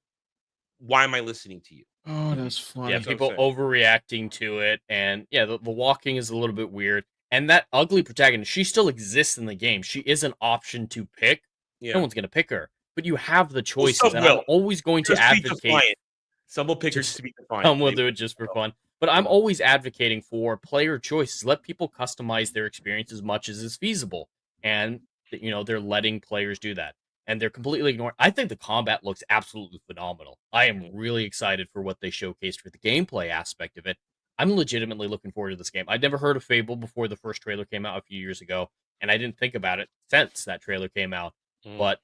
why am I listening to you? Oh, that's funny. Yeah, people overreacting to it. And yeah, the walking is a little bit weird. And that ugly protagonist, she still exists in the game. She is an option to pick. Yeah. No one's going to pick her. But you have the choices. And I'm always going to advocate. Some will pick her just to be defiant. Some will do it just for fun. But I'm always advocating for player choices. Let people customize their experience as much as is feasible. And, you know, they're letting players do that. And they're completely ignoring. I think the combat looks absolutely phenomenal. I am really excited for what they showcased for the gameplay aspect of it. I'm legitimately looking forward to this game. I'd never heard of Fable before the first trailer came out a few years ago, and I didn't think about it since that trailer came out. But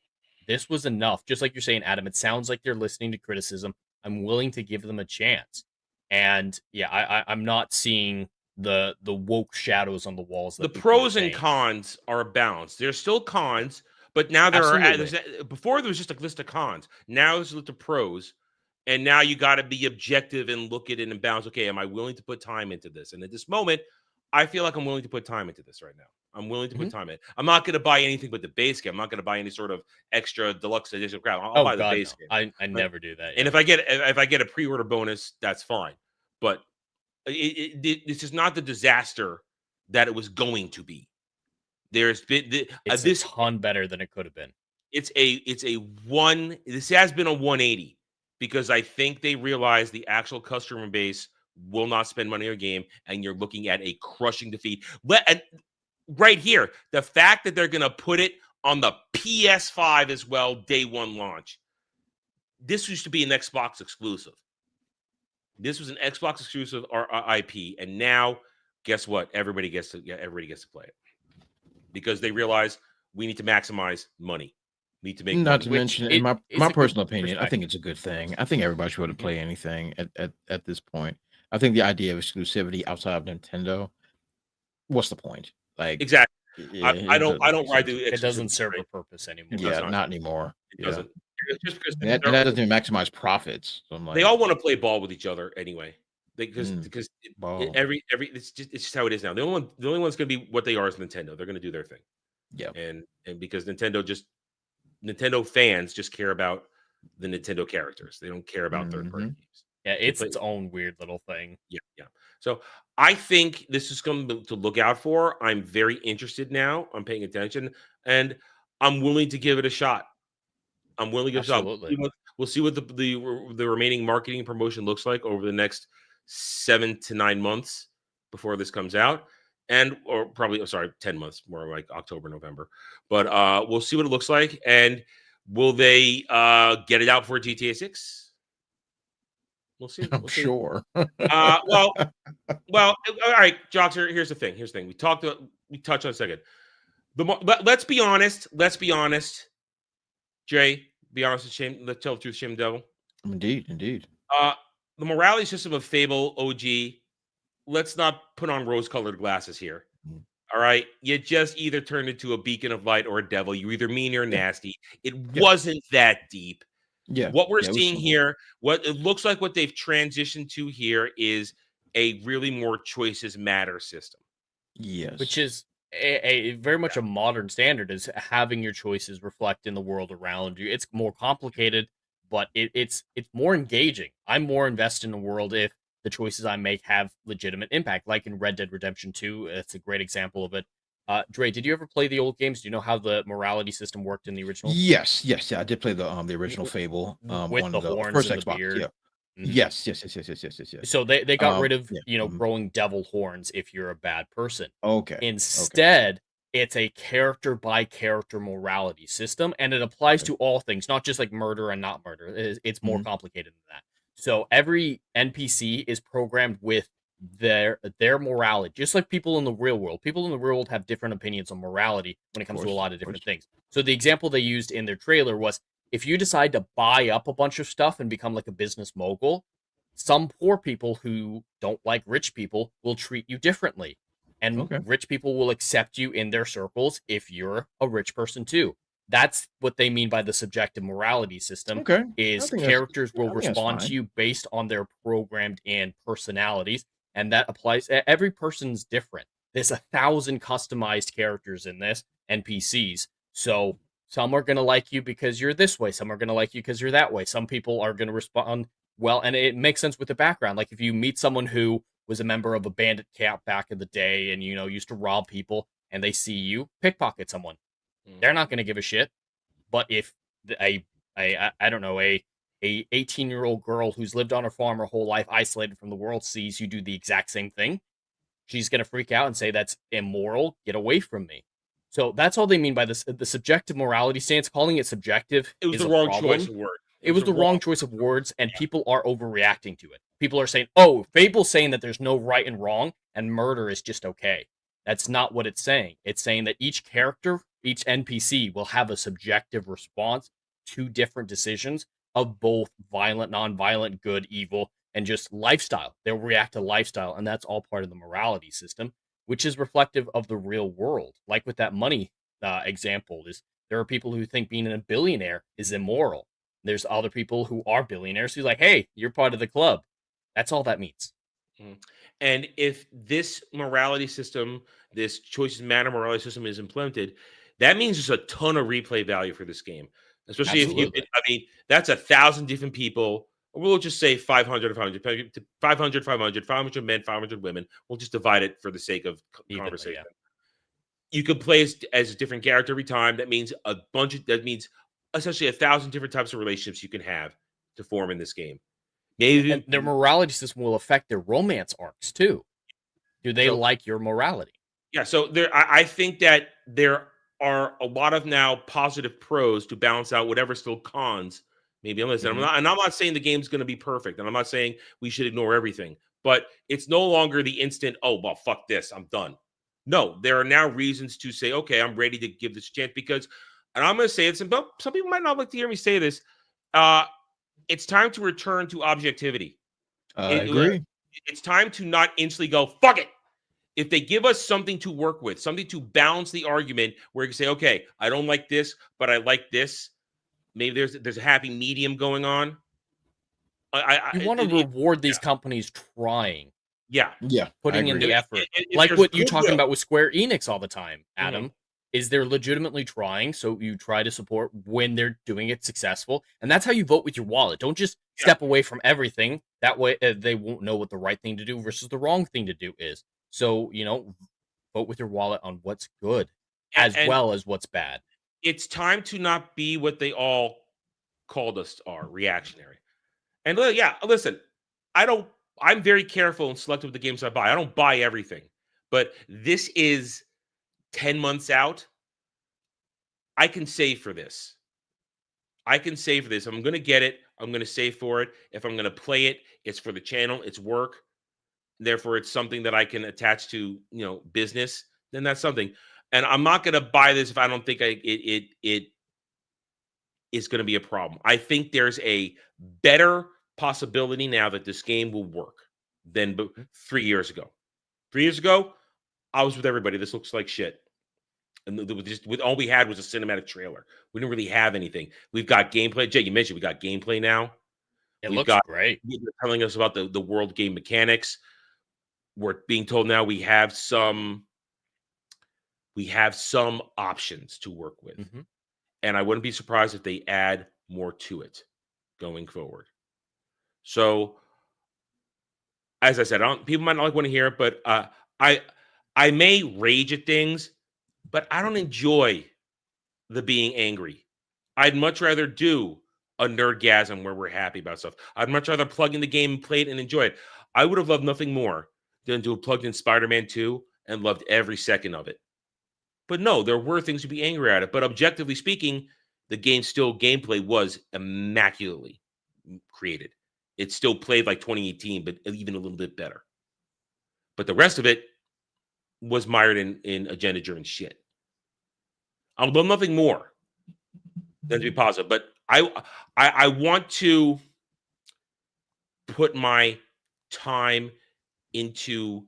this was enough. Just like you're saying, Adam, it sounds like they're listening to criticism. I'm willing to give them a chance. And yeah, I'm not seeing the woke shadows on the walls. The pros and cons are balanced. There's still cons, but now before there was just a list of cons. Now there's a list of pros. And now you got to be objective and look at it and balance. Okay, am I willing to put time into this? And at this moment, I feel like I'm willing to put time into this right now. I'm willing to put time in. I'm not going to buy anything but the base game. I'm not going to buy any sort of extra deluxe edition crap. I'll buy the base game. I never do that. And if I get a pre-order bonus, that's fine. But this is not the disaster that it was going to be. There's been it's a ton better than it could have been. This has been a 180. Because I think they realize the actual customer base will not spend money on a game, and you're looking at a crushing defeat. And right here, the fact that they're going to put it on the PS5 as well, day one launch. This used to be an Xbox exclusive. This was an Xbox exclusive or IP, and now, guess what? Everybody gets to play it because they realize we need to maximize money. need to make Not money. to Which mention, it in my is a good personal opinion, I perspective. think it's a good thing. I think everybody should be able to play anything at this point. I think the idea of exclusivity outside of Nintendo, what's the point? Like, Exactly. yeah, I it don't doesn't make ride sense. the It doesn't exclusivity serve a train. purpose anymore. It Yeah, does not anymore. It Yeah, doesn't. It's just because and that doesn't even maximize profits. So I'm they like, all want to play ball with each other anyway. Because ball. every it's just how it is now. The only one's going to be what they are is Nintendo. They're going to do their thing. Yeah. And because Nintendo fans just care about the Nintendo characters. They don't care about third party games. Yeah, it's its own weird little thing. Yeah. So I think this is something to look out for. I'm very interested now. I'm paying attention, and I'm willing to give it a shot. I'm willing to give it a shot. Absolutely. We'll see what the remaining marketing and promotion looks like over the next 7 to 9 months before this comes out, or probably 10 months, more like October, November. But we'll see what it looks like, and will they get it out for GTA 6? We'll see. I'm sure. Well, all right, Jocks. Here's the thing. We touched on it a second. Let's be honest. Jay, be honest with shame. Let's tell the truth, shame the devil. Indeed. The morality system of Fable OG. Let's not put on rose-colored glasses here. All right, you just either turned into a beacon of light or a devil. You're either mean or nasty. It wasn't that deep. Yeah. What we're seeing here, what it looks like, what they've transitioned to here is a really more choices matter system. Yes. Which is a very much a modern standard, is having your choices reflect in the world around you. It's more complicated, but it's more engaging. I'm more invested in the world if the choices I make have legitimate impact, like in Red Dead Redemption 2. It's a great example of it. Dre, did you ever play the old games? Do you know how the morality system worked in the original? Yes. Yeah, I did play the original Fable with on the the horns first and the Xbox. beard. Yeah. Yes. So they got rid of yeah. growing devil horns if you're a bad person. Okay. Instead, it's a character by character morality system, and it applies to all things, not just like murder and not murder. It's more complicated than that. So every NPC is programmed with their morality, just like people in the real world. People in the real world have different opinions on morality when it comes to a lot of different things. So the example they used in their trailer was, if you decide to buy up a bunch of stuff and become like a business mogul, some poor people who don't like rich people will treat you differently. And rich people will accept you in their circles if you're a rich person too. That's what they mean by the subjective morality system. Is characters will respond to you based on their programmed and personalities. And that applies. Every person's different. There's 1,000 customized characters in this, NPCs. So some are going to like you because you're this way. Some are going to like you because you're that way. Some people are going to respond well. And it makes sense with the background. Like if you meet someone who was a member of a bandit camp back in the day and, used to rob people, and they see you pickpocket someone, they're not going to give a shit. But if a 18-year-old girl who's lived on her farm her whole life, isolated from the world, sees you do the exact same thing, she's going to freak out and say, that's immoral. Get away from me. So that's all they mean by this. The subjective morality stance, calling it subjective, it was the wrong choice of word. It was the wrong choice of words, and people are overreacting to it. People are saying, oh, Fable's saying that there's no right and wrong, and murder is just okay. That's not what it's saying. It's saying that each character, each NPC will have a subjective response to different decisions of both violent, non-violent, good, evil, and just lifestyle. They'll react to lifestyle, and that's all part of the morality system, which is reflective of the real world. Like with that money example, there are people who think being a billionaire is immoral. There's other people who are billionaires who's like, hey, you're part of the club. That's all that means. And if this morality system, this choices matter morality system is implemented, that means there's a ton of replay value for this game. Especially if that's 1,000 different people. We'll just say 500 men, 500 women. We'll just divide it for the sake of conversation. Yeah. You could play as a different character every time. That means essentially 1,000 different types of relationships you can have to form in this game. Maybe and their morality system will affect their romance arcs too. Do they like your morality? Yeah. So I think that there are a lot of now positive pros to balance out whatever still cons. Maybe I'm not saying the game's going to be perfect, and I'm not saying we should ignore everything. But it's no longer the instant, oh well, fuck this, I'm done. No, there are now reasons to say, okay, I'm ready to give this a chance, because and I'm going to say it. Some people might not like to hear me say this. It's time to return to objectivity. I agree. It's time to not instantly go, fuck it. If they give us something to work with, something to balance the argument where you can say, okay, I don't like this, but I like this. Maybe there's a happy medium going on. You want to reward these companies trying. Yeah. Putting in the effort. Like what you're talking about with Square Enix all the time, Adam, is they're legitimately trying. So you try to support when they're doing it successful. And that's how you vote with your wallet. Don't just step away from everything. That way they won't know what the right thing to do versus the wrong thing to do is. So, vote with your wallet on what's good as well as what's bad. It's time to not be what they all called us are, reactionary. And listen, I'm very careful and selective with the games I buy. I don't buy everything. But this is 10 months out. I can save for this. I'm going to get it. I'm going to save for it. If I'm going to play it, it's for the channel. It's work. Therefore, it's something that I can attach to, business. Then that's something. And I'm not going to buy this if I don't think it is going to be a problem. I think there's a better possibility now that this game will work than 3 years ago. 3 years ago, I was with everybody. This looks like shit. And with all we had was a cinematic trailer. We didn't really have anything. We've got gameplay. Jay, you mentioned we got gameplay now. It looks great. They're telling us about the world game mechanics. We're being told now we have some options to work with. And I wouldn't be surprised if they add more to it going forward. So, as I said, people might not want to hear it, but I may rage at things, but I don't enjoy the being angry. I'd much rather do a nerdgasm where we're happy about stuff. I'd much rather plug in the game and play it and enjoy it. I would have loved nothing more than to have plugged in Spider-Man 2 and loved every second of it. But no, there were things to be angry at it. But objectively speaking, the gameplay was immaculately created. It still played like 2018, but even a little bit better. But the rest of it was mired in agenda-driven shit. I would love nothing more than to be positive. But I want to put my time into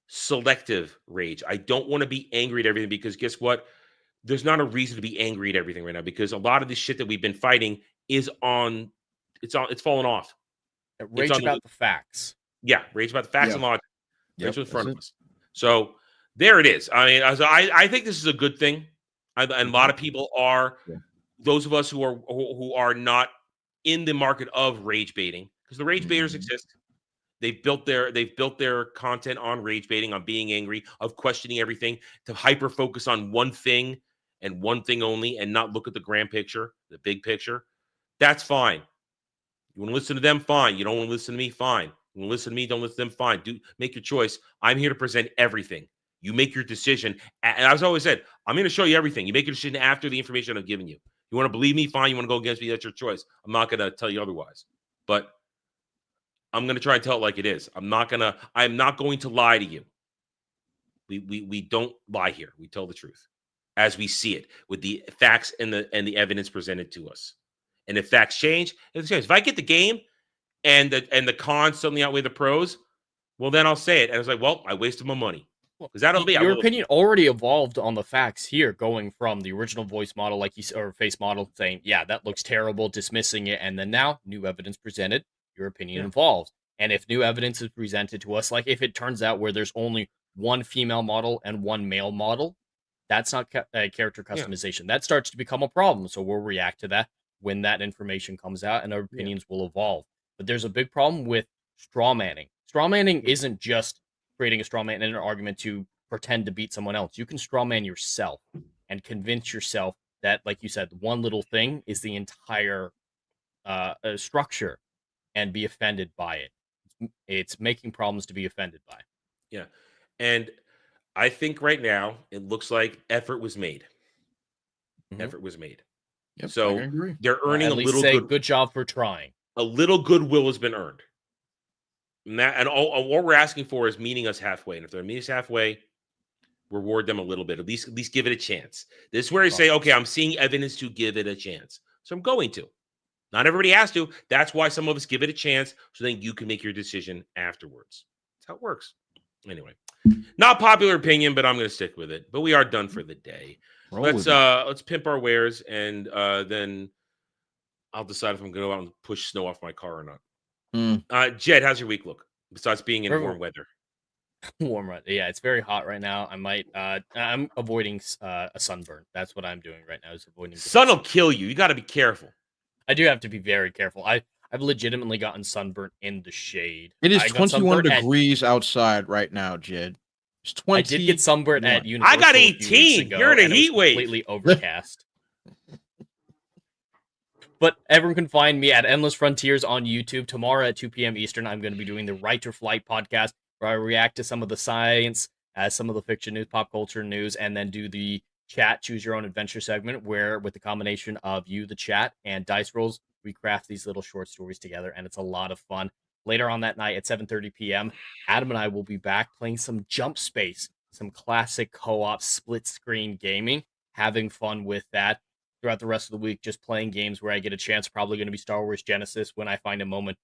selective rage. I don't want to be angry at everything because guess what? There's not a reason to be angry at everything right now because a lot of this shit that we've been fighting it's fallen off. Rage about the facts. Yeah, rage about the facts and logic. That's what's in front of us. So there it is. I mean, I think this is a good thing. And a lot of people are those of us who are not in the market of rage baiting because the rage baiters exist. They've built their content on rage baiting, on being angry, of questioning everything, to hyper focus on one thing and one thing only, and not look at the grand picture, the big picture. That's fine. You want to listen to them, fine. You don't want to listen to me, fine. You want to listen to me, don't listen to them, fine. Make your choice. I'm here to present everything. You make your decision. And I've always said, I'm going to show you everything. You make your decision after the information I've given you. You want to believe me, fine. You want to go against me, that's your choice. I'm not going to tell you otherwise. But I'm going to try and tell it like it is. I'm not going to lie to you. We don't lie here. We tell the truth as we see it with the facts and the evidence presented to us. And if facts change, if I get the game and the cons suddenly outweigh the pros, well, then I'll say it. And I was like, well, I wasted my money. Because that'll be your opinion already evolved on the facts here, going from the original voice model, like you said, or face model, saying, yeah, that looks terrible, dismissing it, and then now new evidence presented. Your opinion evolves. And if new evidence is presented to us, like if it turns out where there's only one female model and one male model, that's not character customization. That starts to become a problem. So we'll react to that when that information comes out and our opinions will evolve. But there's a big problem with straw manning. Straw manning isn't just creating a straw man in an argument to pretend to beat someone else. You can straw man yourself and convince yourself that, like you said, one little thing is the entire structure and be offended by it. It's making problems to be offended by. Yeah. And I think right now it looks like effort was made. Effort was made. Yep, so they're earning at least good job for trying. A little goodwill has been earned. And all we're asking for is meeting us halfway. And if they're meeting us halfway, reward them a little bit. At least give it a chance. This is where I say, okay, I'm seeing evidence to give it a chance, so I'm going to. Not everybody has to. That's why some of us give it a chance, so then you can make your decision afterwards. That's how it works. Anyway, not popular opinion, but I'm going to stick with it. But we are done for the day. Let's pimp our wares, and then I'll decide if I'm going to go out and push snow off my car or not. Jed, how's your week look? Besides being in warm weather. Warm weather. Yeah, it's very hot right now. I'm avoiding a sunburn. That's what I'm doing right now. Is avoiding sun will kill you. You got to be careful. I do have to be very careful. I've legitimately gotten sunburnt in the shade. It is 21 degrees outside right now, Jed. It's 20. I did get sunburnt at Universal. I got 18. You're in a heat wave. Completely overcast. But everyone can find me at Endless Frontiers on YouTube. Tomorrow at 2 p.m. Eastern, I'm going to be doing the Right to Flight podcast, where I react to some of the science, some of the fiction news, pop culture news, and then do the chat Choose Your Own Adventure segment, where with the combination of you, the chat, and dice rolls, we craft these little short stories together, and it's a lot of fun. Later on that night at 7:30 p.m., Adam and I will be back playing some Jump Space, some classic co-op split-screen gaming, having fun with that. Throughout the rest of the week, just playing games where I get a chance. Probably going to be Star Wars Genesis when I find a moment.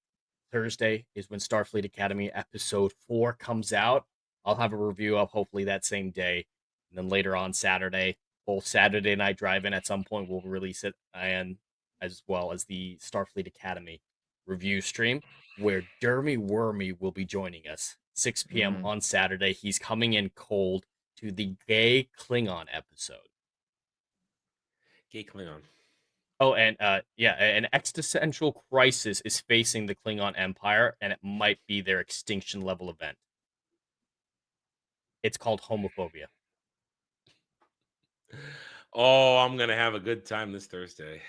Thursday is when Starfleet Academy Episode 4 comes out. I'll have a review up hopefully that same day. And then later on Saturday, both Saturday Night Drive-In at some point we'll release it, and as well as the Starfleet Academy review stream, where Dermy Wormy will be joining us 6 p.m. on Saturday. He's coming in cold to the gay Klingon episode. Gay Klingon. Oh, and an existential crisis is facing the Klingon Empire, and it might be their extinction level event. It's called homophobia. Oh, I'm going to have a good time this Thursday.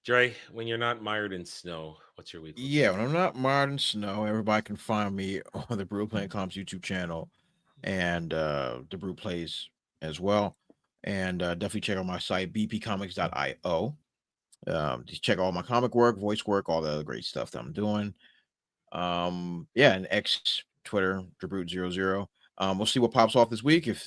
Dre, when you're not mired in snow, what's your week? Yeah, when I'm not mired in snow, everybody can find me on the Brew Playing Comps YouTube channel and the Brew Plays as well. And definitely check out my site, bpcomics.io. Just check all my comic work, voice work, all the other great stuff that I'm doing. And X, Twitter, Drabroot00. We'll see what pops off this week. If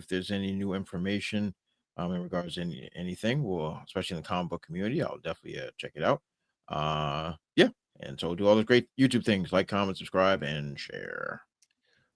there's any new information in regards to anything, especially in the comic book community, I'll definitely check it out. And so do all those great YouTube things, like, comment, subscribe, and share.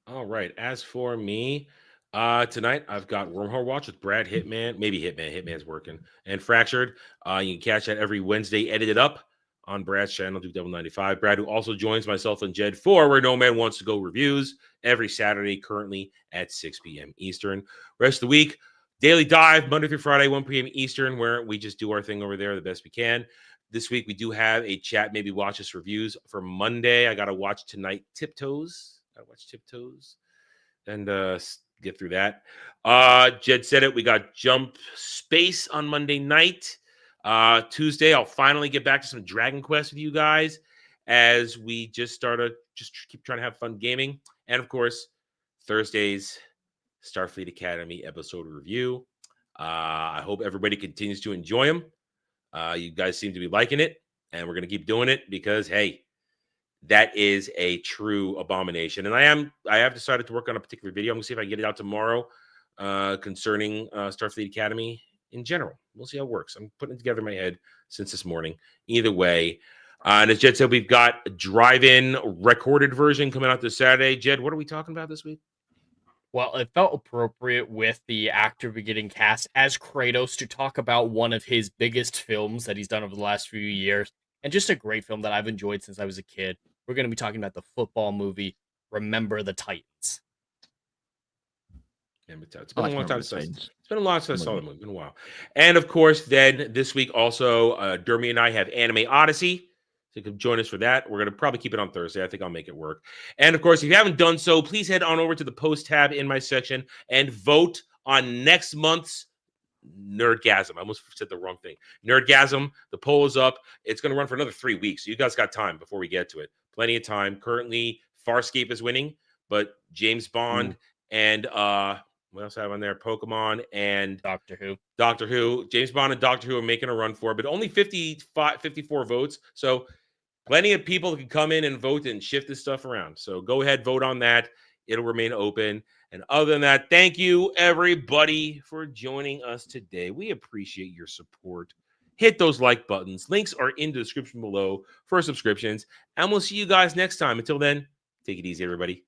All right. As for me, tonight I've got Wormhole Watch with Brad Hitman, maybe Hitman's working, and Fractured. You can catch that every Wednesday, edited up on Brad's channel, Duke Devil 95. Brad, who also joins myself and Jed for Where No Man Wants to Go reviews every Saturday, currently at 6 p.m. Eastern. Rest of the week, Daily Dive, Monday through Friday, 1 p.m. Eastern, where we just do our thing over there the best we can. This week, we do have a chat, maybe watch us reviews for Monday. I got to watch tonight Tiptoes. And get through that. Jed said it. We got Jump Space on Monday night. Tuesday, I'll finally get back to some Dragon Quest with you guys as we just keep trying to have fun gaming. And of course, Thursday's Starfleet Academy episode review. I hope everybody continues to enjoy them. You guys seem to be liking it, and we're going to keep doing it because, hey, that is a true abomination. And I have decided to work on a particular video. I'm going to see if I can get it out tomorrow concerning Starfleet Academy in general. We'll see how it works. I'm putting it together in my head since this morning. Either way. And as Jed said, we've got a drive-in recorded version coming out this Saturday. Jed, what are we talking about this week? Well, it felt appropriate with the actor getting cast as Kratos to talk about one of his biggest films that he's done over the last few years, and just a great film that I've enjoyed since I was a kid. We're going to be talking about the football movie, Remember the Titans. It's been a long time since I saw the movie. It's been a while. And of course, then this week also, Dermy and I have Anime Odyssey. So you can join us for that. We're going to probably keep it on Thursday. I think I'll make it work. And of course, if you haven't done so, please head on over to the post tab in my section and vote on next month's Nerdgasm. I almost said the wrong thing. Nerdgasm. The poll is up. It's going to run for another 3 weeks. So you guys got time before we get to it. Plenty of time. Currently, Farscape is winning, but James Bond and what else I have on there? Pokemon and Doctor Who. James Bond and Doctor Who are making a run for it, but only 54 votes. So plenty of people can come in and vote and shift this stuff around. So go ahead, vote on that. It'll remain open. And other than that, thank you, everybody, for joining us today. We appreciate your support. Hit those like buttons. Links are in the description below for subscriptions. And we'll see you guys next time. Until then, take it easy, everybody.